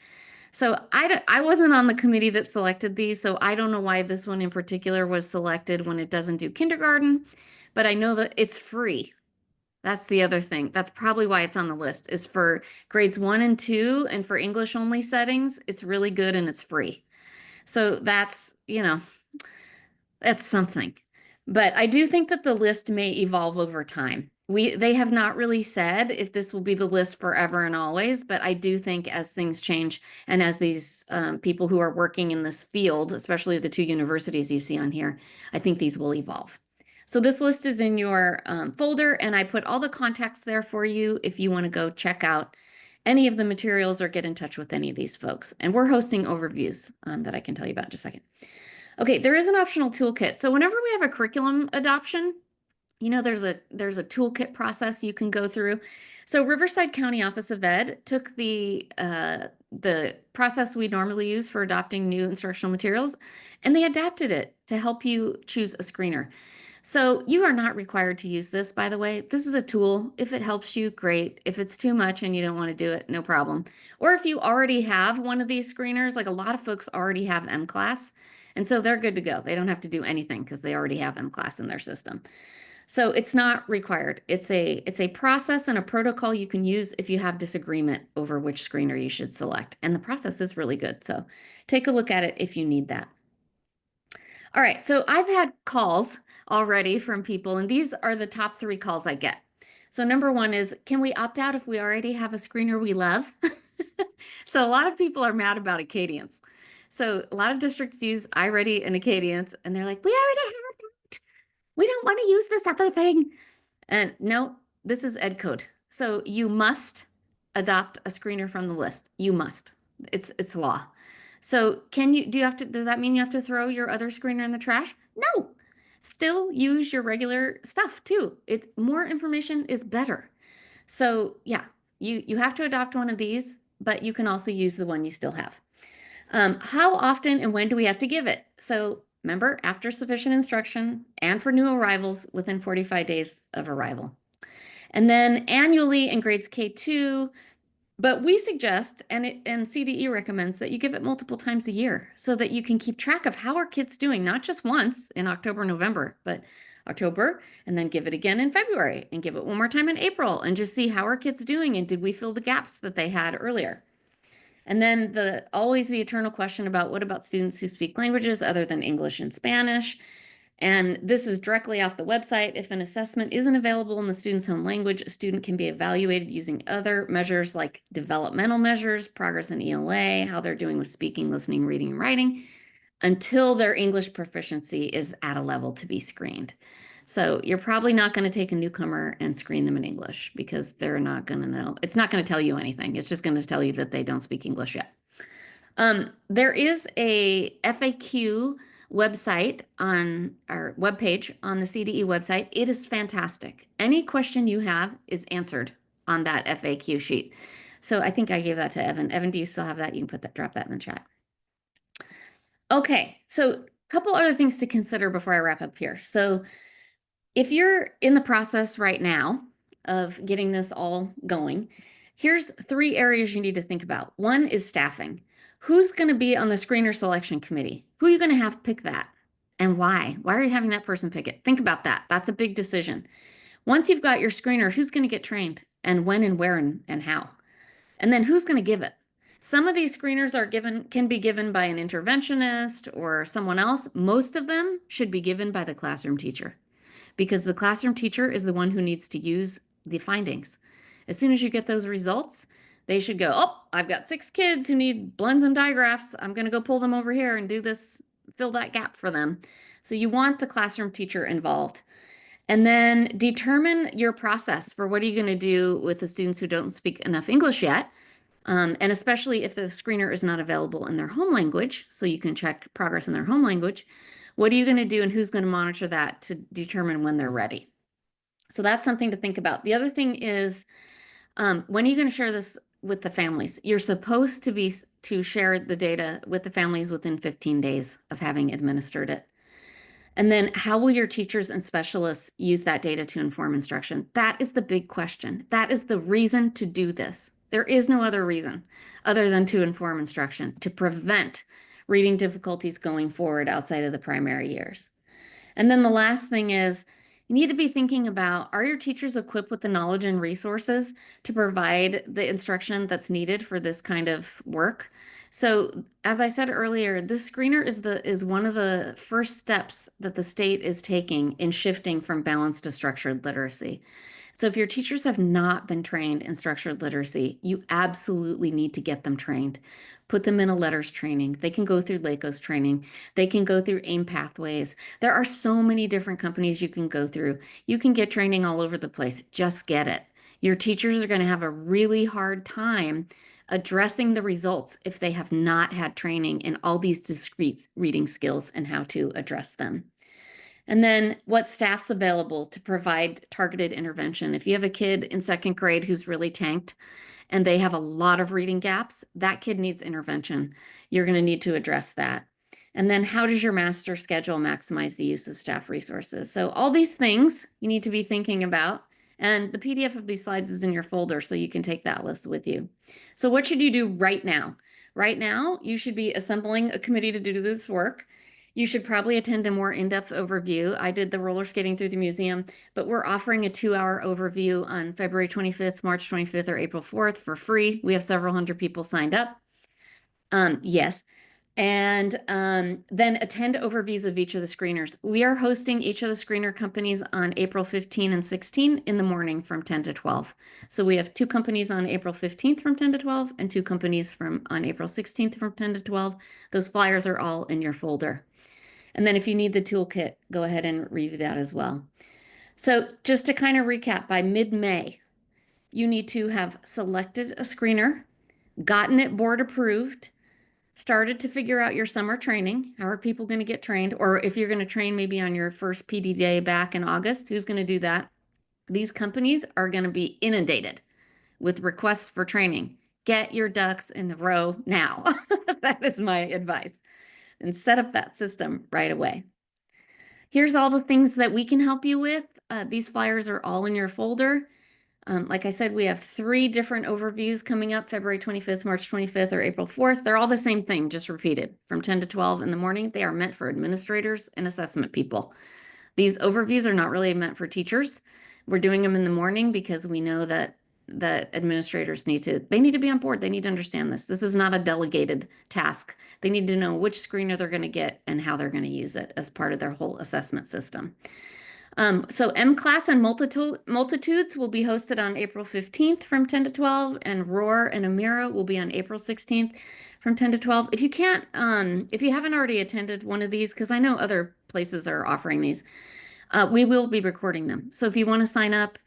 So I wasn't on the committee that selected these, so I don't know why this one in particular was selected when it doesn't do kindergarten, but I know that it's free. That's the other thing. That's probably why it's on the list, is for grades 1 and 2, and for English only settings, it's really good and it's free. So that's, that's something. But I do think that the list may evolve over time. They have not really said if this will be the list forever and always, but I do think as things change and as these people who are working in this field, especially the 2 universities you see on here, I think these will evolve. So this list is in your folder, and I put all the contacts there for you if you want to go check out any of the materials or get in touch with any of these folks. And we're hosting overviews that I can tell you about in just a second. Okay, there is an optional toolkit. So whenever we have a curriculum adoption, there's a toolkit process you can go through. So Riverside County Office of Ed took the process we normally use for adopting new instructional materials, and they adapted it to help you choose a screener. So you are not required to use this, by the way. This is a tool. If it helps you, great. If it's too much and you don't want to do it, no problem. Or if you already have one of these screeners, like a lot of folks already have M-Class, and so they're good to go. They don't have to do anything because they already have M-Class in their system. So it's not required. It's a process and a protocol you can use if you have disagreement over which screener you should select. And the process is really good. So take a look at it if you need that. All right, so I've had calls already from people, and these are the top 3 calls I get. So number 1 is, can we opt out if we already have a screener we love? So a lot of people are mad about Acadians. So a lot of districts use iReady and Acadians, and they're like, we already have it. We don't want to use this other thing. And no, this is Ed code. So you must adopt a screener from the list. You must. It's law. So does that mean you have to throw your other screener in the trash? No. Still use your regular stuff too. More information is better. So yeah, you have to adopt one of these, but you can also use the one you still have. How often and when do we have to give it? So remember, after sufficient instruction and for new arrivals within 45 days of arrival. And then annually in grades K2, but we suggest, and CDE recommends, that you give it multiple times a year so that you can keep track of how are kids doing, not just once in October, November, but October, and then give it again in February, and give it one more time in April, and just see how are kids doing, and did we fill the gaps that they had earlier? And then always the eternal question about what about students who speak languages other than English and Spanish? And this is directly off the website. If an assessment isn't available in the student's home language, a student can be evaluated using other measures like developmental measures, progress in ELA, how they're doing with speaking, listening, reading, and writing, until their English proficiency is at a level to be screened. So you're probably not going to take a newcomer and screen them in English because they're not going to know. It's not going to tell you anything. It's just going to tell you that they don't speak English yet. There is a FAQ website on our webpage on the CDE website. It is fantastic. Any question you have is answered on that FAQ sheet. So I think I gave that to Evan. Evan, do you still have that? You can drop that in the chat. Okay, so a couple other things to consider before I wrap up here. So if you're in the process right now of getting this all going, here's 3 areas you need to think about. One is staffing. Who's going to be on the screener selection committee? Who are you going to have pick that? And why? Why are you having that person pick it? Think about that. That's a big decision. Once you've got your screener, who's going to get trained and when and where and how? And then who's going to give it? Some of these screeners can be given by an interventionist or someone else. Most of them should be given by the classroom teacher, because the classroom teacher is the one who needs to use the findings. As soon as you get those results, they should go, oh, I've got 6 kids who need blends and digraphs. I'm going to go pull them over here and do this, fill that gap for them. So you want the classroom teacher involved. And then determine your process for what are you going to do with the students who don't speak enough English yet. And especially if the screener is not available in their home language, so you can check progress in their home language. What are you going to do and who's going to monitor that to determine when they're ready? So that's something to think about. The other thing is, when are you going to share this with the families? You're supposed to share the data with the families within 15 days of having administered it. And then how will your teachers and specialists use that data to inform instruction? That is the big question. That is the reason to do this. There is no other reason other than to inform instruction, to prevent reading difficulties going forward outside of the primary years. And then the last thing is, you need to be thinking about, are your teachers equipped with the knowledge and resources to provide the instruction that's needed for this kind of work? So as I said earlier, this screener is one of the first steps that the state is taking in shifting from balanced to structured literacy. So if your teachers have not been trained in structured literacy, you absolutely need to get them trained. Put them in a letters training. They can go through LACOE's training. They can go through AIM pathways. There are so many different companies you can go through. You can get training all over the place. Just get it. Your teachers are going to have a really hard time addressing the results if they have not had training in all these discrete reading skills and how to address them. And then what staff's available to provide targeted intervention. If you have a kid in 2nd grade who's really tanked and they have a lot of reading gaps, that kid needs intervention. You're going to need to address that. And then how does your master schedule maximize the use of staff resources? So all these things you need to be thinking about. And the PDF of these slides is in your folder, so you can take that list with you. So what should you do right now? Right now, you should be assembling a committee to do this work. You should probably attend a more in-depth overview. I did the roller skating through the museum, but we're offering a 2-hour overview on February 25th, March 25th, or April 4th for free. We have several hundred people signed up. Yes. And then attend overviews of each of the screeners. We are hosting each of the screener companies on April 15 and 16 in the morning from 10 to 12. So we have 2 companies on April 15th from 10 to 12 and 2 companies on April 16th from 10 to 12. Those flyers are all in your folder. And then if you need the toolkit, go ahead and review that as well. So just to kind of recap, by mid-May, you need to have selected a screener, gotten it board approved, started to figure out your summer training. How are people going to get trained? Or if you're going to train maybe on your first PD day back in August, who's going to do that? These companies are going to be inundated with requests for training. Get your ducks in a row now. That is my advice. And set up that system right away. Here's all the things that we can help you with. These flyers are all in your folder. Like I said, we have 3 different overviews coming up, February 25th, March 25th, or April 4th. They're all the same thing, just repeated from 10 to 12 in the morning. They are meant for administrators and assessment people. These overviews are not really meant for teachers. We're doing them in the morning because we know that administrators need to be on board. They need to understand this. This is not a delegated task. They need to know which screener they're going to get and how they're going to use it as part of their whole assessment system. So M-Class and Multitudes will be hosted on April 15th from 10 to 12, and Roar and Amira will be on April 16th from 10 to 12. If you can't, if you haven't already attended one of these, because I know other places are offering these, we will be recording them. So if you want to sign up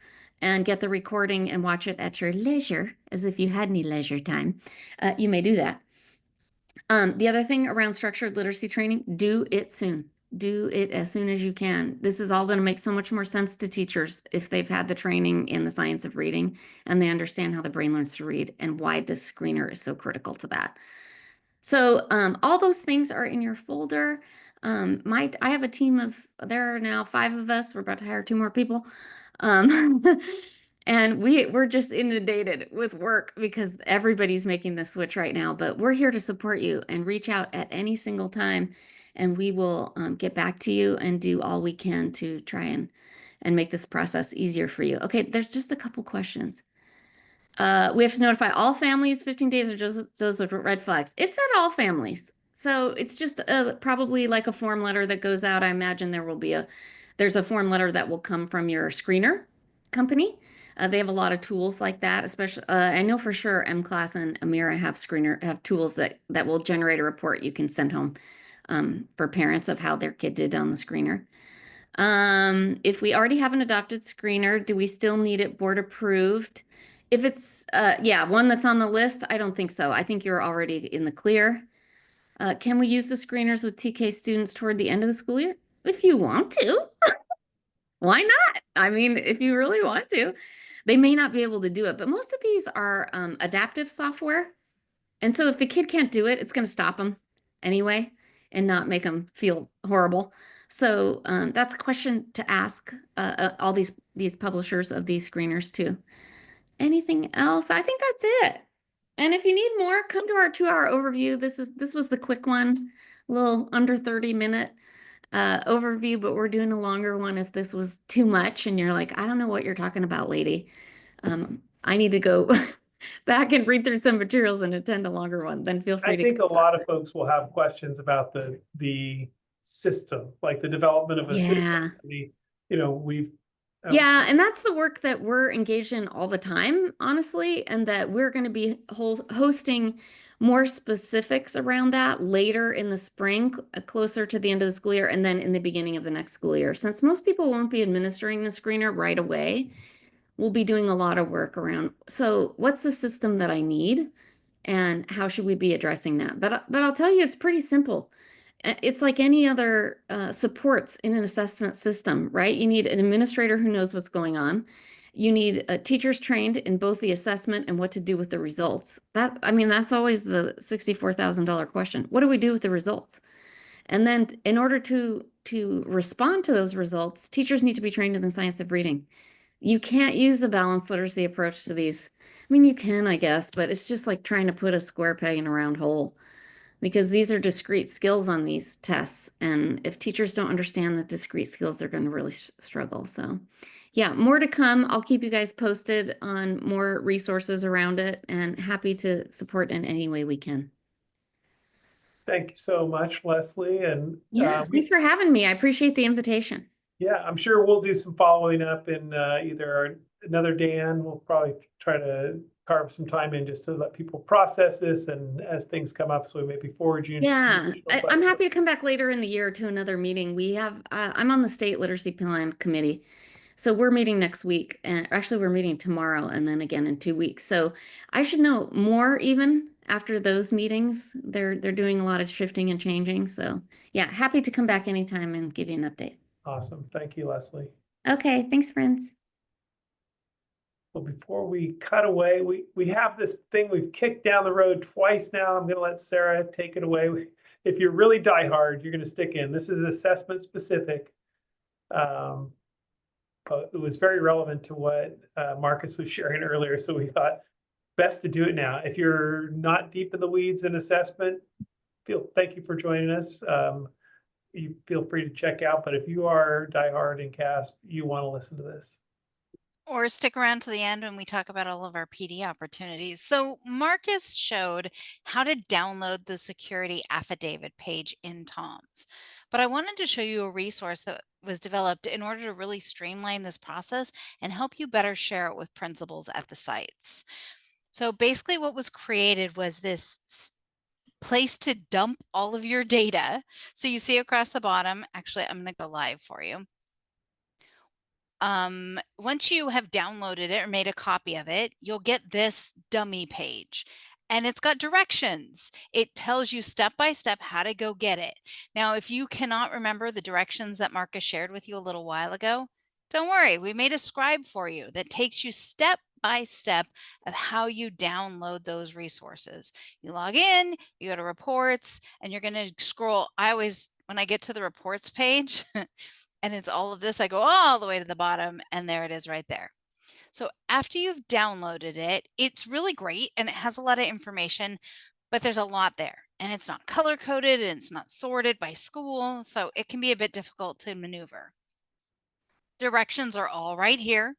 and get the recording and watch it at your leisure, as if you had any leisure time, you may do that. The other thing around structured literacy training, do it soon. Do it as soon as you can. This is all going to make so much more sense to teachers if they've had the training in the science of reading and they understand how the brain learns to read and why this screener is so critical to that. So all those things are in your folder. I have a team of, there are now 5 of us. We're about to hire 2 more people. And we're just inundated with work because everybody's making the switch right now, but we're here to support you and reach out at any single time. And we will get back to you and do all we can to try and make this process easier for you. Okay, there's just a couple questions. We have to notify all families 15 days or just those with red flags. It said all families. So it's just probably like a form letter that goes out. I imagine there's a form letter that will come from your screener company. They have a lot of tools like that, especially I know for sure M-Class and Amira have tools that will generate a report you can send home for parents of how their kid did on the screener. If we already have an adopted screener, do we still need it board approved? If it's, one that's on the list, I don't think so. I think you're already in the clear. Can we use the screeners with TK students toward the end of the school year? If you want to. Why not? I mean, if you really want to. They may not be able to do it, but most of these are adaptive software. And so if the kid can't do it, it's going to stop them anyway and not make them feel horrible. So that's a question to ask all these publishers of these screeners too. Anything else? I think that's it. And if you need more, come to our 2-hour overview. This was the quick one, a little under 30-minute overview, but we're doing a longer one if this was too much and you're like, I don't know what you're talking about, lady. I need to go back and read through some materials and attend a longer one. Then feel free I to. think a lot of folks will have questions about the system, like the development of a system. We've Yeah, and that's the work that we're engaged in all the time, honestly, and that we're going to be hosting more specifics around that later in the spring, closer to the end of the school year, and then in the beginning of the next school year. Since most people won't be administering the screener right away, we'll be doing a lot of work around, so what's the system that I need, and how should we be addressing that? But I'll tell you, it's pretty simple. It's like any other supports in an assessment system, right? You need an administrator who knows what's going on. You need teachers trained in both the assessment and what to do with the results. That's always the $64,000 question. What do we do with the results? And then in order to respond to those results, teachers need to be trained in the science of reading. You can't use a balanced literacy approach to these. I mean, you can, I guess, but it's just like trying to put a square peg in a round hole, because these are discrete skills on these tests. And if teachers don't understand the discrete skills, they're going to really struggle. So yeah, more to come. I'll keep you guys posted on more resources around it, and happy to support in any way we can. Thank you so much, Leslie. And yeah, thanks for having me. I appreciate the invitation. Yeah, I'm sure we'll do some following up in either another DAAN. We'll probably try to carve some time in just to let people process this, and as things come up, so we maybe forward you. Yeah, I'm happy to come back later in the year to another meeting. We have, I'm on the State Literacy Plan Committee. So we're meeting next week, and actually we're meeting tomorrow and then again in 2 weeks. So I should know more even after those meetings. They're doing a lot of shifting and changing. So yeah, happy to come back anytime and give you an update. Awesome. Thank you, Leslie. Okay, thanks, friends. Well, before we cut away, we have this thing we've kicked down the road twice now. I'm going to let Sarah take it away. If you're really diehard, you're going to stick in. This is assessment specific. But it was very relevant to what Marcus was sharing earlier. So we thought best to do it now. If you're not deep in the weeds in assessment, thank you for joining us. You feel free to check out, but if you are diehard in CASP, you want to listen to this. Or stick around to the end when we talk about all of our PD opportunities. So Marcus showed how to download the security affidavit page in TOMS. But I wanted to show you a resource that was developed in order to really streamline this process and help you better share it with principals at the sites. So basically what was created was this place to dump all of your data. So you see across the bottom, actually, I'm going to go live for you. Once you have downloaded it or made a copy of it, you'll get this dummy page. and it's got directions. It tells you step by step how to go get it. Now, if you cannot remember the directions that Marcus shared with you a little while ago, don't worry, we made a scribe for you that takes you step by step of how you download those resources. You log in, you go to reports, and you're going to scroll. I always, when I get to the reports page and it's all of this, I go all the way to the bottom, and there it is right there. So after you've downloaded it, it's really great and it has a lot of information, but there's a lot there and it's not color coded and it's not sorted by school. So it can be a bit difficult to maneuver. Directions are all right here.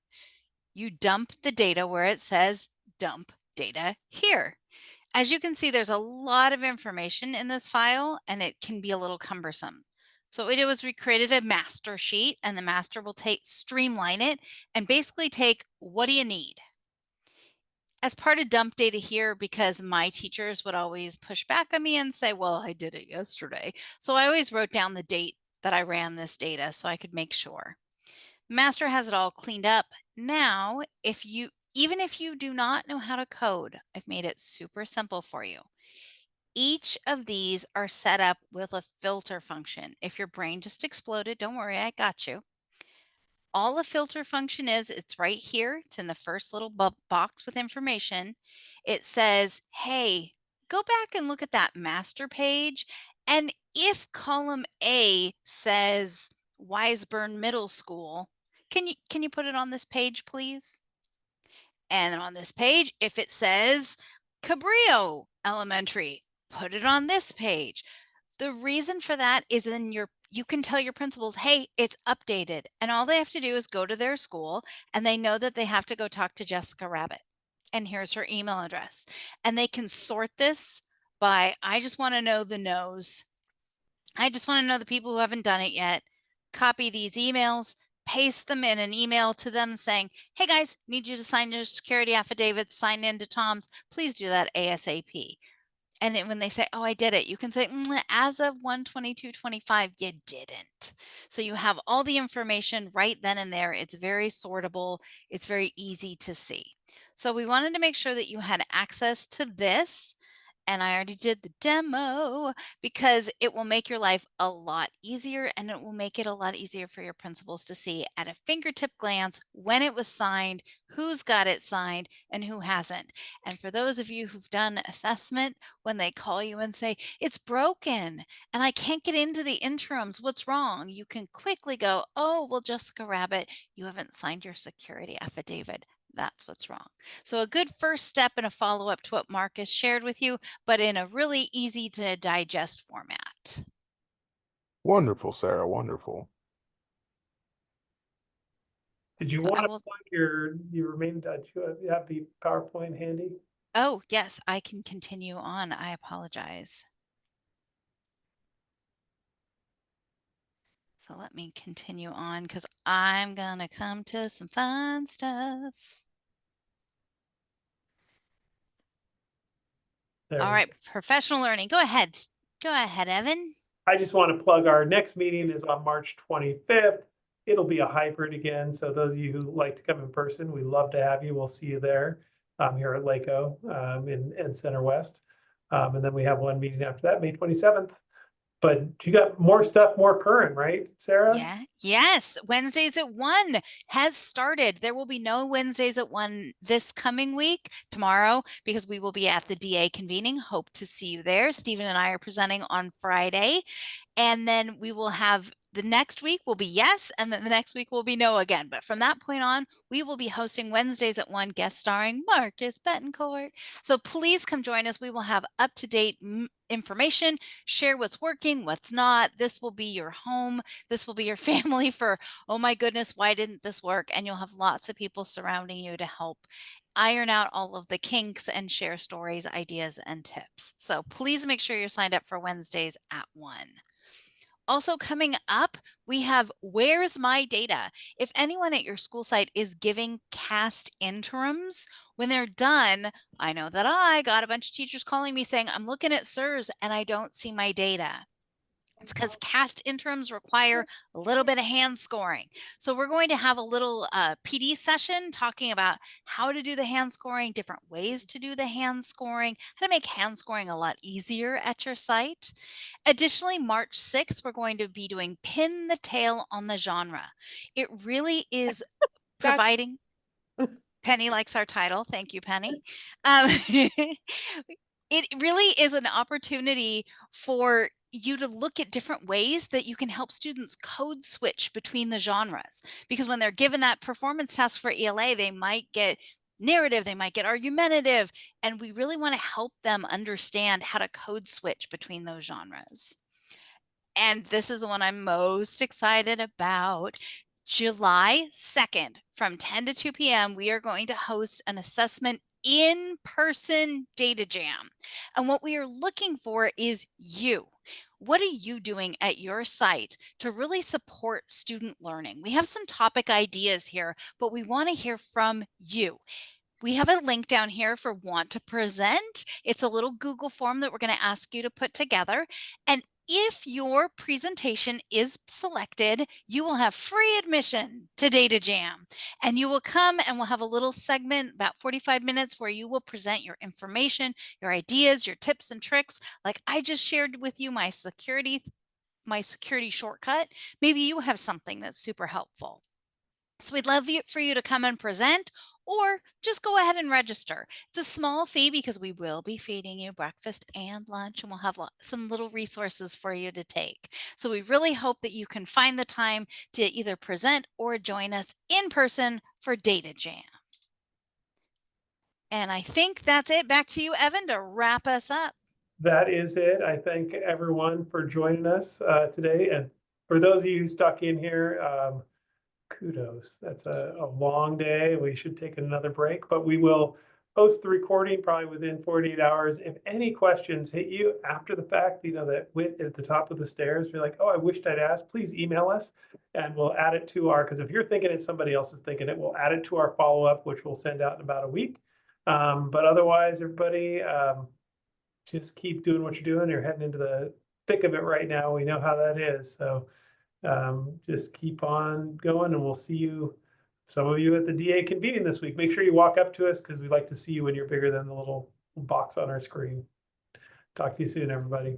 You dump the data where it says dump data here. As you can see, there's a lot of information in this file and it can be a little cumbersome. So what we did was we created a master sheet, and the master will streamline it and basically take, what do you need? As part of dump data here, because my teachers would always push back on me and say, well, I did it yesterday. So I always wrote down the date that I ran this data so I could make sure. Master has it all cleaned up. Now, even if you do not know how to code, I've made it super simple for you. Each of these are set up with a filter function. If your brain just exploded, don't worry, I got you. All a filter function is, it's right here. It's in the first little box with information. It says, hey, go back and look at that master page. And if column A says Wiseburn Middle School, can you put it on this page, please? And then on this page, if it says Cabrillo Elementary, put it on this page. The reason for that is then you can tell your principals, hey, it's updated. And all they have to do is go to their school and they know that they have to go talk to Jessica Rabbit. And here's her email address. And they can sort this by, I just want to know the no's. I just want to know the people who haven't done it yet. Copy these emails, paste them in an email to them saying, hey guys, need you to sign your security affidavits, sign into Tom's. Please do that ASAP. And then when they say, oh, I did it, you can say, as of 1/22/25, you didn't. So you have all the information right then and there. It's very sortable. It's very easy to see. So we wanted to make sure that you had access to this. And I already did the demo because it will make your life a lot easier, and it will make it a lot easier for your principals to see at a fingertip glance when it was signed, who's got it signed, and who hasn't. And for those of you who've done assessment, when they call you and say, it's broken and I can't get into the interims, what's wrong? You can quickly go, oh, well, Jessica Rabbit, you haven't signed your security affidavit. That's what's wrong. So a good first step and a follow-up to what Marcus shared with you, but in a really easy to digest format. Wonderful, Sarah. Wonderful. Did you So want to plug you have the PowerPoint handy? Oh, yes, I can continue on. I apologize. So let me continue on because I'm going to come to some fun stuff. All right, professional learning. Go ahead. Go ahead, Evan. I just want to plug our next meeting is on March 25th. It'll be a hybrid again. So those of you who like to come in person, we'd love to have you. We'll see you there here at LACOE in Center West. And then we have one meeting after that, May 27th. But you got more stuff, more current, right, Sarah? Yeah. Yes. Wednesdays at 1 has started. There will be no Wednesdays at 1 this coming week, tomorrow, because we will be at the DA convening. Hope to see you there. Stephen and I are presenting on Friday. And then we will have the next week will be yes, and then the next week will be no again. But from that point on, we will be hosting Wednesdays at 1, guest starring Marcus Betancourt. So please come join us. We will have up-to-date information, share what's working, what's not. This will be your home. This will be your family for, oh my goodness, why didn't this work? And you'll have lots of people surrounding you to help iron out all of the kinks and share stories, ideas, and tips. So please make sure you're signed up for Wednesdays at 1. Also coming up, we have Where's My Data? If anyone at your school site is giving cast interims, when they're done, I know that I got a bunch of teachers calling me saying, I'm looking at SIRS and I don't see my data. It's because cast interims require a little bit of hand scoring. So we're going to have a little PD session talking about how to do the hand scoring, different ways to do the hand scoring, how to make hand scoring a lot easier at your site. Additionally, March 6th, we're going to be doing Pin the Tail on the Genre. It really is providing... Penny likes our title. Thank you, Penny. It really is an opportunity for you to look at different ways that you can help students code switch between the genres. Because when they're given that performance task for ELA, they might get narrative, they might get argumentative, and we really want to help them understand how to code switch between those genres. And this is the one I'm most excited about. July 2nd from 10 to 2 p.m., we are going to host an assessment in-person data jam. And what we are looking for is you. What are you doing at your site to really support student learning? We have some topic ideas here, but we want to hear from you. We have a link down here for Want to Present. It's a little Google form that we're going to ask you to put together. And if your presentation is selected, you will have free admission to Data Jam. And you will come and we'll have a little segment, about 45 minutes, where you will present your information, your ideas, your tips and tricks. Like I just shared with you my security shortcut. Maybe you have something that's super helpful. So we'd love for you to come and present, or just go ahead and register. It's a small fee because we will be feeding you breakfast and lunch, and we'll have some little resources for you to take. So we really hope that you can find the time to either present or join us in person for Data Jam. And I think that's it. Back to you, Evan, to wrap us up. That is it. I thank everyone for joining us today. And for those of you who stuck in here, kudos. That's a long day. We should take another break, but we will post the recording probably within 48 hours. If any questions hit you after the fact, you know, that wit at the top of the stairs, be like, oh, I wished I'd asked, please email us and we'll add it to our, because if you're thinking it, somebody else is thinking it, we'll add it to our follow-up, which we'll send out in about a week. But otherwise, everybody, just keep doing what you're doing. You're heading into the thick of it right now. We know how that is. So just keep on going, and we'll see you, some of you, at the DA convening this week. Make sure you walk up to us because we'd like to see you when you're bigger than the little box on our screen. Talk to you soon, everybody.